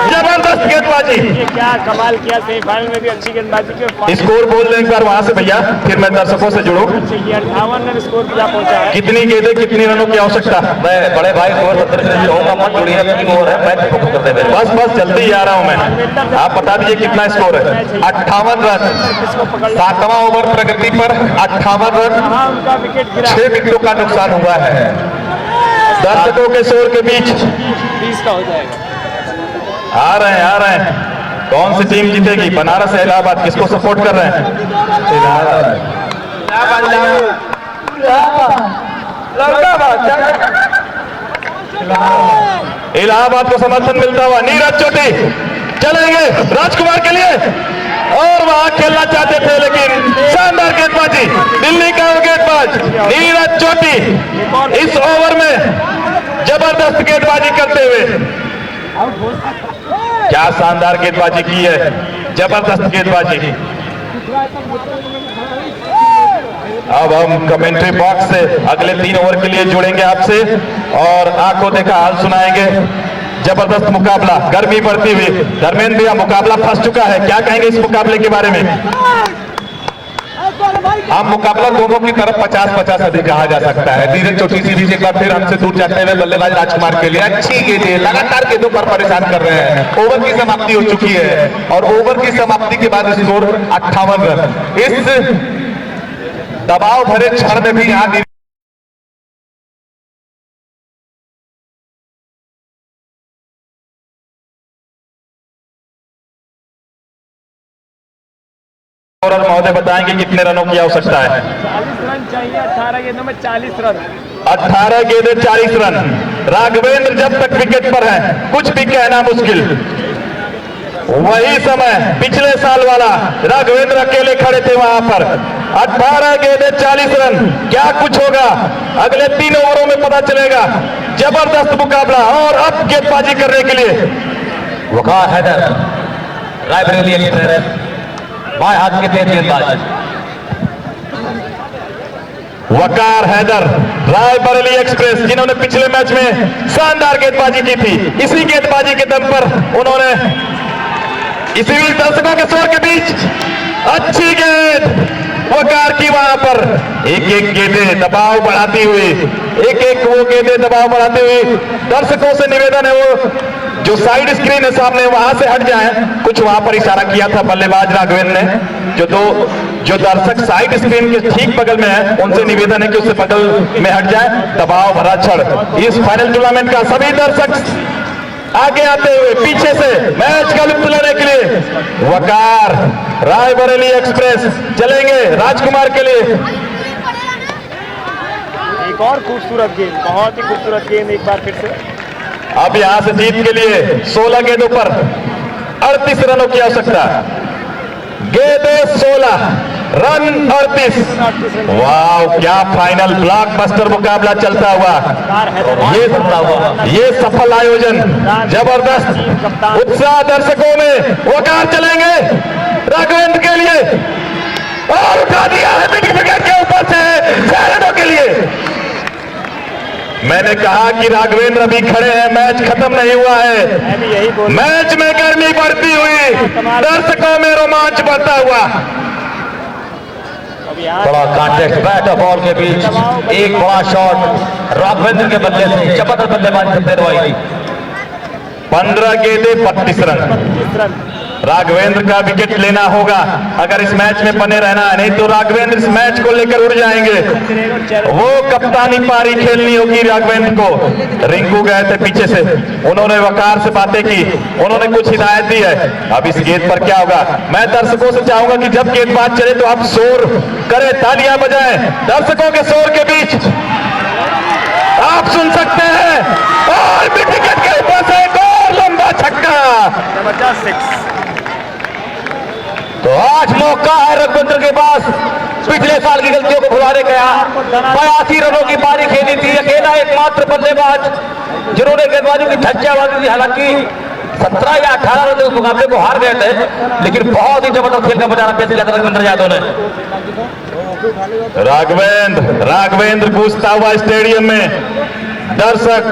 जबरदस्त गेंदबाजी। ये क्या कमाल किया, सेमीफाइनल में भी अच्छी गेंदबाजी की। स्कोर बोल दें एक बार वहां से भैया, फिर मैं दर्शकों से जुड़ूं। 58 रन स्कोर किया पहुंचा है। कितनी गेंदें, कितनी रनों की आवश्यकता? मैं बड़े भाई को 70 से कहूंगा, मत जुड़िए, 3 ओवर है, मैच फोकस करते हैं। बस बस जल्दी आ रहा हूं मैं। आप बता दीजिए कितना स्कोर है? 58 रन। किसको पकड़ 7वां ओवर प्रगति पर 58 रन, कहाँ उनका विकेट गिरा? 6 विकेटों का नुकसान हुआ है। दर्शकों के शोर के बीच 20 का हो जाएगा। आ रहे हैं। कौन सी टीम जीतेगी, बनारस या इलाहाबाद? किसको सपोर्ट कर रहे हैं? इलाहाबाद को समर्थन मिलता हुआ नीरज चोटी चलेंगे राजकुमार के लिए, और वहां खेलना चाहते थे लेकिन शानदार गेंदबाजी, दिल्ली का वो गेंदबाज नीरज चोटी इस ओवर में जबरदस्त गेंदबाजी करते हुए। क्या शानदार गेंदबाजी की है, जबरदस्त गेंदबाजी। अब हम कमेंट्री बॉक्स से अगले 3 ओवर के लिए जुड़ेंगे आपसे और आंखों देखा हाल सुनाएंगे। जबरदस्त मुकाबला, गर्मी बढ़ती हुई। धर्मेंद्र भैया, मुकाबला फंस चुका है, क्या कहेंगे इस मुकाबले के बारे में? हम मुकाबला दोनों की तरफ 50-50 अधिक कहा जा सकता है। नीरज चोटी सीरीज एक बार फिर हमसे दूर जाते हुए बल्लेबाज राजकुमार के लिए अच्छी गेंदें, लगातार गेंदों पर परेशान कर रहे हैं। ओवर की समाप्ति हो चुकी है और ओवर की समाप्ति के बाद स्कोर 58 रन। इस दबाव भरे क्षण में भी यहाँ महोदय बताएंगे कितने रनों की आवश्यकता है? 40 रन चाहिए, 18 गेंदों में 40 रन। 18 गेंदें 40 रन। राघवेंद्र जब तक विकेट पर है कुछ भी कहना मुश्किल। वही समय पिछले साल वाला, राघवेंद्र अकेले खड़े थे वहां पर। 18 गेंदें 40 रन, क्या कुछ होगा अगले 3 ओवरों में पता चलेगा। जबरदस्त मुकाबला, और अब गेंदबाजी करने के लिए वकार हैदर, रायबरेली एक्सप्रेस, बाएं हाथ के तेज गेंदबाज। वकार हैदर, रायबरेली एक्सप्रेस, जिन्होंने पिछले मैच में शानदार गेंदबाजी की थी। इसी गेंदबाजी के दम पर उन्होंने इसी बीच दर्शकों के शोर के बीच अच्छी गेंद वकार की, वहां पर एक एक गेंदें दबाव बढ़ाती हुई, एक एक वो गेंदें दबाव बढ़ाती हुई। दर्शकों से निवेदन है वो जो साइड स्क्रीन है सामने वहां से हट जाए। कुछ वहां पर इशारा किया था बल्लेबाज राघवेंद्र ने। जो दर्शक साइड स्क्रीन के ठीक बगल में है उनसे निवेदन है कि उससे बगल में हट जाए। दबाव भरा क्षण इस फाइनल टूर्नामेंट का। सभी दर्शक आगे आते हुए पीछे से मैच का लुत्फ लेने के लिए वकार, रायबरेली एक्सप्रेस चलेंगे राजकुमार के लिए। एक और खूबसूरत गेंद, बहुत ही खूबसूरत गेंद एक बार फिर से। अब यहां से जीत के लिए 16 गेंदों पर 38 रनों की आवश्यकता। गेंदें 16, रन 38। वाह, क्या फाइनल ब्लॉकबस्टर मुकाबला चलता हुआ। ये सफल आयोजन, जबरदस्त उत्साह दर्शकों में। वकार चलेंगे राघवेंद्र के लिए और उठा दिया है विकेट के ऊपर से 6 रनों के लिए। मैंने कहा कि राघवेंद्र अभी खड़े हैं, मैच खत्म नहीं हुआ है। मैं भी यही बोल मैच में गर्मी बढ़ती हुई, दर्शकों में रोमांच बढ़ता हुआ। अब यहाँ बड़ा कॉन्टेस्ट बैट और बॉल के बीच एक बड़ा शॉट राघवेंद्र के बल्ले से जबरदस्त बल्लेबाजी से दरवाई। 15 गेंदे 32 रन। 32 रन। राघवेंद्र का विकेट लेना होगा अगर इस मैच में बने रहना है, नहीं तो राघवेंद्र इस मैच को लेकर उड़ जाएंगे। वो कप्तानी पारी खेलनी होगी राघवेंद्र को। रिंकू गए थे पीछे से, उन्होंने वकार से बातें की, उन्होंने कुछ हिदायत दी है। अब इस गेंद पर क्या होगा? मैं दर्शकों से चाहूंगा कि जब गेंदबाज चले तो आप शोर करें, तालियां बजाएं। दर्शकों के शोर के बीच आप सुन सकते हैं और भी विकेट के ऊपर से एक और लंबा छक्का। जबरदस्त सिक्स। तो आज मौका है रघुवंश के पास पिछले साल की गलतियों को भुलाने गया। 82 रनों की पारी खेली थी, अकेला एकमात्र बल्लेबाज जिन्होंने गेंदबाजों की धज्जियाबाजी थी। हालांकि 17 या 18 रन उस मुकाबले को हार गए थे, लेकिन बहुत ही जबरदस्त खेल का मजा पेश किया था रघुवंश यादव ने। राघवेंद्र घुसता हुआ स्टेडियम में, दर्शक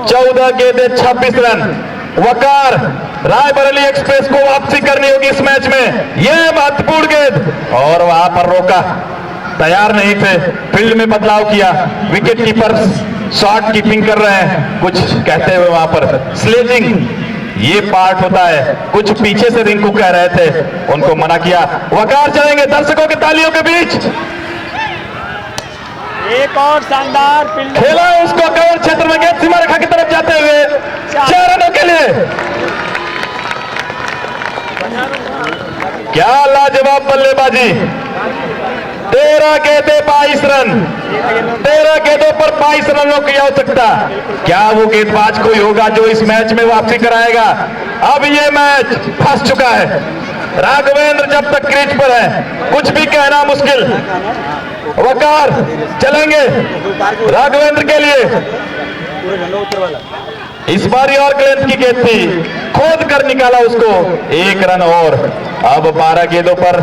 14 गेंदे 26 रन। वकार रायबरेली एक्सप्रेस को वापसी करनी होगी इस मैच में, यह महत्वपूर्ण गेंद और वहां पर रोका, तैयार नहीं थे, फील्ड में बदलाव किया। विकेट कीपर शॉट कीपिंग कर रहे हैं, कुछ कहते हुए वहां पर स्लेजिंग ये पार्ट होता है, कुछ पीछे से रिंकू कह रहे थे, उनको मना किया। वकार चलेंगे दर्शकों के तालियों के बीच। एक और शानदार फील्ड खेला उसको कवर क्षेत्र में, गेंद सीमा रेखा की तरफ जाते हुए 4 रनों के लिए। क्या लाजवाब बल्लेबाजी। 13 गेंदे 22 रन, 13 गेंदों पर 22 रनों की आवश्यकता। क्या वो गेंदबाज कोई होगा जो इस मैच में वापसी कराएगा? अब ये मैच फंस चुका है। राघवेंद्र जब तक क्रीज पर है कुछ भी कहना मुश्किल। वकार चलेंगे राघवेंद्र के लिए। इस बार और क्लेंथ की गेंद थी, खोद कर निकाला उसको, 1 रन और। अब 12 गेंदों पर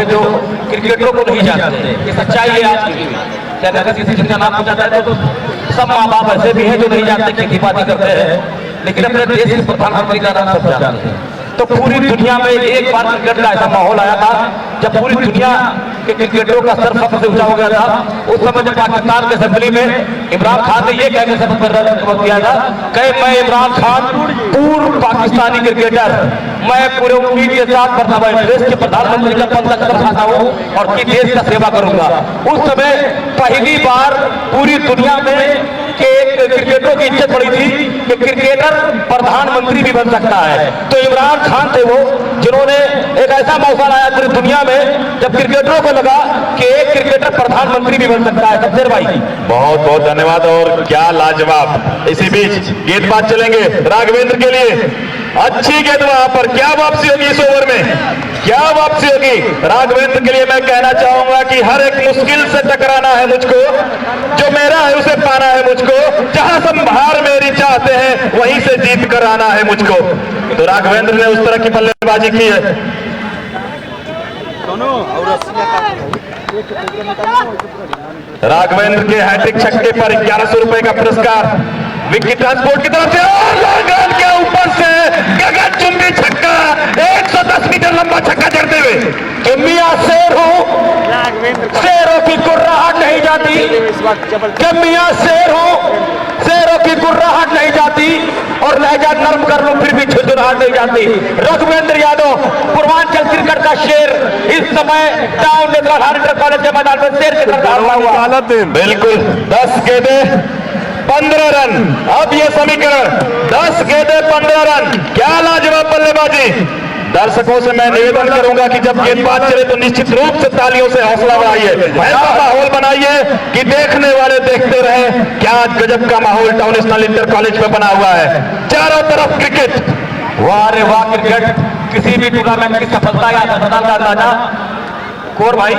जो क्रिकेटरों को नहीं जानते, ये सच्चाई है आज की। क्या अगर किसी चीज का नाम पूछा जाए तो सब माँ बाप ऐसे भी हैं जो नहीं जानते, खेती बाती करते हैं, लेकिन अपने देश के प्रधानमंत्री का नाम सब जानते हैं। तो पूरी दुनिया में एक बार क्रिकेट का ऐसा माहौल आया था जब पूरी दुनिया के क्रिकेटरों का सर सबसे ऊंचा हो गया था। उस समय जब पाकिस्तान के असेंबली में इमरान खान ने यह कहने से किया था कि मैं इमरान खान पूर्व पाकिस्तानी क्रिकेटर, मैं पूरे उम्मीद के साथ देश के प्रधानमंत्री का पद तक खाता हूँ और की देश का सेवा करूंगा। उस समय पहली बार पूरी दुनिया में के क्रिकेटरों की इज्जत बढ़ी थी कि क्रिकेटर प्रधानमंत्री भी बन सकता है। तो इमरान खान थे वो जिन्होंने एक ऐसा मौका लाया पूरी दुनिया में जब क्रिकेटरों को लगा कि एक क्रिकेटर प्रधानमंत्री भी बन सकता है। सफदर भाई बहुत बहुत धन्यवाद और क्या लाजवाब। इसी बीच गेंदबाज चलेंगे राघवेंद्र के लिए। अच्छी गेंद वहां पर, क्या वापसी होगी इस ओवर में, क्या वापसी होगी राघवेंद्र के लिए। मैं कहना चाहूंगा कि हर एक मुश्किल से टकराना है मुझको, जो मेरा है उसे पाना है मुझको, जहां संभार मेरी चाहते हैं वहीं से जीत कर आना है मुझको। तो राघवेंद्र ने उस तरह की बल्लेबाजी की है। राघवेंद्र के हैट्रिक छक्के पर 1100 रुपए का पुरस्कार विक्की ट्रांसपोर्ट की तरफ से, और लॉन्ग के ऊपर से गगनचुंबी छक्का, 110 मीटर लंबा छक्का जड़ते हुए। कि मियां शेर हूं, शेरों की गुर्राहट नहीं जाती, कि मियां शेर हूं, शेरों की गुर्राहट नहीं जाती और लहजा नर्म कर लूं फिर भी झुंझुनाहट नहीं जाती। रघुवेंद्र यादव पूर्वांचल क्रिकेट का शेर इस समय टाउन इंटर कॉलेज के मैदान में शेर के हुआ। बिल्कुल 10 गेंदे 15 रन। अब ये समीकरण 10 गेंदे 15 रन, क्या लाजवाब बल्लेबाजी। दर्शकों से मैं निवेदन करूंगा कि जब गेंदबाज चले तो निश्चित रूप से तालियों से हौसला बढ़ाइए, ऐसा माहौल बनाइए कि देखने वाले देखते रहे। क्या गजब का माहौल टाउन नेशनल इंटर कॉलेज में बना हुआ है, चारों तरफ क्रिकेट। वाह रे वाह, क्रिकेट किसी भी टूर्नामेंट की सफलता या असफलता का अंदाजा कोर भाई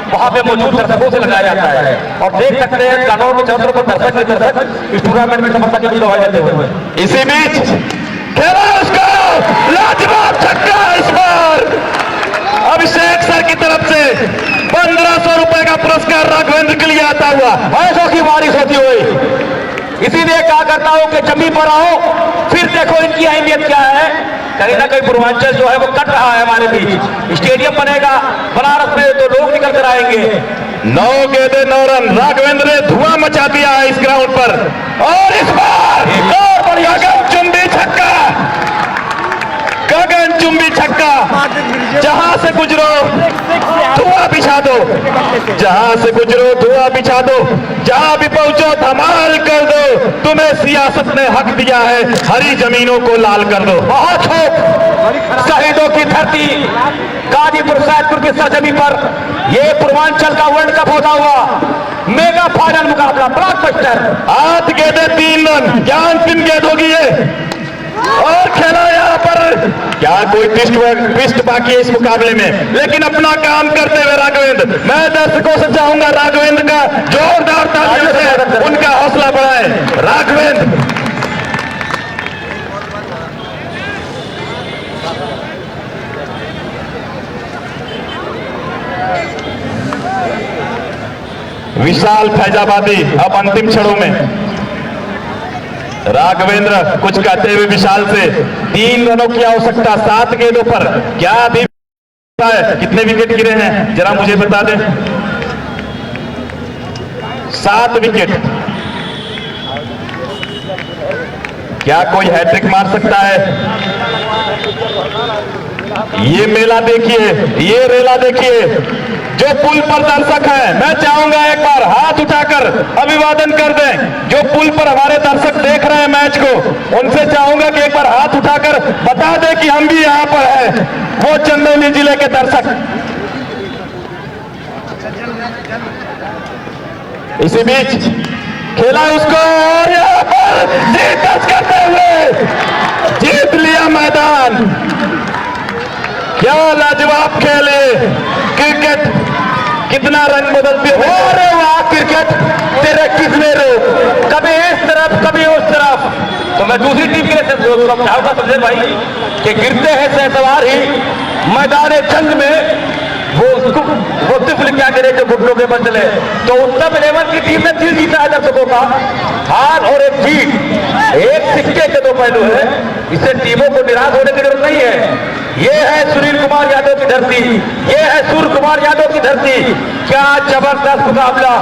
वहां पे मौजूद दर्शकों से लगाया जाता है। और देख सकते हैं कानून के चारों तरफ दर्शक इस टूर्नामेंट में सफलता की दवाई देते हुए। इसी बीच खेला उसको लाजवाब छक्का इस बार अभिषेक सर की तरफ से 1500 रुपए का पुरस्कार राघवेंद्र के लिए आता हुआ। ऐसों की बारिश होती हुई, इसीलिए कहा करता हूं कि जमीन पर आओ फिर देखो इनकी अहमियत क्या है। कहीं ना कहीं पूर्वांचल जो है वो कट रहा है हमारे बीच। स्टेडियम बनेगा बनारस में तो लोग निकल कर आएंगे। 9 गेंदे 9 रन, राघवेंद्र ने धुआं मचा दिया है इस ग्राउंड पर। और इस बार गगनचुंबी छक्का, गगनचुंबी छक्का, जहां से गुजरो धुआं बिछा दो, जहां से गुजरो धुआं बिछा दो, जहां भी पहुंचो धमाल कर दो। तुम्हें सियासत ने हक दिया है, हरी जमीनों को लाल कर दो। बहुत खूब, शहीदों की धरती गाजीपुर सैदपुर की सरजमी पर यह पूर्वांचल का वर्ल्ड कप होता हुआ मेगा फाइनल मुकाबला ब्लॉकबस्टर। 8 गेंदे 3 रन, क्या अंतिम गेंद होगी ये? और खेला यहाँ पर क्या कोई ट्विस्ट बाकी है इस मुकाबले में, लेकिन अपना काम करते हुए राघवेंद्र। मैं दर्शकों से चाहूंगा राघवेंद्र का जोरदार तालियों से उनका हौसला बढ़ाए। राघवेंद्र विशाल फैजाबादी अब अंतिम क्षणों में। राघवेंद्र कुछ कहते हुए विशाल से 3 रनों की आवश्यकता 7 गेंदों पर। क्या अभी कितने विकेट गिरे हैं जरा मुझे बता दें। 7 विकेट। क्या कोई हैट्रिक मार सकता है? ये मेला देखिए, ये रेला देखिए। जो पुल पर दर्शक है, मैं चाहूंगा एक बार हाथ उठाकर अभिवादन कर दें। जो पुल पर हमारे दर्शक देख रहे हैं मैच को, उनसे चाहूंगा कि एक बार हाथ उठाकर बता दें कि हम भी यहां पर हैं। वो चंदौली जिले के दर्शक। इसी बीच खेला उसको और यहां पर जीत दर्ज करते हुए जीत लिया मैदान। क्या लाजवाब खेले क्रिकेट, कितना रंग बदलते हो। अरे वाह, क्रिकेट तेरे किसने रोक, कभी इस तरफ कभी उस तरफ। तो मैं दूसरी टीम के लिए चाहूंगा समझे भाई कि गिरते हैं सहसवार ही मैदान जंग में वो तिफल क्या करे जो घुटनों के बदले। तो उत्तम 11 की टीम ने दिल जीता है दर्शकों का। हार और एक जीत एक सिक्के के 2 पहलू है। इससे टीमों को निराश होने की जरूरत नहीं है। ये है सुनील कुमार यादव की धरती, ये है सूर्य कुमार यादव की धरती। क्या जबरदस्त मुकाबला,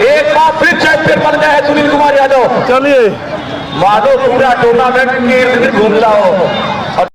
एक बार फिर चैंपियन बन गए हैं सुनील कुमार यादव। चलिए मानो पूरा टूर्नामेंट के इर्द गिर्द घूमता हो।